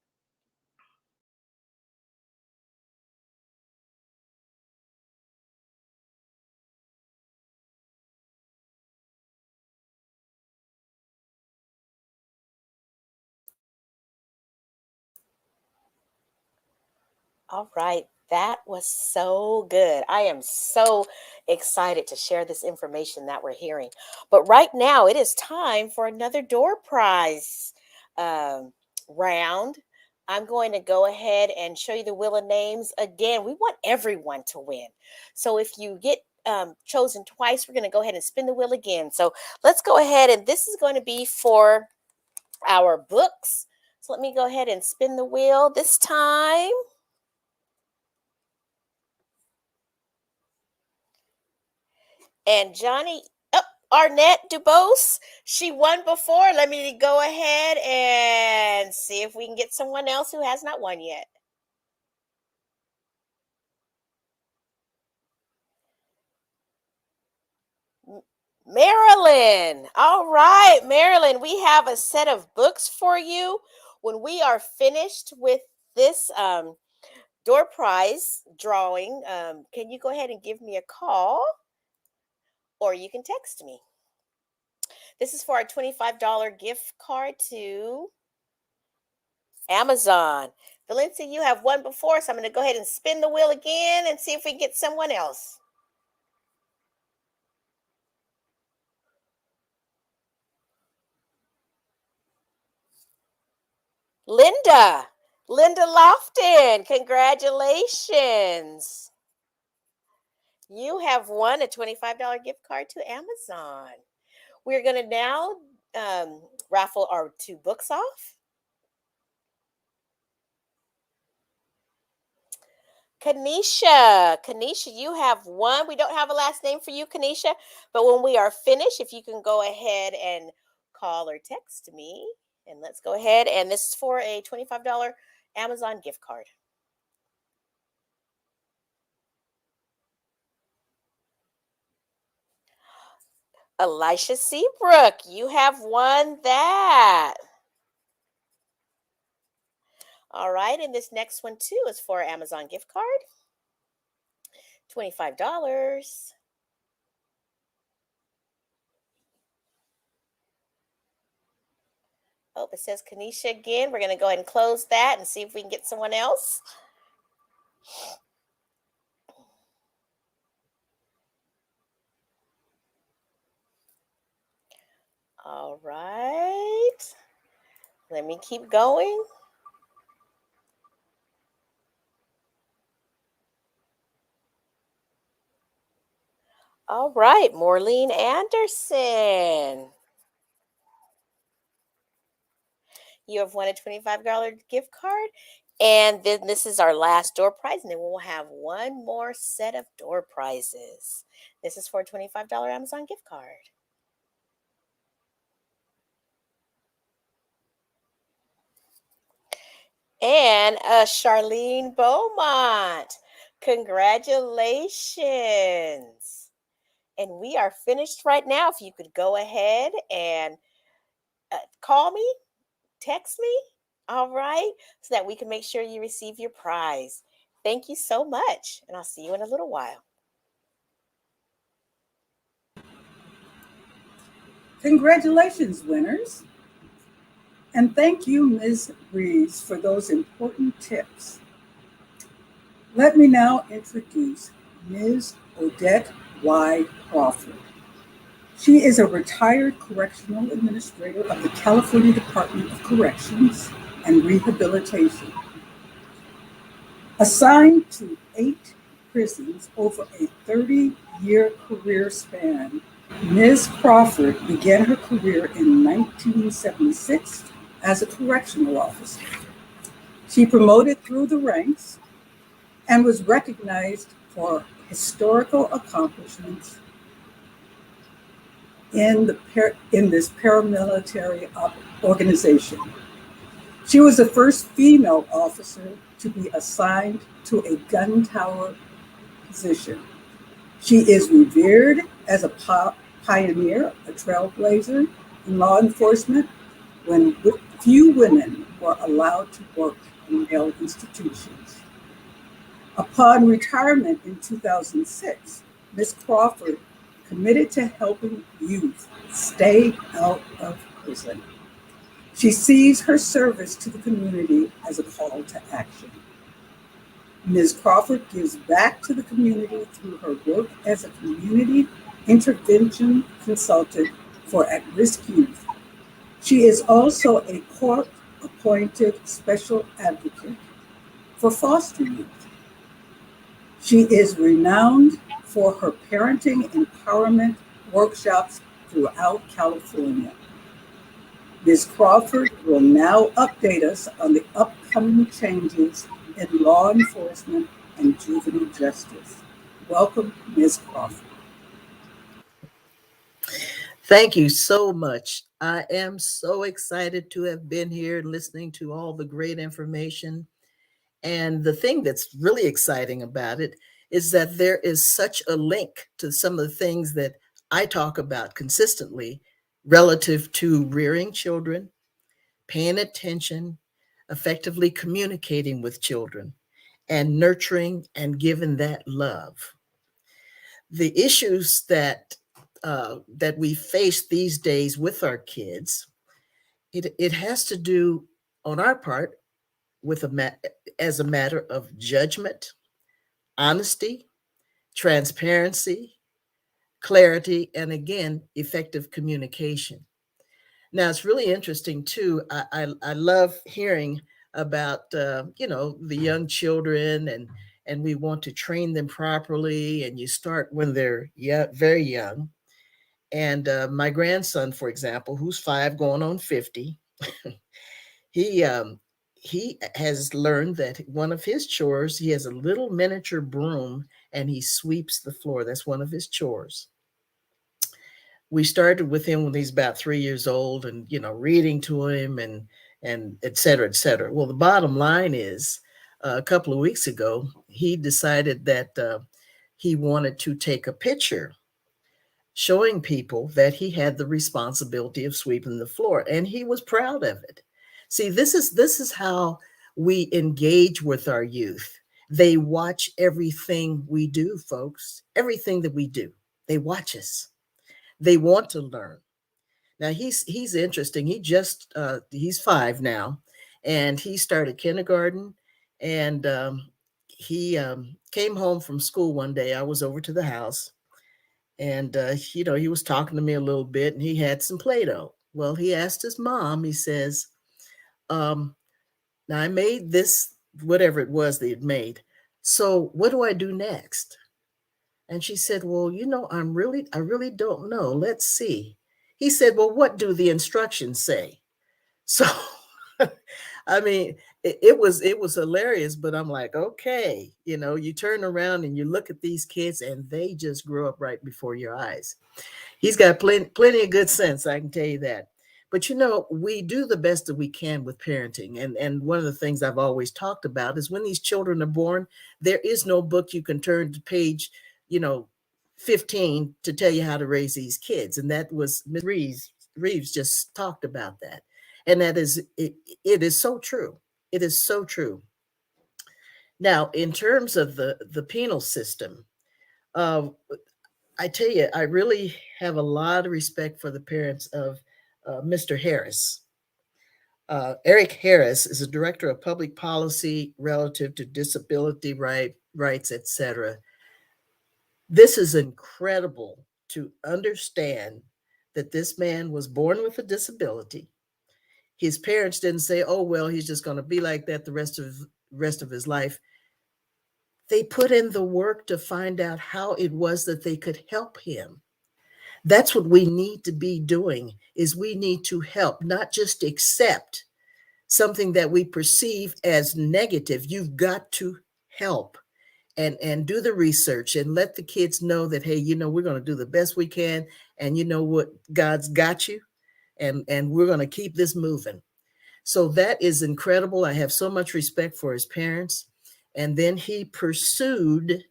All right. That was so good. I am so excited to share this information that we're hearing. But right now, it is time for another door prize round. I'm going to go ahead and show you the wheel of names again. We want everyone to win. So if you get chosen twice, we're going to go ahead and spin the wheel again. So let's go ahead, and this is going to be for our books. So let me go ahead and spin the wheel this time. And Johnny, Arnett Dubose, she won before. Let me go ahead and see if we can get someone else who has not won yet. Marilyn. All right, Marilyn, we have a set of books for you. When we are finished with this door prize drawing, can you go ahead and give me a call? Or you can text me. This is for our $25 gift card to Amazon. Valencia, you have one before, so I'm going to go ahead and spin the wheel again and see if we can get someone else. Linda Lofton, congratulations. You have won a $25 gift card to Amazon. We're going to now raffle our 2 books off. Kanisha, you have one. We don't have a last name for you, Kanisha, but when we are finished, if you can go ahead and call or text me, and let's go ahead. And this is for a $25 Amazon gift card. Elisha Seabrook, you have won that. All right, and this next one too is for an Amazon gift card. $25. Oh, it says Kanisha again. We're going to go ahead and close that and see if we can get someone else. All right. Let me keep going. All right, Maureen Anderson. You have won a $25 gift card. And then this is our last door prize. And then we'll have one more set of door prizes. This is for a $25 Amazon gift card. And Charlene Beaumont. Congratulations. And we are finished right now. If you could go ahead and call me, text me, all right, so that we can make sure you receive your prize. Thank you so much, and I'll see you in a little while. Congratulations, winners. And thank you, Ms. Reeves, for those important tips. Let me now introduce Ms. Odette Y. Crawford. She is a retired correctional administrator of the California Department of Corrections and Rehabilitation. Assigned to 8 prisons over a 30-year career span, Ms. Crawford began her career in 1976 as a correctional officer. She promoted through the ranks and was recognized for historical accomplishments in this paramilitary organization. She was the first female officer to be assigned to a gun tower position. She is revered as a pioneer, a trailblazer in law enforcement when few women were allowed to work in male institutions. Upon retirement in 2006, Ms. Crawford committed to helping youth stay out of prison. She sees her service to the community as a call to action. Ms. Crawford gives back to the community through her work as a community intervention consultant for at-risk youth. She is also a court-appointed special advocate for foster youth. She is renowned for her parenting empowerment workshops throughout California. Ms. Crawford will now update us on the upcoming changes in law enforcement and juvenile justice. Welcome, Ms. Crawford. Thank you so much. I am so excited to have been here listening to all the great information. And the thing that's really exciting about it is that there is such a link to some of the things that I talk about consistently relative to rearing children, paying attention, effectively communicating with children, and nurturing and giving that love. The issues that we face these days with our kids, it has to do on our part with as a matter of judgment, honesty, transparency, clarity, and again, effective communication. Now, it's really interesting too. I love hearing about the young children, and we want to train them properly. And you start when they're very young. And my grandson, for example, who's 5 going on 50, he he has learned that one of his chores, he has a little miniature broom and he sweeps the floor. That's one of his chores. We started with him when he's about 3 years old, and reading to him and et cetera, et cetera. Well, the bottom line is, a couple of weeks ago, he decided that he wanted to take a picture showing people that he had the responsibility of sweeping the floor, and he was proud of it. See, this is how we engage with our youth. They watch everything we do, folks. Everything that we do, they watch us. They want to learn. Now he's interesting. He's 5 now, and he started kindergarten, and he came home from school one day. I was over to the house, and he was talking to me a little bit, and he had some Play-Doh. Well, he asked his mom. He says, "Now I made this, whatever it was they had made. So what do I do next?" And she said, "Well, I really don't know. Let's see." He said, "Well, what do the instructions say?" So, I mean, it was hilarious, but I'm like, okay, you turn around and you look at these kids and they just grow up right before your eyes. He's got plenty of good sense, I can tell you that. But we do the best that we can with parenting. And one of the things I've always talked about is when these children are born, there is no book you can turn to page 15 to tell you how to raise these kids. And that was Ms. Reeves just talked about that. And that is, it is so true. It is so true. Now, in terms of the penal system, I tell you, I really have a lot of respect for the parents of Mr. Harris. Eric Harris is a director of public policy relative to disability rights, etc. This is incredible to understand that this man was born with a disability. His parents didn't say, "Oh, well, he's just going to be like that the rest of his life." They put in the work to find out how it was that they could help him. That's what we need to be doing, is we need to help, not just accept something that we perceive as negative. You've got to help and do the research and let the kids know that, hey, we're going to do the best we can. And you know what? God's got you. And we're going to keep this moving. So that is incredible. I have so much respect for his parents. And then he pursued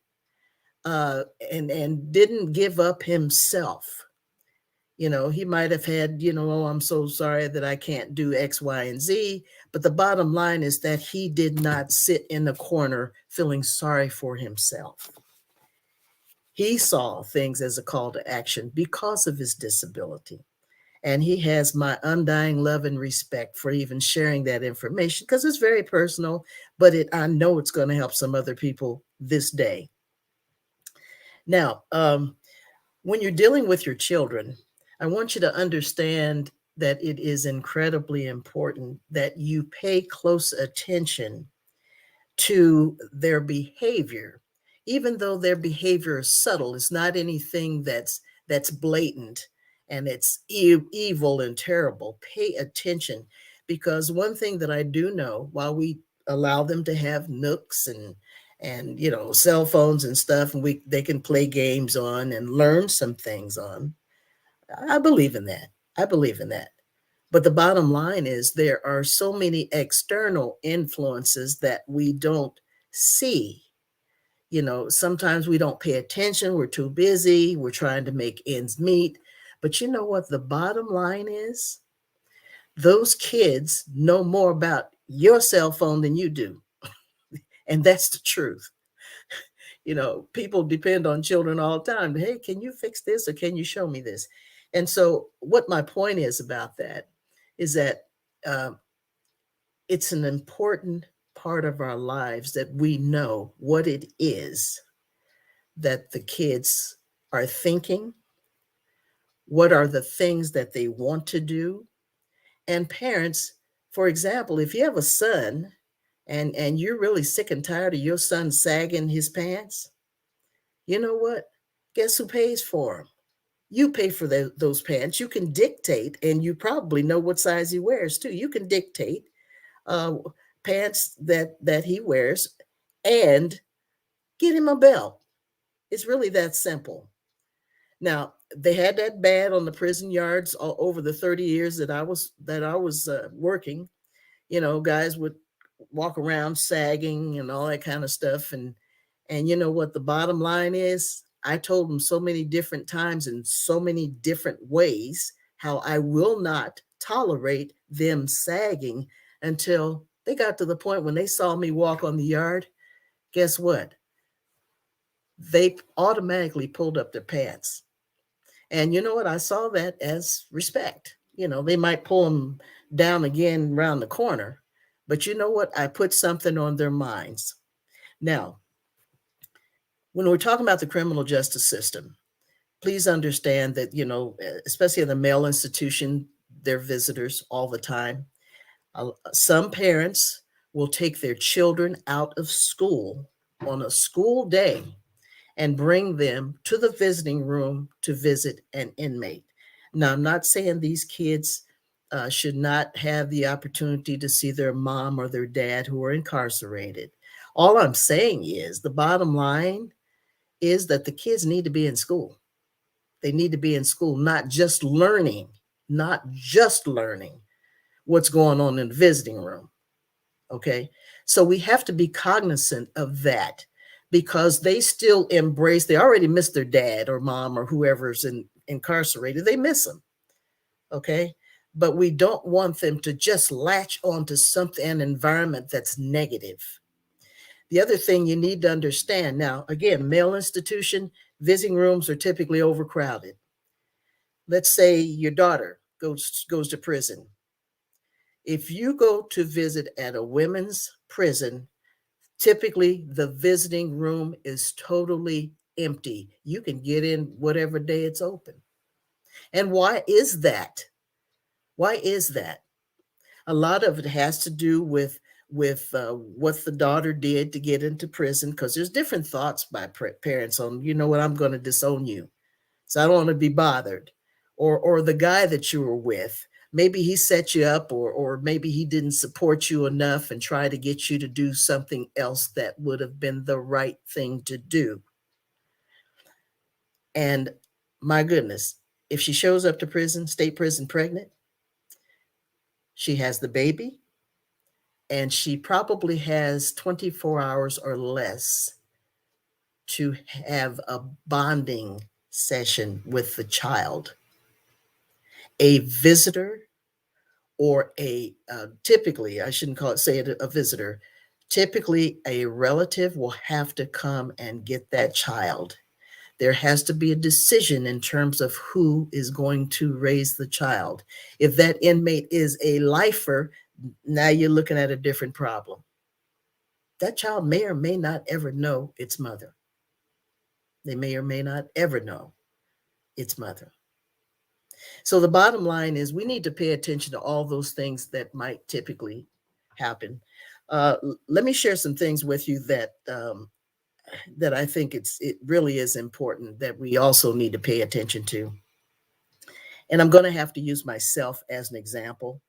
and didn't give up himself. He might have had, "Oh, I'm so sorry that I can't do X, Y, and Z." But the bottom line is that he did not sit in the corner feeling sorry for himself. He saw things as a call to action because of his disability. And he has my undying love and respect for even sharing that information, because it's very personal, but I know it's going to help some other people this day. Now, when you're dealing with your children, I want you to understand that it is incredibly important that you pay close attention to their behavior, even though their behavior is subtle. It's not anything that's blatant and it's evil and terrible. Pay attention, because one thing that I do know, while we allow them to have nooks and cell phones and stuff, and they can play games on and learn some things on, I believe in that. I believe in that. But the bottom line is there are so many external influences that we don't see. Sometimes we don't pay attention. We're too busy. We're trying to make ends meet. But you know what the bottom line is? Those kids know more about your cell phone than you do. And that's the truth. People depend on children all the time. Hey, can you fix this or can you show me this? And so what my point is about that is that it's an important part of our lives that we know what it is that the kids are thinking, what are the things that they want to do. And parents, for example, if you have a son and you're really sick and tired of your son sagging his pants, you know what? Guess who pays for them? You pay for those pants. You can dictate, and you probably know what size he wears too. You can dictate pants that he wears and get him a belt. It's really that simple. Now, they had that bad on the prison yards all over the 30 years that I was working. Guys would walk around sagging and all that kind of stuff. And you know what the bottom line is? I told them so many different times in so many different ways how I will not tolerate them sagging until they got to the point when they saw me walk on the yard. Guess what? They automatically pulled up their pants. And you know what? I saw that as respect. They might pull them down again around the corner, but you know what? I put something on their minds. Now, when we're talking about the criminal justice system, please understand that, especially in the male institution, they're visitors all the time. Some parents will take their children out of school on a school day and bring them to the visiting room to visit an inmate. Now, I'm not saying these kids should not have the opportunity to see their mom or their dad who are incarcerated. All I'm saying is the bottom line is that the kids need to be in school. They need to be in school, not just learning what's going on in the visiting room. Okay. So we have to be cognizant of that because they still they already miss their dad or mom or whoever's incarcerated. They miss them. Okay. But we don't want them to just latch onto an environment that's negative. The other thing you need to understand now, again, male institution, visiting rooms are typically overcrowded. Let's say your daughter goes to prison. If you go to visit at a women's prison, typically the visiting room is totally empty. You can get in whatever day it's open. And why is that? Why is that? A lot of it has to do with what the daughter did to get into prison, because there's different thoughts by parents on, you know what, I'm going to disown you, so I don't want to be bothered. Or the guy that you were with, maybe he set you up, or maybe he didn't support you enough and try to get you to do something else that would have been the right thing to do. And my goodness, if she shows up to prison, state prison pregnant, she has the baby, and she probably has 24 hours or less to have a bonding session with the child. A visitor or typically, I shouldn't say it a visitor, typically a relative will have to come and get that child. There has to be a decision in terms of who is going to raise the child. If that inmate is a lifer, now you're looking at a different problem. That child may or may not ever know its mother. They may or may not ever know its mother. So the bottom line is we need to pay attention to all those things that might typically happen. Let me share some things with you that I think it really is important that we also need to pay attention to. And I'm going to have to use myself as an example.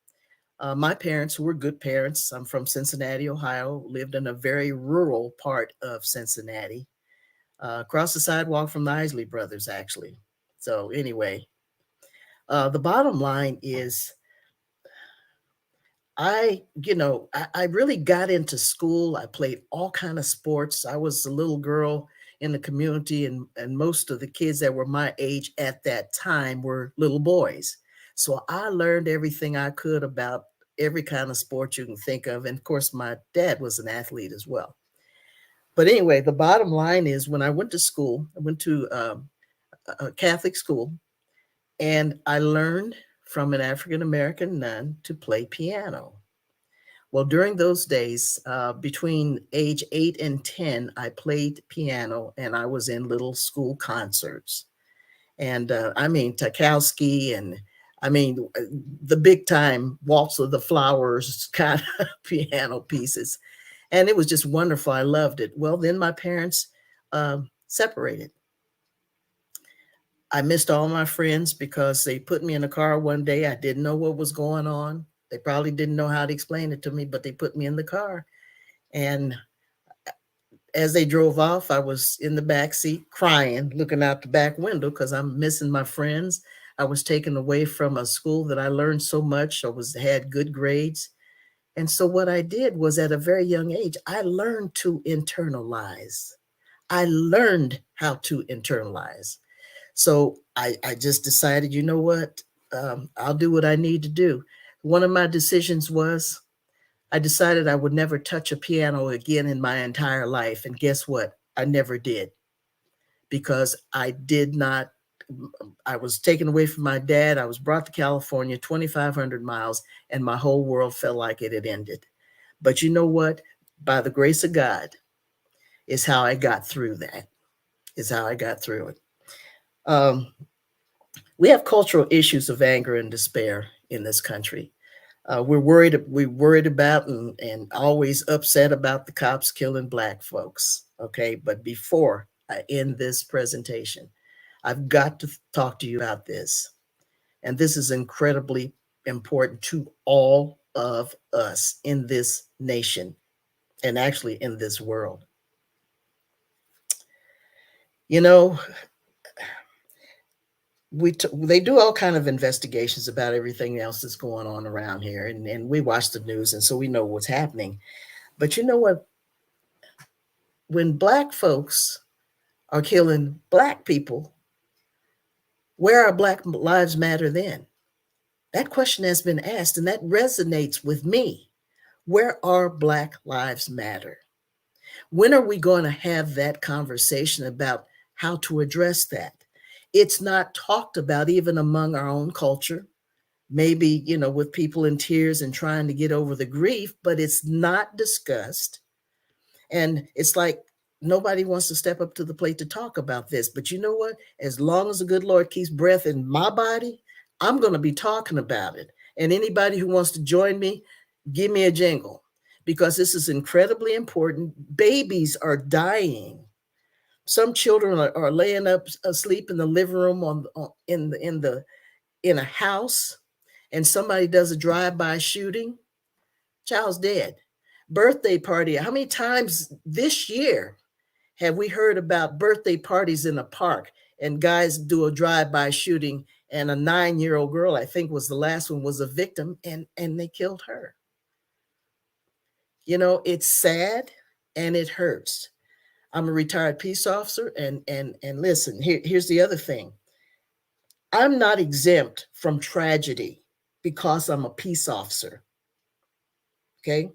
My parents, who were good parents, I'm from Cincinnati, Ohio, lived in a very rural part of Cincinnati, across the sidewalk from the Isley Brothers, actually. So anyway, the bottom line is I really got into school. I played all kind of sports. I was a little girl in the community, and most of the kids that were my age at that time were little boys. So I learned everything I could about every kind of sport you can think of. And of course, my dad was an athlete as well. But anyway, the bottom line is when I went to school, I went to a Catholic school, and I learned from an African American nun to play piano. Well, during those days, between age 8 and 10, I played piano and I was in little school concerts. And I mean, Tchaikovsky and the big time Waltz of the Flowers kind of piano pieces. And it was just wonderful. I loved it. Well, then my parents separated. I missed all my friends because they put me in a car one day. I didn't know what was going on. They probably didn't know how to explain it to me, but they put me in the car. And as they drove off, I was in the back seat crying, looking out the back window because I'm missing my friends. I was taken away from a school that I learned so much. Had good grades. And so what I did was at a very young age, I learned to internalize. I learned how to internalize. So I just decided, you know what? I'll do what I need to do. One of my decisions was I decided I would never touch a piano again in my entire life. And guess what? I never did, because I was taken away from my dad. I was brought to California, 2,500 miles, and my whole world felt like it had ended. But you know what? By the grace of God is how I got through that, We have cultural issues of anger and despair in this country. We're worried about and always upset about the cops killing Black folks. Okay. But before I end this presentation, I've got to talk to you about this. And this is incredibly important to all of us in this nation and actually in this world. You know, they do all kind of investigations about everything else that's going on around here. And we watch the news, and so we know what's happening. But you know what? When Black folks are killing Black people, where are Black Lives Matter then? That question has been asked, and that resonates with me. Where are Black Lives Matter? When are we going to have that conversation about how to address that? It's not talked about even among our own culture, maybe, with people in tears and trying to get over the grief, but it's not discussed. And it's like nobody wants to step up to the plate to talk about this. But you know what? As long as the good Lord keeps breath in my body, I'm going to be talking about it. And anybody who wants to join me, give me a jingle, because this is incredibly important. Babies are dying. Some children are laying up asleep in the living room in a house, and somebody does a drive-by shooting. Child's dead. Birthday party. How many times this year have we heard about birthday parties in a park and guys do a drive-by shooting, and a 9-year-old girl, I think was the last one, was a victim, and they killed her? It's sad and it hurts. I'm a retired peace officer, and listen, here's the other thing. I'm not exempt from tragedy because I'm a peace officer. Okay.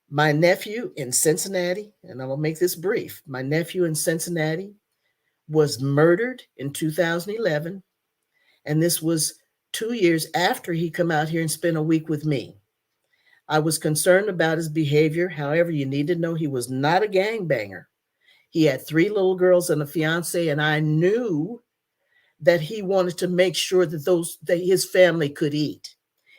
My nephew in Cincinnati, and I will make this brief. My nephew in Cincinnati was murdered in 2011. And this was 2 years after he come out here and spent a week with me. I was concerned about his behavior. However, you need to know he was not a gangbanger. He had 3 little girls and a fiance, and I knew that he wanted to make sure that his family could eat.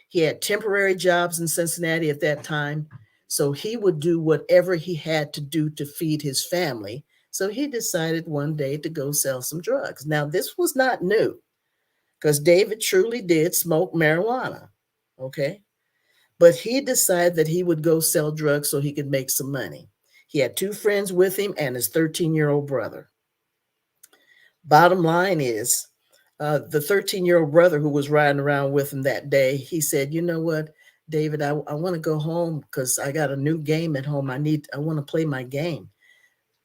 He had temporary jobs in Cincinnati at that time, so he would do whatever he had to do to feed his family. So he decided one day to go sell some drugs. Now, this was not new, because David truly did smoke marijuana, okay? But he decided that he would go sell drugs so he could make some money. He had 2 friends with him and his 13-year-old brother. Bottom line is, the 13-year-old brother who was riding around with him that day, he said, you know what? David, I want to go home because I got a new game at home. I want to play my game.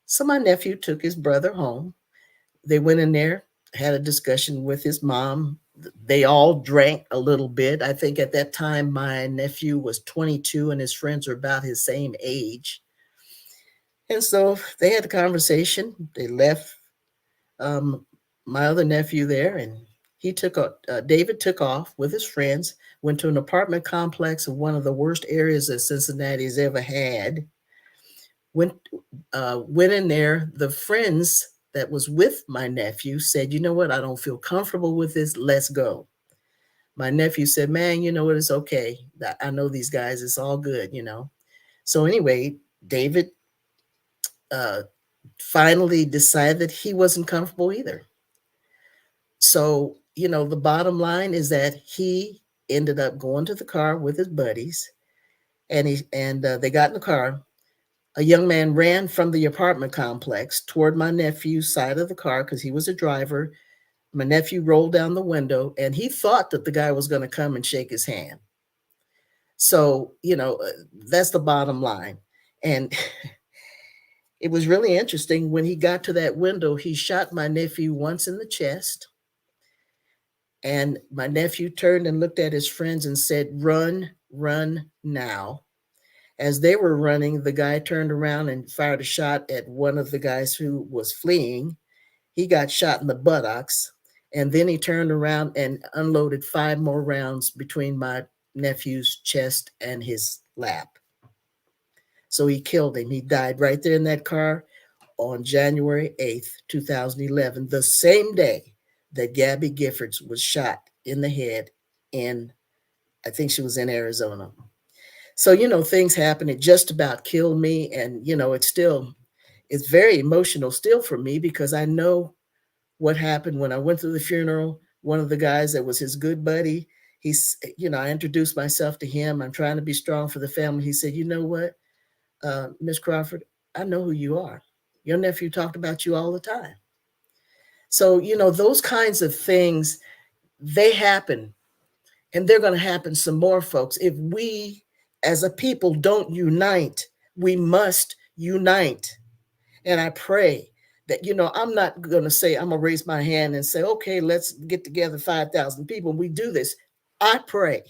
So my nephew took his brother home. They went in there, had a discussion with his mom. They all drank a little bit. I think at that time my nephew was 22 and his friends were about his same age. And so they had a conversation. They left my other nephew there, and David took off with his friends, went to an apartment complex in one of the worst areas that Cincinnati's ever had. Went in there. The friends that was with my nephew said, you know what, I don't feel comfortable with this. Let's go. My nephew said, man, you know what, it's okay. I know these guys. It's all good, you know. So anyway, David finally decided that he wasn't comfortable either. So, you know, the bottom line is that he ended up going to the car with his buddies, and they got in the car. A young man ran from the apartment complex toward my nephew's side of the car because he was a driver. My nephew rolled down the window, and he thought that the guy was going to come and shake his hand. So, you know, that's the bottom line. And it was really interesting. When he got to that window, he shot my nephew once in the chest. And my nephew turned and looked at his friends and said, run, run now. As they were running, the guy turned around and fired a shot at one of the guys who was fleeing. He got shot in the buttocks. And then he turned around and unloaded 5 more rounds between my nephew's chest and his lap. So he killed him. He died right there in that car on January 8th, 2011, the same day that Gabby Giffords was shot in the head I think she was in Arizona. So, you know, things happen. It just about killed me. And, you know, it's very emotional still for me because I know what happened when I went to the funeral. One of the guys that was his good buddy, I introduced myself to him. I'm trying to be strong for the family. He said, you know what, Miss Crawford, I know who you are. Your nephew talked about you all the time. So, you know, those kinds of things, they happen, and they're going to happen some more, folks. If we as a people don't unite, we must unite. And I pray that, you know, I'm not going to say, I'm going to raise my hand and say, okay, let's get together 5,000 people. We do this. I pray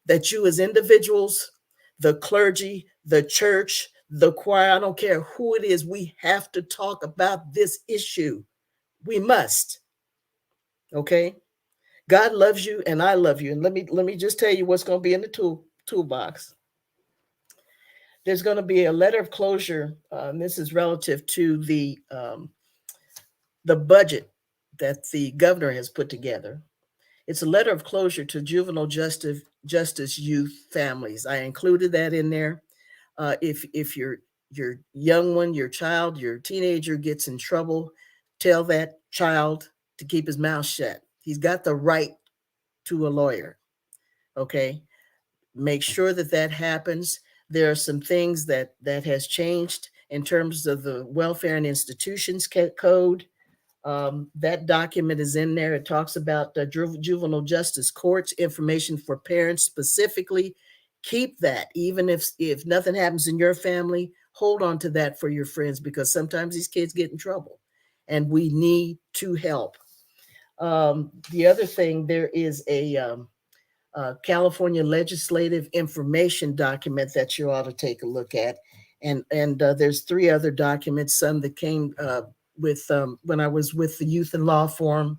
that you as individuals, the clergy, the church, the choir, I don't care who it is, we have to talk about this issue. We must. Okay? God loves you and I love you. And let me just tell you what's going to be in the toolbox. There's going to be a letter of closure. And this is relative to the budget that the governor has put together. It's a letter of closure to juvenile justice youth families. I included that in there. If your young one, your child, your teenager gets in trouble, tell that child to keep his mouth shut. He's got the right to a lawyer. Okay. Make sure that happens. There are some things that has changed in terms of the Welfare and Institutions Code. That document is in there. It talks about juvenile justice courts, information for parents specifically. Keep that. Even if nothing happens in your family, hold on to that for your friends, because sometimes these kids get in trouble and we need to help. The other thing, there is a California legislative information document that you ought to take a look at. And there's 3 other documents, some that came with when I was with the Youth and Law Forum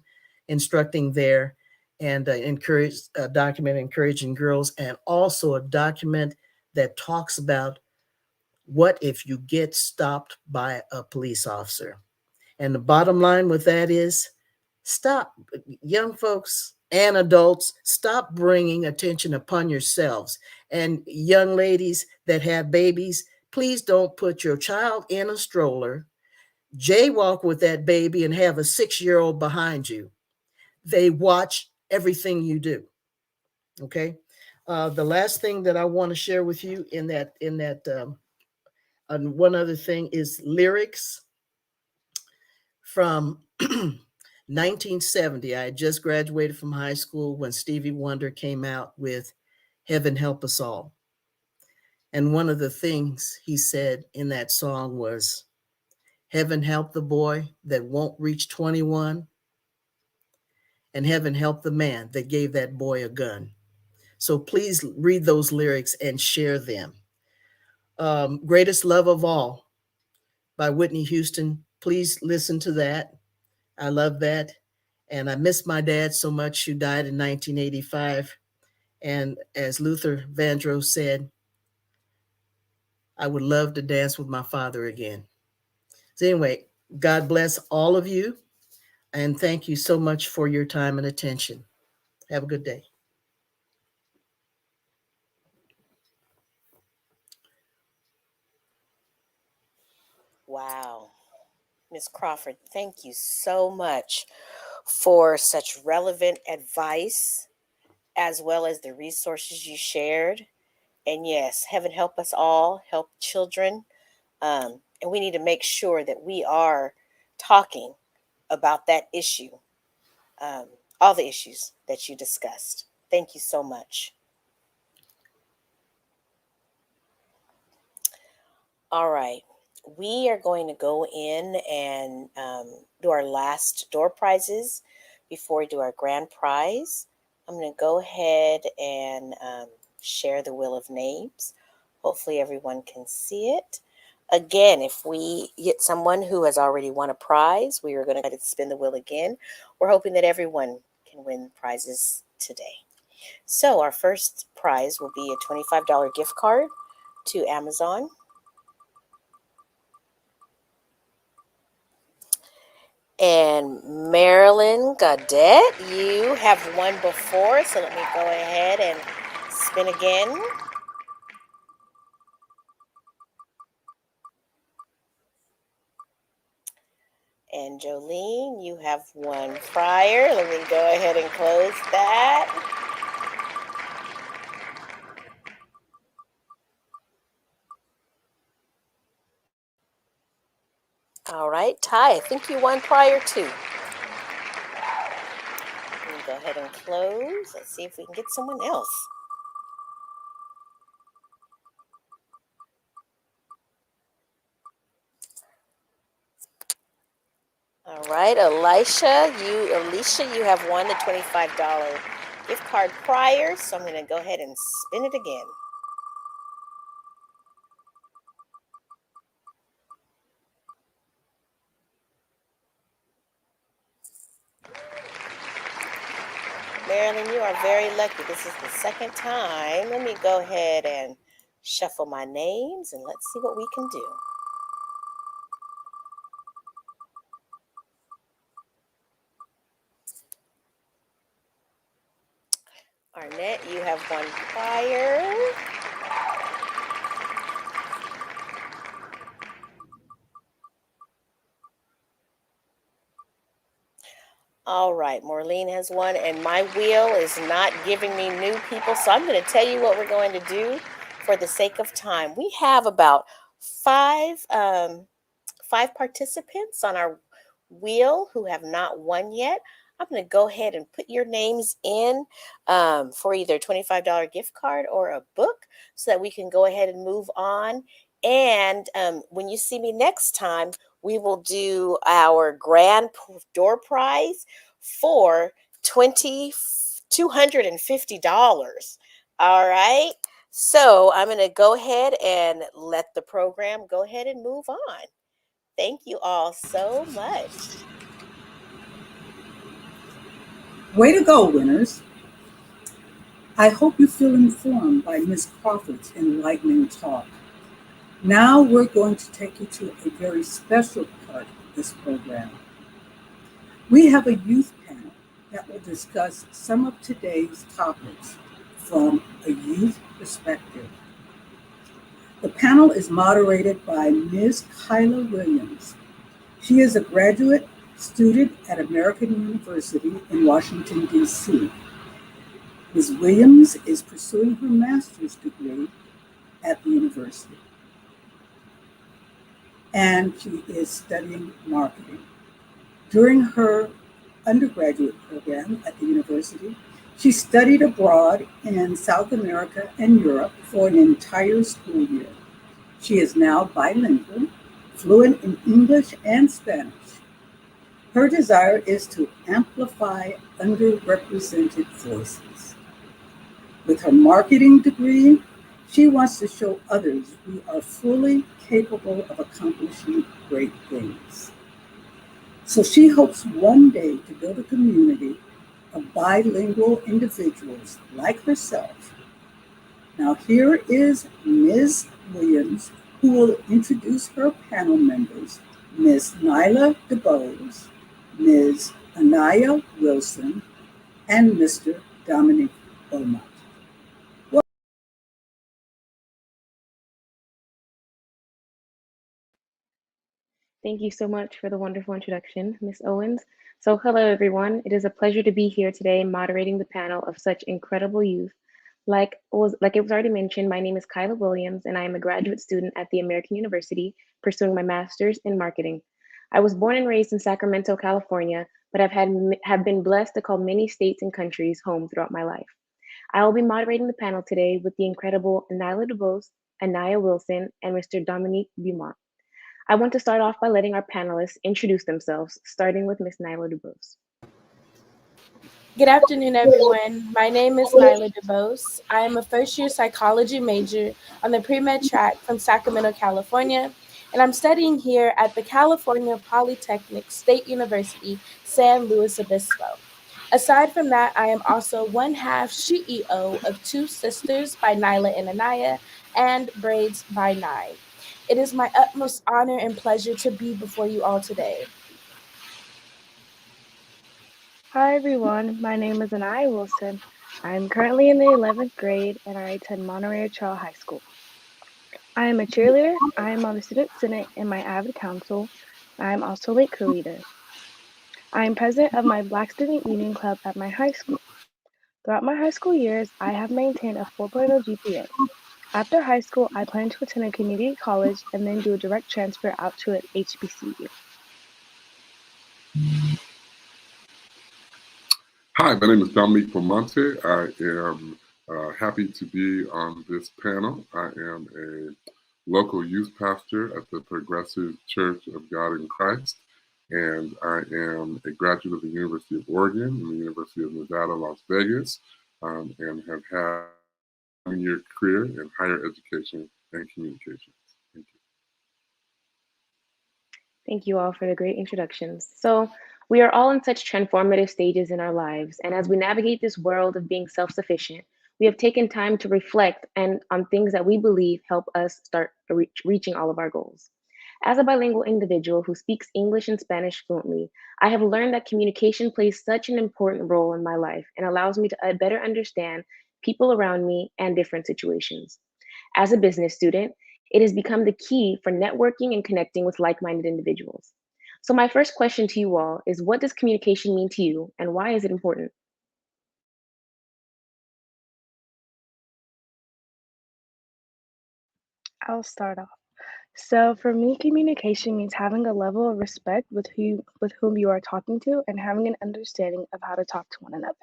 instructing there, and a document encouraging girls, and also a document that talks about what if you get stopped by a police officer. And the bottom line with that is, stop, young folks and adults, stop bringing attention upon yourselves. And young ladies that have babies, please don't put your child in a stroller, jaywalk with that baby, and have a 6-year-old behind you. They watch everything you do. Okay. The last thing that I want to share with you in that one other thing is lyrics from 1970. I had just graduated from high school when Stevie Wonder came out with Heaven help us all. And one of the things he said in that song was, heaven help the boy that won't reach 21, and heaven help the man that gave that boy a gun. So please read those lyrics and share them. Greatest Love of All by Whitney Houston. Please listen to that. I love that. And I miss my dad so much, who died in 1985. And as Luther Vandross said, I would love to dance with my father again. So anyway, God bless all of you. And thank you so much for your time and attention. Have a good day. Wow. Ms. Crawford, thank you so much for such relevant advice, as well as the resources you shared. And yes, heaven help us all, help children. And we need to make sure that we are talking about that issue, all the issues that you discussed. Thank you so much. All right. We are going to go in and do our last door prizes before we do our grand prize. I'm going to go ahead and share the wheel of names. Hopefully everyone can see it. Again, if we get someone who has already won a prize, we are going to spin the wheel again. We're hoping that everyone can win prizes today. So our first prize will be a $25 gift card to Amazon. And Marilyn Gaudette, you have won before, so let me go ahead and spin again. And Jolene, you have won prior. Let me go ahead and close that. All right, Ty, I think you won prior too. Let me go ahead and close. Let's see if we can get someone else. All right, Alicia, you have won the $25 gift card prior, so I'm going to go ahead and spin it again. Marilyn, you are very lucky. This is the second time. Let me go ahead and shuffle my names and let's see what we can do. Arnett, you have won prior. All right, Maureen has won, and my wheel is not giving me new people, so I'm going to tell you what we're going to do for the sake of time. We have about five participants on our wheel who have not won yet. I'm going to go ahead and put your names in for either a $25 gift card or a book so that we can go ahead and move on. And when you see me next time, we will do our grand door prize for $250. All right. So I'm going to go ahead and let the program go ahead and move on. Thank you all so much. Way to go, winners. I hope you feel informed by Ms. Crawford's enlightening talk. Now we're going to take you to a very special part of this program. We have a youth panel that will discuss some of today's topics from a youth perspective. The panel is moderated by Ms. Kyla Williams. She is a graduate student at American University in Washington, D.C. Ms. Williams is pursuing her master's degree at the university, and she is studying marketing. During her undergraduate program at the university, She studied abroad in South America and Europe for an entire school year. She is now bilingual, fluent in English and Spanish. Her desire is to amplify underrepresented voices. With her marketing degree, she wants to show others we are fully capable of accomplishing great things. So she hopes one day to build a community of bilingual individuals like herself. Now, here is Ms. Williams, who will introduce her panel members, Ms. Nyla DeBose, Ms. Anaya Wilson, and Mr. Dominic Beaumont. Thank you so much for the wonderful introduction, Ms. Owens. So hello, everyone. It is a pleasure to be here today moderating the panel of such incredible youth. Like it was already mentioned, my name is Kyla Williams, and I am a graduate student at the American University pursuing my master's in marketing. I was born and raised in Sacramento, California, but have been blessed to call many states and countries home throughout my life. I will be moderating the panel today with the incredible Nyla DeBose, Anaya Wilson, and Mr. Dominique Beaumont. I want to start off by letting our panelists introduce themselves, starting with Ms. Nyla DeBose. Good afternoon, everyone. My name is Nyla DeBose. I am a first-year psychology major on the pre-med track from Sacramento, California, and I'm studying here at the California Polytechnic State University, San Luis Obispo. Aside from that, I am also one half CEO of Two Sisters by Nyla and Anaya and Braids by Nye. It is my utmost honor and pleasure to be before you all today. Hi everyone, my name is Anaya Wilson. I am currently in the 11th grade and I attend Monterey Trail High School. I am a cheerleader, I am on the Student Senate and my Avid Council. I am also a late crew leader. I am president of my Black Student Union Club at my high school. Throughout my high school years, I have maintained a 4.0 GPA. After high school, I plan to attend a community college and then do a direct transfer out to an HBCU. Hi, my name is Dominique Beaumonte. I am happy to be on this panel. I am a local youth pastor at the Progressive Church of God in Christ, and I am a graduate of the University of Oregon and the University of Nevada, Las Vegas, and have had a 1-year career in higher education and communications. Thank you. Thank you all for the great introductions. So we are all in such transformative stages in our lives, and as we navigate this world of being self-sufficient, we have taken time to reflect on things that we believe help us start reaching all of our goals. As a bilingual individual who speaks English and Spanish fluently, I have learned that communication plays such an important role in my life and allows me to better understand people around me and different situations. As a business student, it has become the key for networking and connecting with like-minded individuals. So my first question to you all is, what does communication mean to you and why is it important? I'll start off. So for me, communication means having a level of respect with whom you are talking to and having an understanding of how to talk to one another.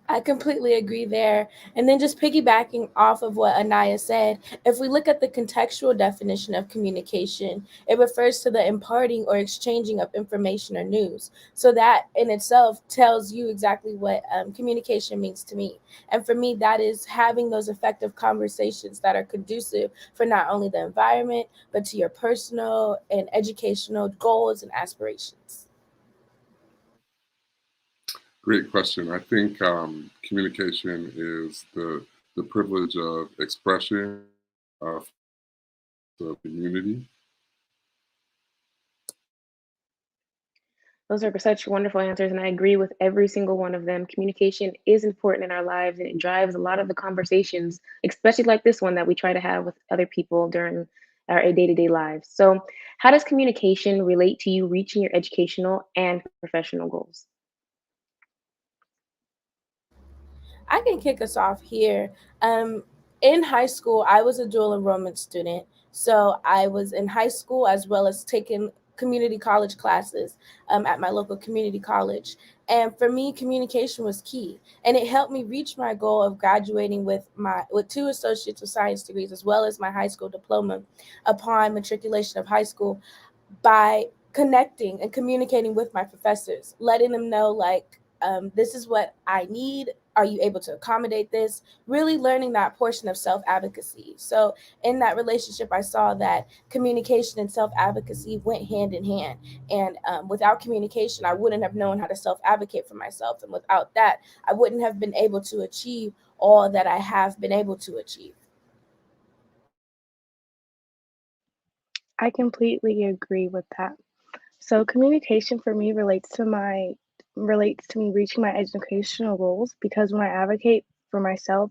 I completely agree there. And then just piggybacking off of what Anaya said, if we look at the contextual definition of communication, it refers to the imparting or exchanging of information or news. So that in itself tells you exactly what communication means to me. And for me, that is having those effective conversations that are conducive for not only the environment, but to your personal and educational goals and aspirations. Great question. I think communication is the privilege of expression of the community. Those are such wonderful answers, and I agree with every single one of them. Communication is important in our lives, and it drives a lot of the conversations, especially like this one that we try to have with other people during our day-to-day lives. So how does communication relate to you reaching your educational and professional goals? I can kick us off here. In high school, I was a dual enrollment student. So I was in high school as well as taking community college classes at my local community college. And for me, communication was key, and it helped me reach my goal of graduating with 2 associates of science degrees, as well as my high school diploma upon matriculation of high school, by connecting and communicating with my professors, letting them know, like, this is what I need. Are you able to accommodate this? Really learning that portion of self advocacy. So, in that relationship, I saw that communication and self advocacy went hand in hand. And without communication, I wouldn't have known how to self advocate for myself. And without that, I wouldn't have been able to achieve all that I have been able to achieve. I completely agree with that. So communication for me relates to me reaching my educational goals, because when I advocate for myself,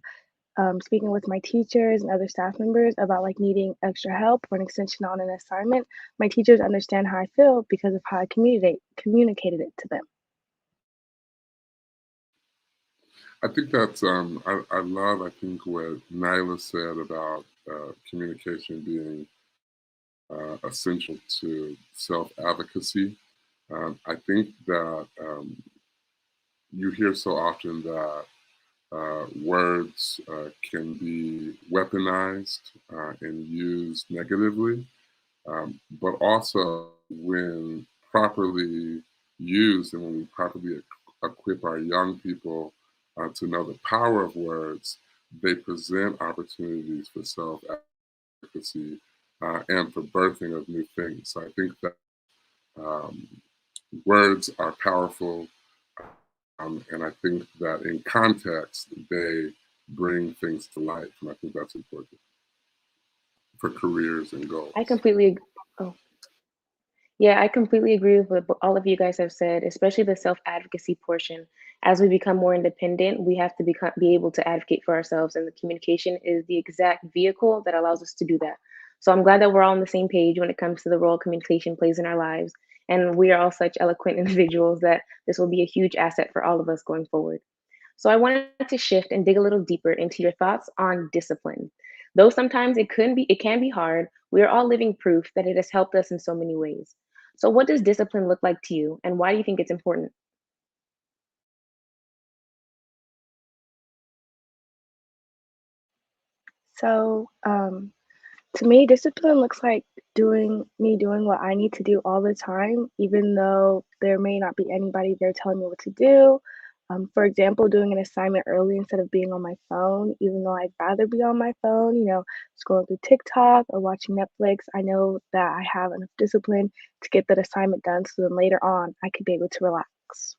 speaking with my teachers and other staff members about like needing extra help or an extension on an assignment, my teachers understand how I feel because of how I communicated it to them. I think that's I love I think what Nyla said about communication being essential to self advocacy. I think that you hear so often that words can be weaponized and used negatively, but also when properly used and when we properly equip our young people to know the power of words, they present opportunities for self advocacy and for birthing of new things. So I think that um, words are powerful, and I think that in context, they bring things to life. And I think that's important for careers and goals. I completely, oh, yeah, I completely agree with what all of you guys have said, especially the self-advocacy portion. As we become more independent, we have to be able to advocate for ourselves, and the communication is the exact vehicle that allows us to do that. So I'm glad that we're all on the same page when it comes to the role communication plays in our lives. And we are all such eloquent individuals that this will be a huge asset for all of us going forward. So I wanted to shift and dig a little deeper into your thoughts on discipline. Though sometimes it can be hard, we are all living proof that it has helped us in so many ways. So what does discipline look like to you, and why do you think it's important? So, to me, discipline looks like doing what I need to do all the time, even though there may not be anybody there telling me what to do. For example, doing an assignment early instead of being on my phone, even though I'd rather be on my phone, scrolling through TikTok or watching Netflix. I know that I have enough discipline to get that assignment done, so then later on I could be able to relax.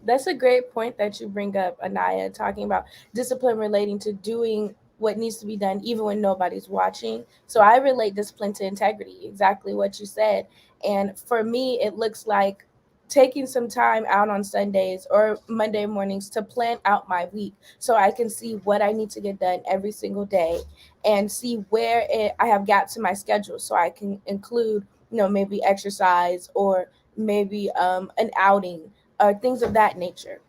That's a great point that you bring up, Anaya, talking about discipline relating to doing what needs to be done even when nobody's watching. So I relate discipline to integrity, exactly what you said. And for me, it looks like taking some time out on Sundays or Monday mornings to plan out my week so I can see what I need to get done every single day and see where I have gaps in my schedule so I can include, maybe exercise or maybe an outing or things of that nature.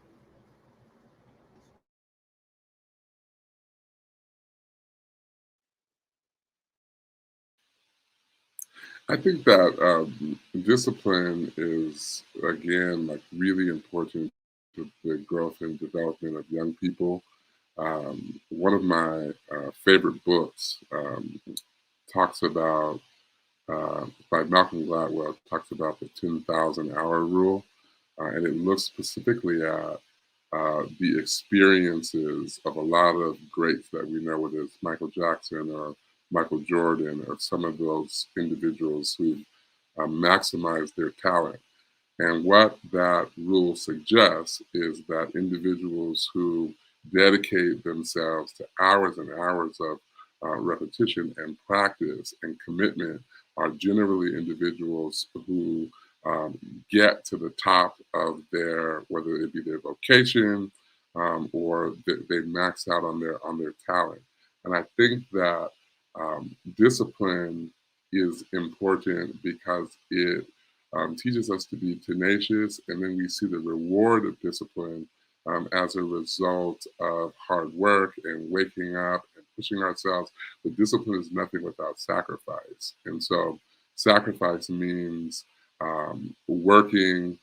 I think that discipline is, again, like really important to the growth and development of young people. One of my favorite books talks about, by Malcolm Gladwell, talks about the 10,000 hour rule, and it looks specifically at the experiences of a lot of greats that we know, whether it's Michael Jackson or Michael Jordan or some of those individuals who maximize their talent. And what that rule suggests is that individuals who dedicate themselves to hours and hours of repetition and practice and commitment are generally individuals who get to the top of their, whether it be their vocation or they max out on their talent. And I think that discipline is important because it teaches us to be tenacious, and then we see the reward of discipline as a result of hard work and waking up and pushing ourselves. But discipline is nothing without sacrifice. And so sacrifice means working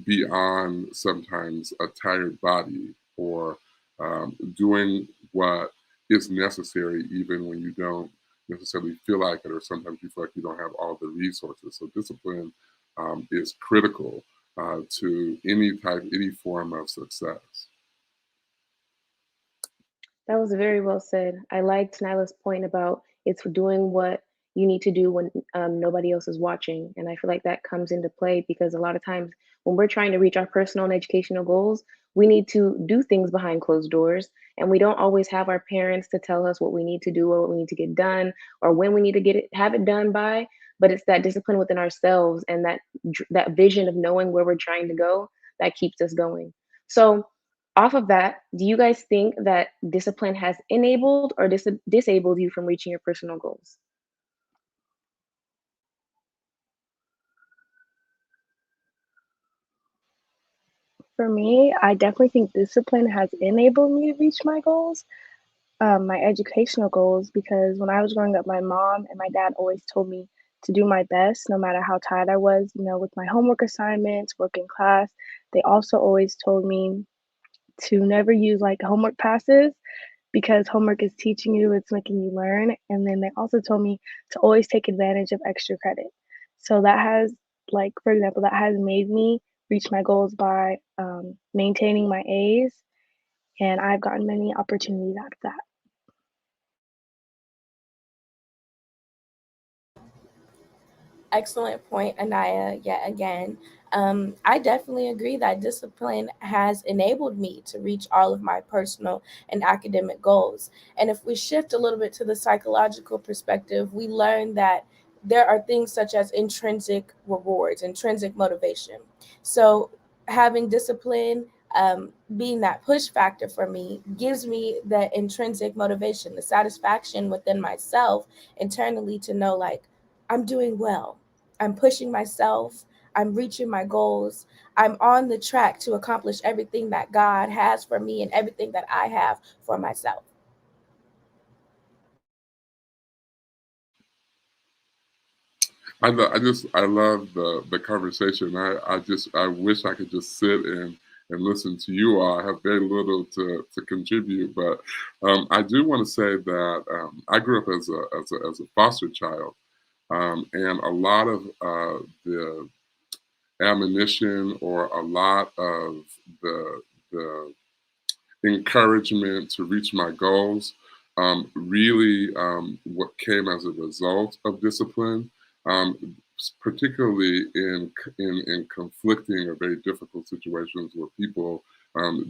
beyond sometimes a tired body, or doing what is necessary even when you don't necessarily feel like it, or sometimes you feel like you don't have all the resources. So discipline is critical to any form of success. That was very well said. I liked Nyla's point about it's doing what you need to do when nobody else is watching. And I feel like that comes into play because a lot of times when we're trying to reach our personal and educational goals, we need to do things behind closed doors. And we don't always have our parents to tell us what we need to do or what we need to get done or when we need to have it done by. But it's that discipline within ourselves and that vision of knowing where we're trying to go that keeps us going. So off of that, do you guys think that discipline has enabled or disabled you from reaching your personal goals? For me, I definitely think discipline has enabled me to reach my goals, my educational goals, because when I was growing up, my mom and my dad always told me to do my best no matter how tired I was, with my homework assignments, work in class. They also always told me to never use like homework passes because homework is teaching you, it's making you learn. And then they also told me to always take advantage of extra credit. So that has, like, for example, that has made me reach my goals by maintaining my A's, and I've gotten many opportunities out of that. Excellent point, Anaya, yet again. I definitely agree that discipline has enabled me to reach all of my personal and academic goals. And if we shift a little bit to the psychological perspective, we learn that there are things such as intrinsic rewards, intrinsic motivation. So having discipline, being that push factor for me, gives me the intrinsic motivation, the satisfaction within myself internally to know, like, I'm doing well. I'm pushing myself. I'm reaching my goals. I'm on the track to accomplish everything that God has for me and everything that I have for myself. I love the conversation. I wish I could just sit and listen to you all. I have very little to contribute, but I do want to say that I grew up as a foster child, and a lot of the admonition or a lot of the encouragement to reach my goals really what came as a result of discipline, particularly in conflicting or very difficult situations where people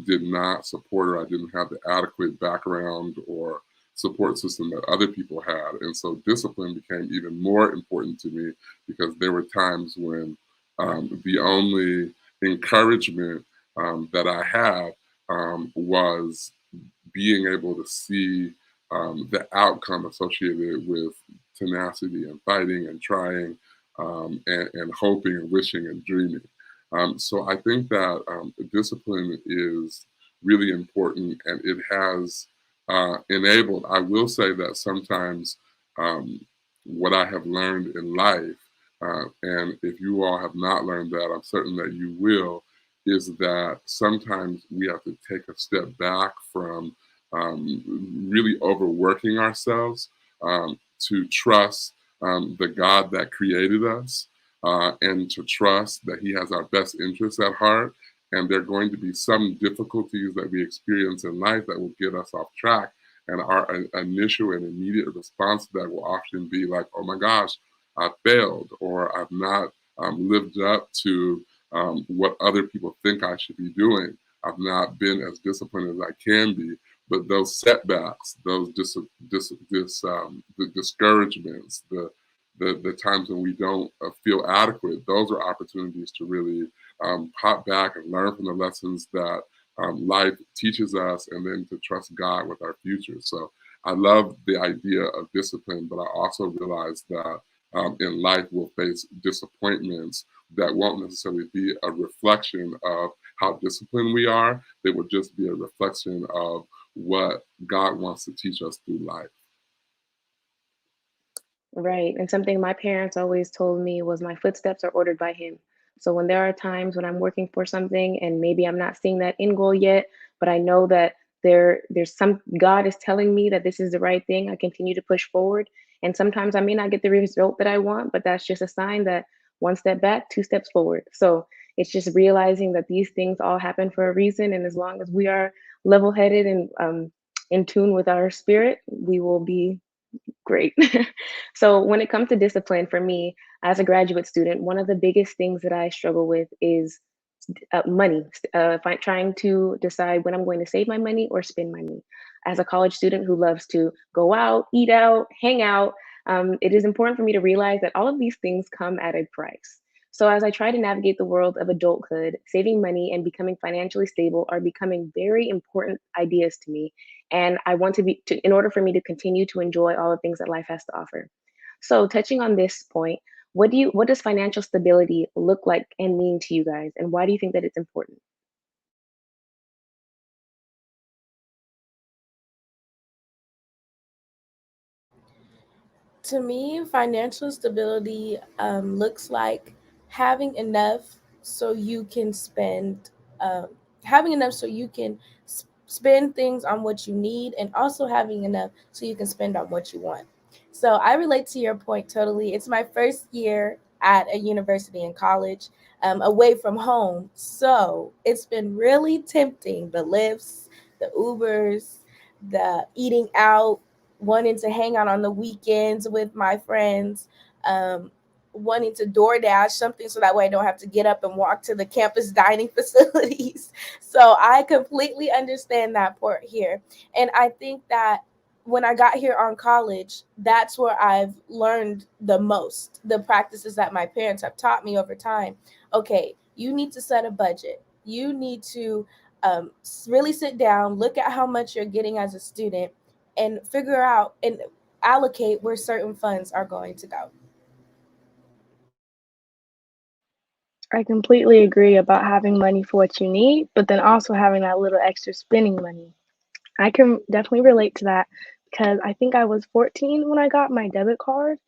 did not support, or I didn't have the adequate background or support system that other people had. And so discipline became even more important to me because there were times when the only encouragement that I had was being able to see the outcome associated with tenacity and fighting and trying and hoping and wishing and dreaming. So I think that discipline is really important, and it has enabled. I will say that sometimes what I have learned in life, and if you all have not learned that, I'm certain that you will, is that sometimes we have to take a step back from really overworking ourselves to trust the God that created us and to trust that He has our best interests at heart. And there are going to be some difficulties that we experience in life that will get us off track. And our initial and immediate response to that will often be like, oh my gosh, I failed, or I've not lived up to what other people think I should be doing. I've not been as disciplined as I can be. But those setbacks, those the discouragements, the times when we don't feel adequate, those are opportunities to really pop back and learn from the lessons that life teaches us, and then to trust God with our future. So I love the idea of discipline, but I also realize that in life we'll face disappointments that won't necessarily be a reflection of how disciplined we are. They will just be a reflection of what God wants to teach us through life. Right. And something my parents always told me was my footsteps are ordered by him. So when there are times when I'm working for something and maybe I'm not seeing that end goal yet, but I know that there's some God is telling me that this is the right thing, I continue to push forward. And sometimes I may not get the result that I want, but that's just a sign that one step back, two steps forward. So it's just realizing that these things all happen for a reason. And as long as we are level-headed and in tune with our spirit, we will be great. So when it comes to discipline for me as a graduate student, one of the biggest things that I struggle with is money, trying to decide when I'm going to save my money or spend my money. As a college student who loves to go out, eat out, hang out, it is important for me to realize that all of these things come at a price. So as I try to navigate the world of adulthood, saving money and becoming financially stable are becoming very important ideas to me. And I want in order for me to continue to enjoy all the things that life has to offer. So touching on this point, what does financial stability look like and mean to you guys? And why do you think that it's important? To me, financial stability looks like having enough so you can spend, um, having enough so you can spend things on what you need, and also having enough so you can spend on what you want. So I relate to your point totally. It's my first year at a university and college, away from home. So it's been really tempting, the lifts, the Ubers, the eating out, wanting to hang out on the weekends with my friends, um, wanting to DoorDash something so that way I don't have to get up and walk to the campus dining facilities. So I completely understand that part here. And I think that when I got here on college, that's where I've learned the most, the practices that my parents have taught me over time. Okay, you need to set a budget. You need to really sit down, look at how much you're getting as a student, and figure out and allocate where certain funds are going to go. I completely agree about having money for what you need, but then also having that little extra spending money. I can definitely relate to that because I think I was 14 when I got my debit card.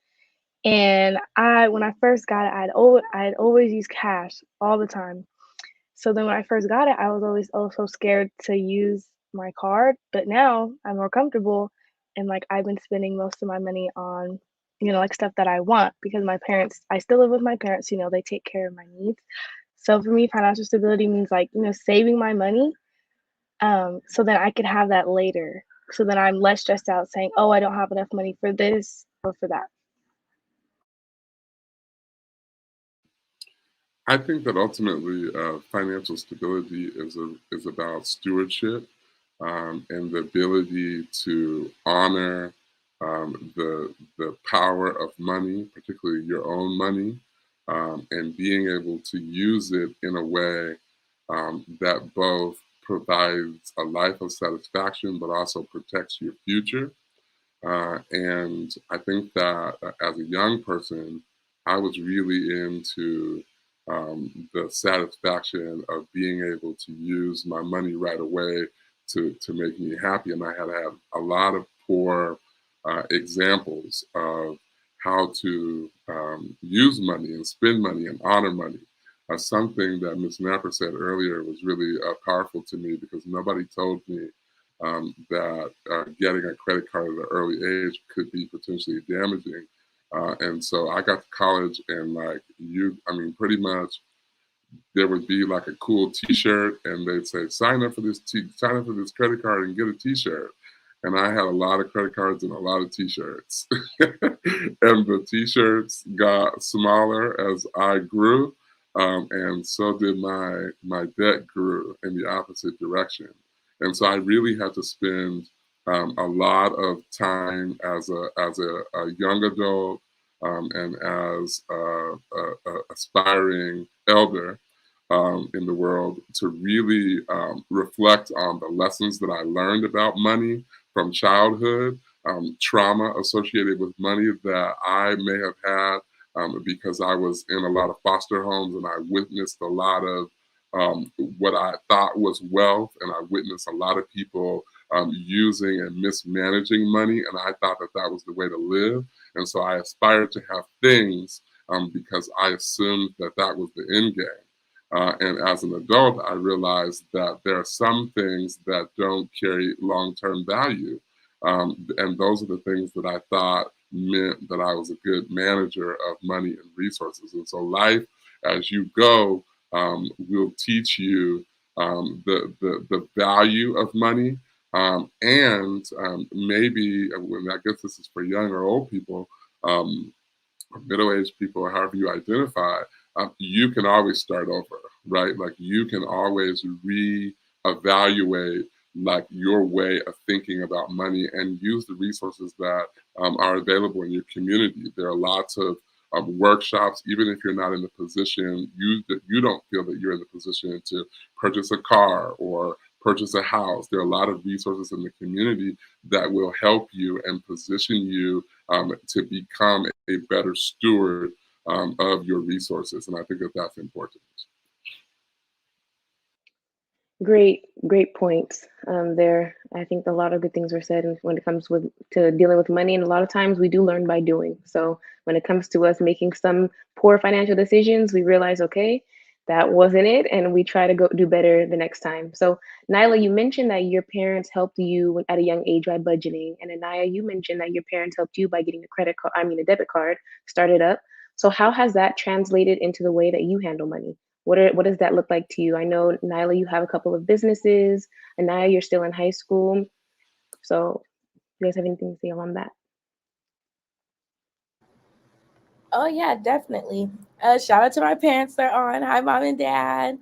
And when I first got it, I'd always use cash all the time. So then when I first got it, I was always also scared to use my card. But now I'm more comfortable, and like I've been spending most of my money on, like stuff that I want because I still live with my parents, they take care of my needs. So for me, financial stability means like, saving my money, so that I could have that later. So then I'm less stressed out saying, oh, I don't have enough money for this or for that. I think that ultimately financial stability is about stewardship, and the ability to honor the power of money, particularly your own money, and being able to use it in a way that both provides a life of satisfaction but also protects your future. And I think that as a young person, I was really into the satisfaction of being able to use my money right away to make me happy. And I had a lot of poor examples of how to use money and spend money and honor money. Something that Ms. Napper said earlier was really powerful to me because nobody told me that getting a credit card at an early age could be potentially damaging. And so I got to college and pretty much there would be like a cool T-shirt and they'd say, sign up for this credit card and get a T-shirt. And I had a lot of credit cards and a lot of T-shirts. And the T-shirts got smaller as I grew. And so did my debt grew in the opposite direction. And so I really had to spend a lot of time as a young adult and as a aspiring elder in the world to really reflect on the lessons that I learned about money from childhood, trauma associated with money that I may have had because I was in a lot of foster homes and I witnessed a lot of what I thought was wealth, and I witnessed a lot of people using and mismanaging money, and I thought that that was the way to live. And so I aspired to have things because I assumed that that was the end game. And as an adult, I realized that there are some things that don't carry long-term value. And those are the things that I thought meant that I was a good manager of money and resources. And so life, as you go, will teach you the value of money. Maybe, when I guess this is for young or old people, or middle-aged people, or however you identify, you can always start over, right? Like you can always reevaluate like your way of thinking about money and use the resources that are available in your community. There are lots of workshops, even if you're not in the position, you don't feel that you're in the position to purchase a car or purchase a house. There are a lot of resources in the community that will help you and position you to become a better steward of your resources. And I think that that's important. Great points there. I think a lot of good things were said when it comes to dealing with money, and a lot of times we do learn by doing. So when it comes to us making some poor financial decisions, we realize, okay, that wasn't it, and we try to go do better the next time. So Nyla, you mentioned that your parents helped you at a young age by budgeting, and Anaya, you mentioned that your parents helped you by getting a debit card started up. So how has that translated into the way that you handle money? What does that look like to you? I know, Nyla, you have a couple of businesses, and now you're still in high school. So you guys have anything to say on that? Oh yeah, definitely. Shout out to my parents. They're on. Hi, mom and dad.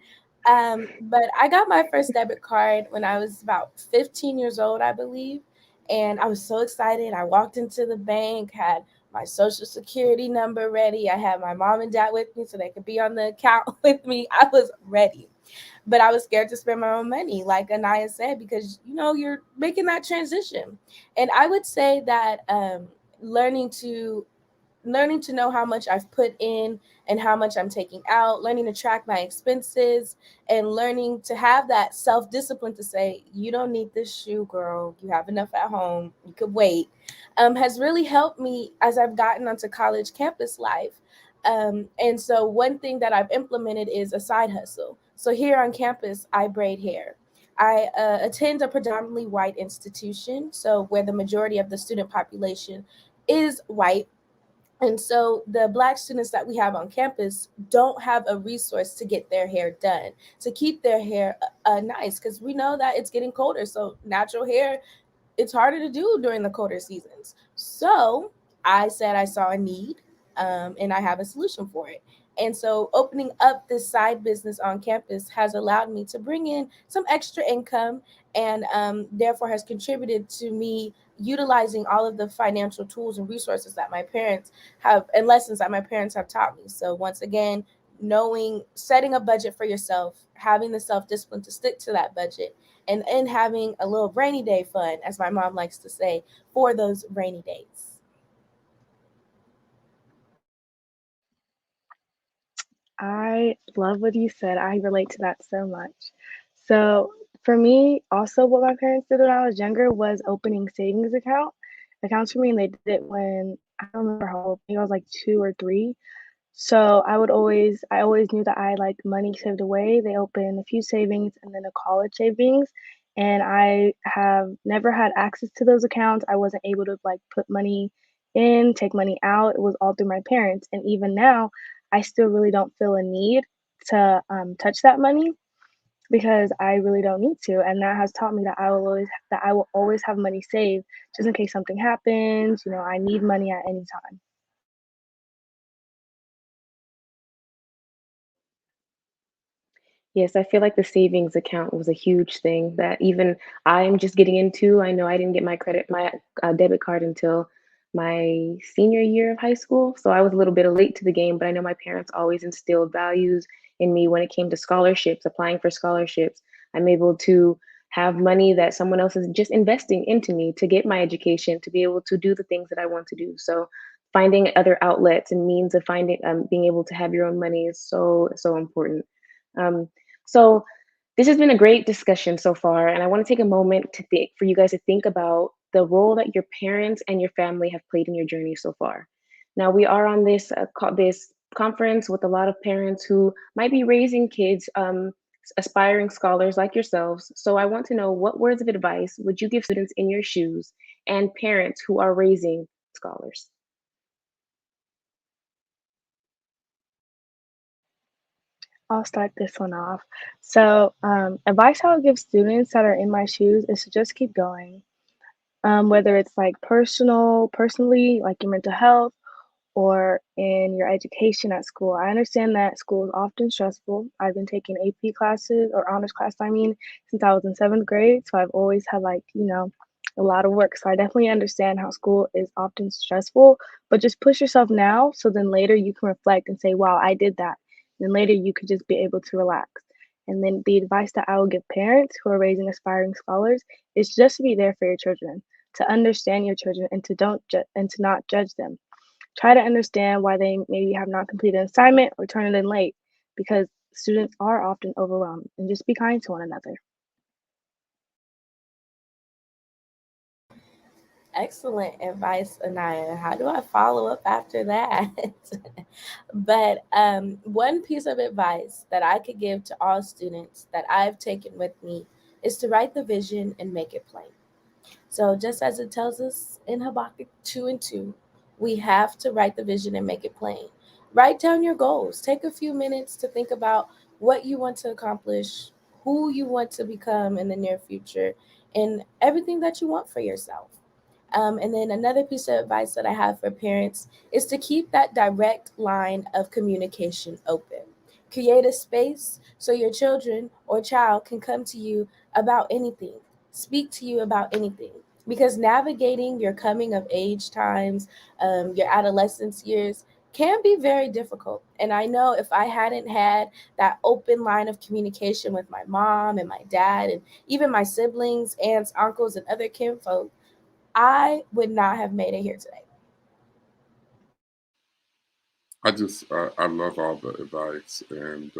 But I got my first debit card when I was about 15 years old, I believe, and I was so excited. I walked into the bank, had my social security number ready. I had my mom and dad with me so they could be on the account with me. I was ready, but I was scared to spend my own money, like Anaya said, because you're making that transition. And I would say that learning to know how much I've put in and how much I'm taking out, learning to track my expenses, and learning to have that self discipline to say, you don't need this shoe, girl. You have enough at home. You could wait, has really helped me as I've gotten onto college campus life. And so, one thing that I've implemented is a side hustle. So, here on campus, I braid hair. I attend a predominantly white institution, so where the majority of the student population is white, and so the Black students that we have on campus don't have a resource to get their hair done, to keep their hair nice, because we know that it's getting colder. So natural hair, it's harder to do during the colder seasons. So I said I saw a need, and I have a solution for it. And so opening up this side business on campus has allowed me to bring in some extra income, and therefore has contributed to me utilizing all of the financial tools and resources that my parents have and lessons that my parents have taught me. So once again, setting a budget for yourself, having the self-discipline to stick to that budget, and having a little rainy day fun, as my mom likes to say, for those rainy days. I love what you said. I relate to that so much. So for me, also what my parents did when I was younger was opening savings accounts for me, and they did it when I don't remember how old, maybe I was like 2 or 3. So I always knew that I like money saved away. They opened a few savings and then a college savings. And I have never had access to those accounts. I wasn't able to like put money in, take money out. It was all through my parents. And even now, I still really don't feel a need to touch that money because I really don't need to. And that has taught me that I will always have money saved just in case something happens. I need money at any time. Yes, I feel like the savings account was a huge thing that even I'm just getting into. I know I didn't get my debit card until my senior year of high school, so I was a little bit late to the game, but I know my parents always instilled values in me when it came to scholarships, applying for scholarships. I'm able to have money that someone else is just investing into me to get my education, to be able to do the things that I want to do. So finding other outlets and means of being able to have your own money is so important. Um, so This has been a great discussion so far, and I want to take a moment to think for you guys to think about the role that your parents and your family have played in your journey so far. Now, we are on this conference with a lot of parents who might be raising kids, aspiring scholars like yourselves. So I want to know, what words of advice would you give students in your shoes and parents who are raising scholars? I'll start this one off. So, advice I would give students that are in my shoes is to just keep going. Whether it's like personally, like your mental health, or in your education at school. I understand that school is often stressful. I've been taking AP classes, or honors class, I mean, since I was in seventh grade. So I've always had, like, a lot of work. So I definitely understand how school is often stressful, but just push yourself now so then later you can reflect and say, wow, I did that. And then later you could just be able to relax. And then the advice that I would give parents who are raising aspiring scholars is just to be there for your children, to understand your children, and to not judge them. Try to understand why they maybe have not completed an assignment or turn it in late, because students are often overwhelmed, and just be kind to one another. Excellent advice, Anaya. How do I follow up after that? But one piece of advice that I could give to all students that I've taken with me is to write the vision and make it plain. So, just as it tells us in Habakkuk 2 and 2, we have to write the vision and make it plain. Write down your goals. Take a few minutes to think about what you want to accomplish, who you want to become in the near future, and everything that you want for yourself. And then another piece of advice that I have for parents is to keep that direct line of communication open. Create a space so your children or child can come to you about anything, speak to you about anything. Because navigating your coming of age times, your adolescence years, can be very difficult. And I know if I hadn't had that open line of communication with my mom and my dad, and even my siblings, aunts, uncles, and other kinfolk, I would not have made it here today. I love all the advice, and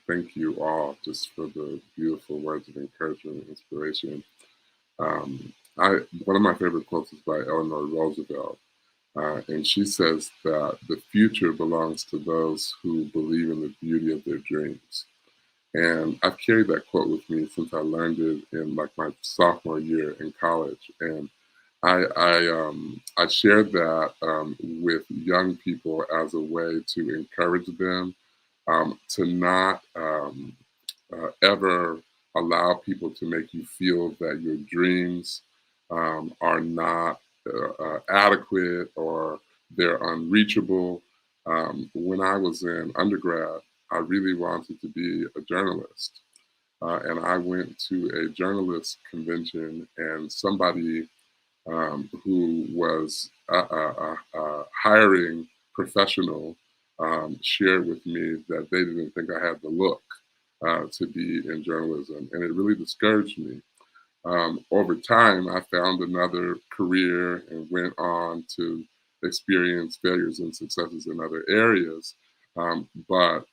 thank you all just for the beautiful words of encouragement and inspiration. One of my favorite quotes is by Eleanor Roosevelt, and she says that the future belongs to those who believe in the beauty of their dreams. And I've carried that quote with me since I learned it in like my sophomore year in college. And I shared that with young people as a way to encourage them to not ever allow people to make you feel that your dreams are not adequate or they're unreachable. When I was in undergrad, I really wanted to be a journalist. And I went to a journalist convention, and somebody who was a hiring professional shared with me that they didn't think I had the look to be in journalism. And it really discouraged me. Over time, I found another career and went on to experience failures and successes in other areas. But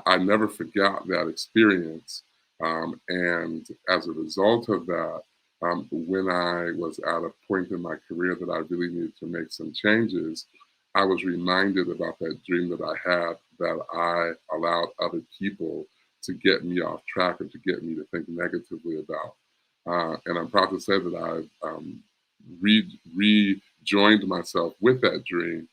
I never forgot that experience. And as a result of that, when I was at a point in my career that I really needed to make some changes, I was reminded about that dream that I had, that I allowed other people to get me off track or to get me to think negatively about. And I'm proud to say that I've rejoined myself with that dream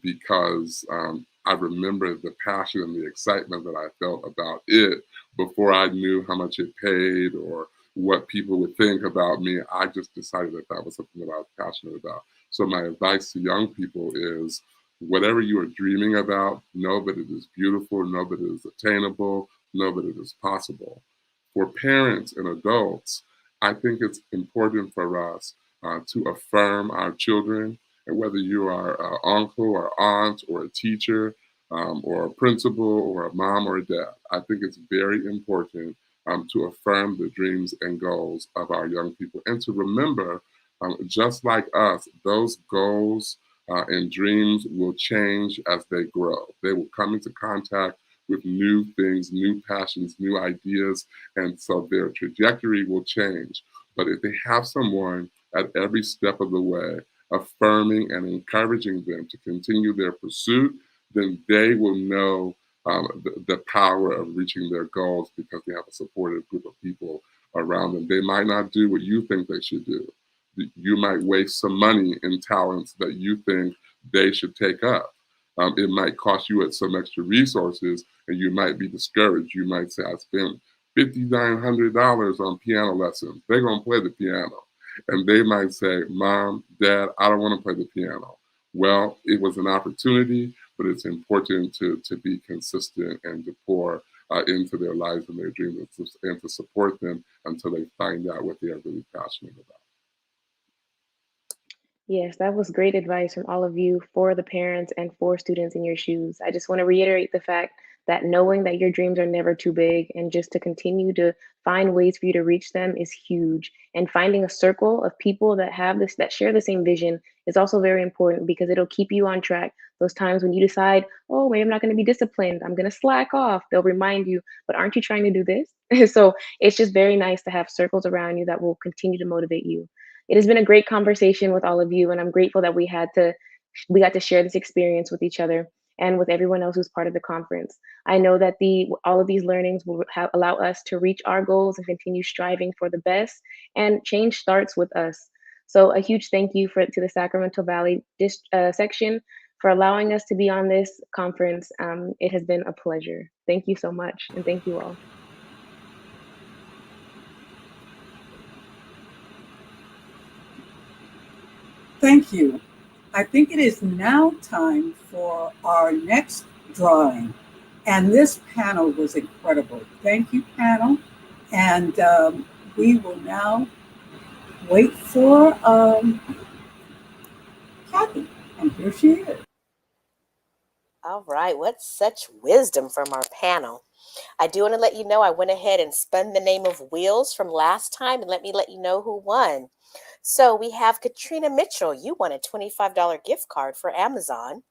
because I remember the passion and the excitement that I felt about it before I knew how much it paid or what people would think about me. I just decided that that was something that I was passionate about. So my advice to young people is, whatever you are dreaming about, know that it is beautiful, know that it is attainable, know that it is possible. For parents and adults, I think it's important for us to affirm our children, and whether you are an uncle or aunt or a teacher or a principal or a mom or a dad, I think it's very important to affirm the dreams and goals of our young people, and to remember, just like us, those goals and dreams will change as they grow. They will come into contact with new things, new passions, new ideas, and so their trajectory will change. But if they have someone at every step of the way affirming and encouraging them to continue their pursuit, then they will know the power of reaching their goals because they have a supportive group of people around them. They might not do what you think they should do. You might waste some money in talents that you think they should take up. It might cost you some extra resources and you might be discouraged. You might say, I spent $5,900 on piano lessons. They're going to play the piano. And they might say, Mom, Dad, I don't want to play the piano. Well, it was an opportunity, but it's important to be consistent and to pour into their lives and their dreams and to support them until they find out what they are really passionate about. Yes, that was great advice from all of you for the parents and for students in your shoes. I just want to reiterate the fact that knowing that your dreams are never too big and just to continue to find ways for you to reach them is huge. And finding a circle of people that have this, that share the same vision is also very important because it'll keep you on track. Those times when you decide, oh, maybe I'm not going to be disciplined, I'm going to slack off, they'll remind you, but aren't you trying to do this? So it's just very nice to have circles around you that will continue to motivate you. It has been a great conversation with all of you, and I'm grateful that we got to share this experience with each other and with everyone else who's part of the conference. I know that all of these learnings will allow us to reach our goals and continue striving for the best, and change starts with us. So a huge thank you to the Sacramento Valley section for allowing us to be on this conference. It has been a pleasure. Thank you so much, and thank you all. Thank you. I think it is now time for our next drawing. And this panel was incredible. Thank you, panel. And we will now wait for Kathy. And here she is. All right, what such wisdom from our panel. I do want to let you know I went ahead and spun the name of Wheels from last time, and let you know who won. So we have Katrina Mitchell. You won a $25 gift card for Amazon.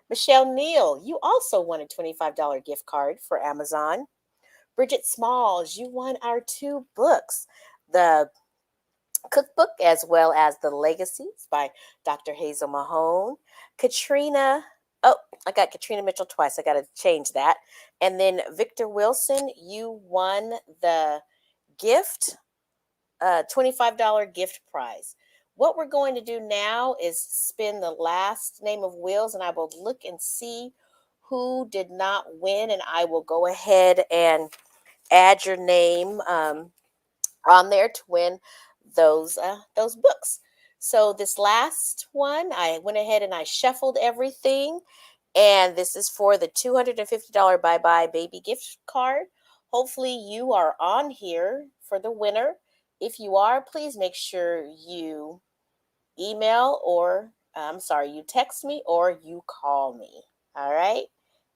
Michelle Neal, you also won a $25 gift card for Amazon. Bridget Smalls, you won our 2 books, the cookbook as well as the Legacies by Dr. Hazel Mahone. Katrina, oh, I got Katrina Mitchell twice. I got to change that. And then Victor Wilson, you won the gift, $25 gift prize. What we're going to do now is spin the last name of Wheels, and I will look and see who did not win, and I will go ahead and add your name on there to win those books. So this last one, I went ahead and I shuffled everything, and this is for the $250 Bye Bye Baby gift card. Hopefully you are on here for the winner. If you are, please make sure you email or you text me or you call me. All right,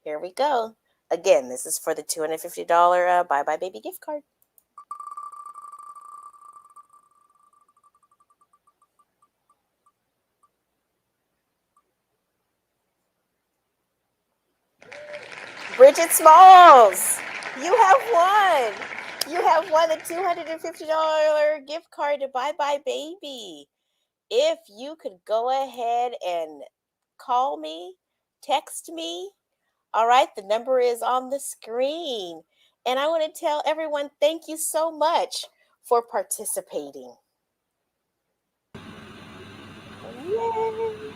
here we go. Again, this is for the $250 Bye Bye Baby gift card. Bridget Smalls, you have won. You have won a $250 gift card to Bye Bye Baby. If you could go ahead and call me, text me. All right, the number is on the screen. And I want to tell everyone thank you so much for participating. Yay.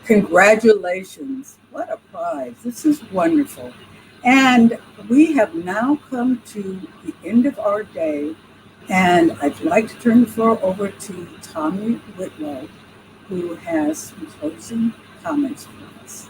Congratulations. What a prize. This is wonderful. And we have now come to the end of our day. And I'd like to turn the floor over to Tommy Whitlow, who has some closing comments for us.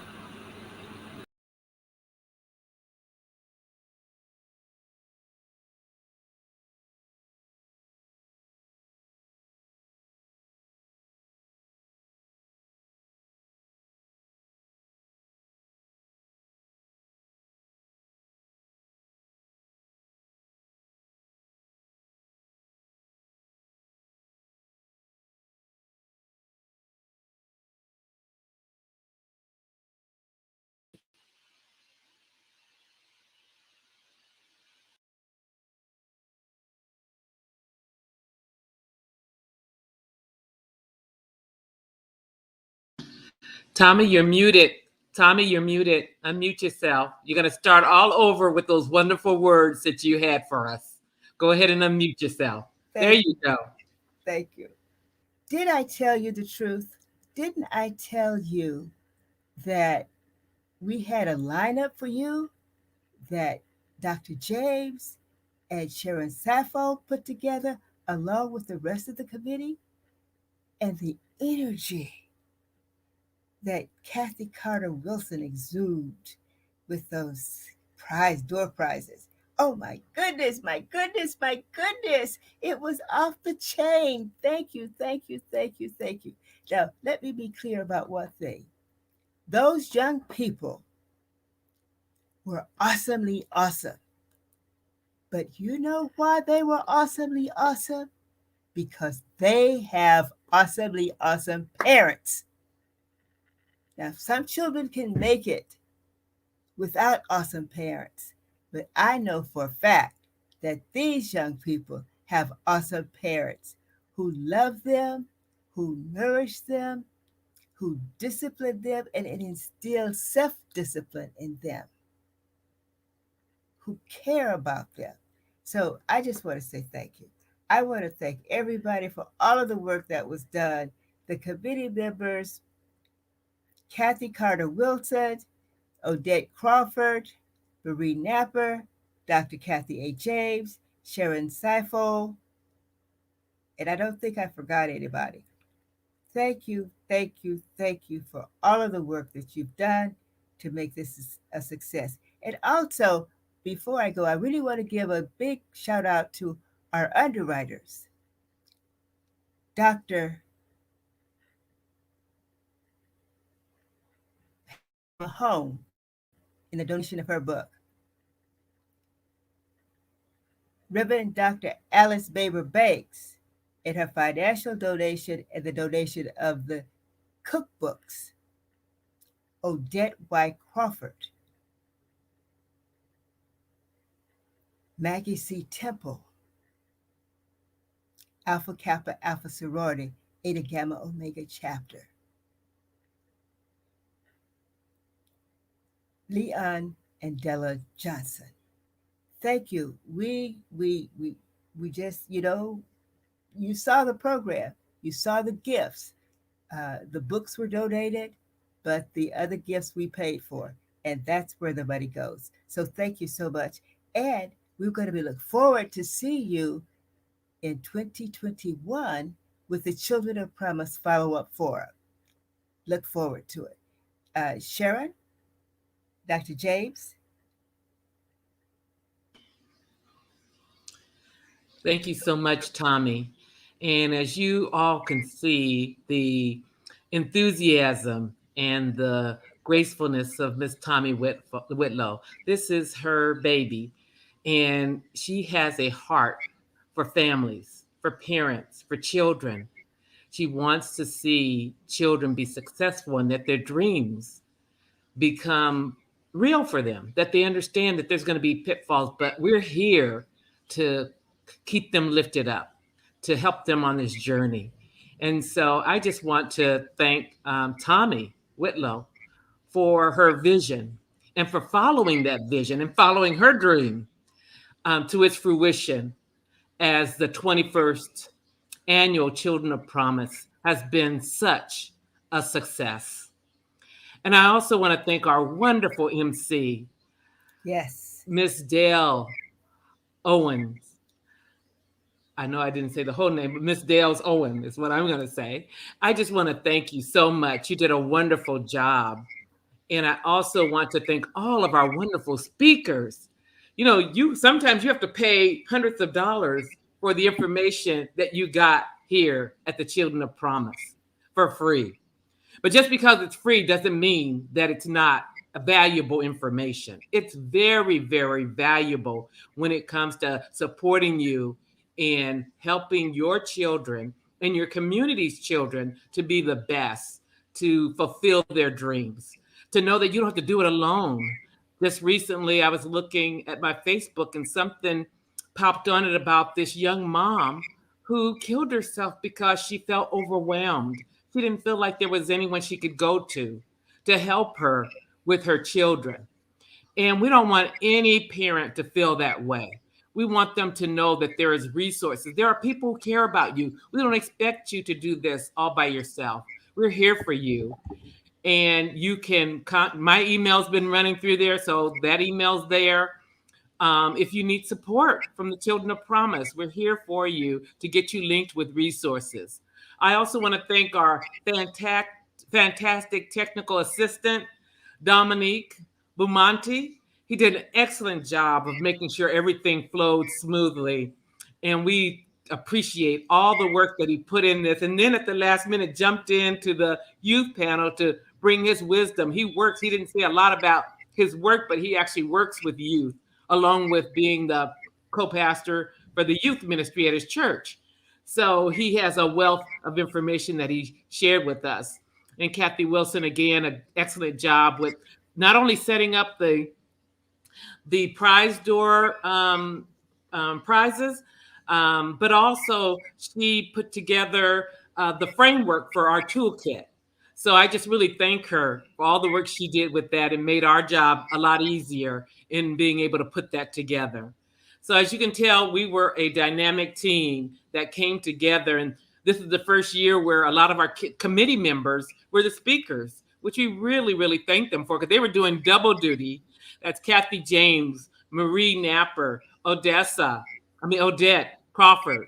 Tommy, you're muted. Tommy, you're muted. Unmute yourself. You're going to start all over with those wonderful words that you had for us. Go ahead and unmute yourself. There you go. Thank you. Did I tell you the truth? Didn't I tell you that we had a lineup for you that Dr. James and Sharon Sappho put together along with the rest of the committee? And the energy that Kathy Carter Wilson exuded with those door prizes. Oh my goodness, my goodness, my goodness. It was off the chain. Thank you, thank you, thank you, thank you. Now, let me be clear about one thing. Those young people were awesomely awesome. But you know why they were awesomely awesome? Because they have awesomely awesome parents. Now, some children can make it without awesome parents, but I know for a fact that these young people have awesome parents who love them, who nourish them, who discipline them, and instill self-discipline in them, who care about them. So I just want to say thank you. I want to thank everybody for all of the work that was done. The committee members, Kathy Carter Wilson, Odette Crawford, Marie Napper, Dr. Kathy A. James, Sharon Sappho, and I don't think I forgot anybody. Thank you, thank you, thank you for all of the work that you've done to make this a success. And also, before I go, I really want to give a big shout out to our underwriters. Dr. Mahone, in the donation of her book. Reverend Dr. Alice Baber Banks, in her financial donation and the donation of the cookbooks. Odette Y. Crawford. Maggie C. Temple. Alpha Kappa Alpha Sorority, Eta Gamma Omega Chapter. Leon and Della Johnson. Thank you. We just, you saw the program, you saw the gifts. The books were donated, but the other gifts we paid for, and that's where the money goes. So thank you so much. And we're going to look forward to see you in 2021 with the Children of Promise Follow-Up Forum. Look forward to it. Sharon, Dr. James. Thank you so much, Tommy. And as you all can see, the enthusiasm and the gracefulness of Miss Tommy Whitlow, this is her baby. And she has a heart for families, for parents, for children. She wants to see children be successful and that their dreams become real for them, that they understand that there's going to be pitfalls, but we're here to keep them lifted up, to help them on this journey. And so I just want to thank Tommy Whitlow for her vision and for following that vision and following her dream to its fruition as the 21st annual Children of Promise has been such a success. And I also want to thank our wonderful MC. Yes. Miss Dale Owens. I know I didn't say the whole name, but Miss Dale's Owen is what I'm going to say. I just want to thank you so much. You did a wonderful job. And I also want to thank all of our wonderful speakers. Sometimes you have to pay hundreds of dollars for the information that you got here at the Children of Promise for free. But just because it's free doesn't mean that it's not a valuable information. It's very, very valuable when it comes to supporting you in helping your children and your community's children to be the best, to fulfill their dreams, to know that you don't have to do it alone. Just recently, I was looking at my Facebook and something popped on it about this young mom who killed herself because she felt overwhelmed. She didn't feel like there was anyone she could go to. to help her with her children. And we don't want any parent to feel that way. We want them to know that there is resources. There are people who care about you. We don't expect you to do this all by yourself. We're here for you. And you can, my email's been running through there, so that email's there. If you need support from the Children of Promise, we're here for you to get you linked with resources. I also want to thank our fantastic technical assistant, Dominique Bumonti. He did an excellent job of making sure everything flowed smoothly. And we appreciate all the work that he put in this. And then at the last minute, jumped into the youth panel to bring his wisdom. He didn't say a lot about his work, but he actually works with youth, along with being the co-pastor for the youth ministry at his church. So he has a wealth of information that he shared with us. And Kathy Wilson, again, an excellent job with not only setting up the prize door prizes, but also she put together the framework for our toolkit. So I just really thank her for all the work she did with that and made our job a lot easier in being able to put that together. So as you can tell, we were a dynamic team that came together. And this is the first year where a lot of our committee members were the speakers, which we really, really thank them for, because they were doing double duty. That's Kathy James, Marie Napper, Odette Crawford,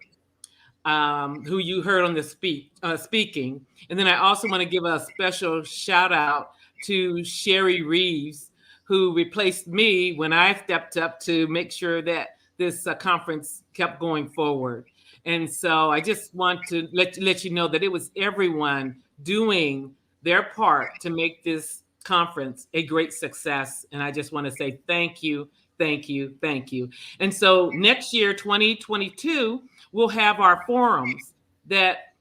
who you heard on the speaking. And then I also want to give a special shout out to Sherry Reeves, who replaced me when I stepped up to make sure that this conference kept going forward. And so I just want to let you know that it was everyone doing their part to make this conference a great success. And I just want to say thank you, thank you, thank you. And so next year, 2022, we'll have our forums that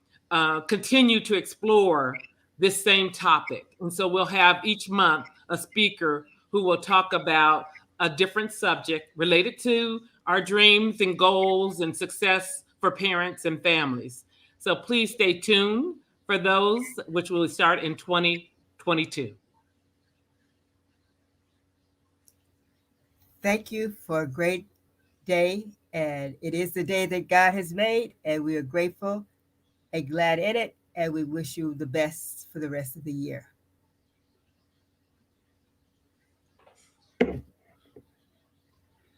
continue to explore this same topic. And so we'll have each month a speaker who will talk about a different subject related to our dreams and goals and success for parents and families. So please stay tuned for those, which will start in 2022. Thank you for a great day. And it is the day that God has made, and we are grateful and glad in it. And we wish you the best for the rest of the year.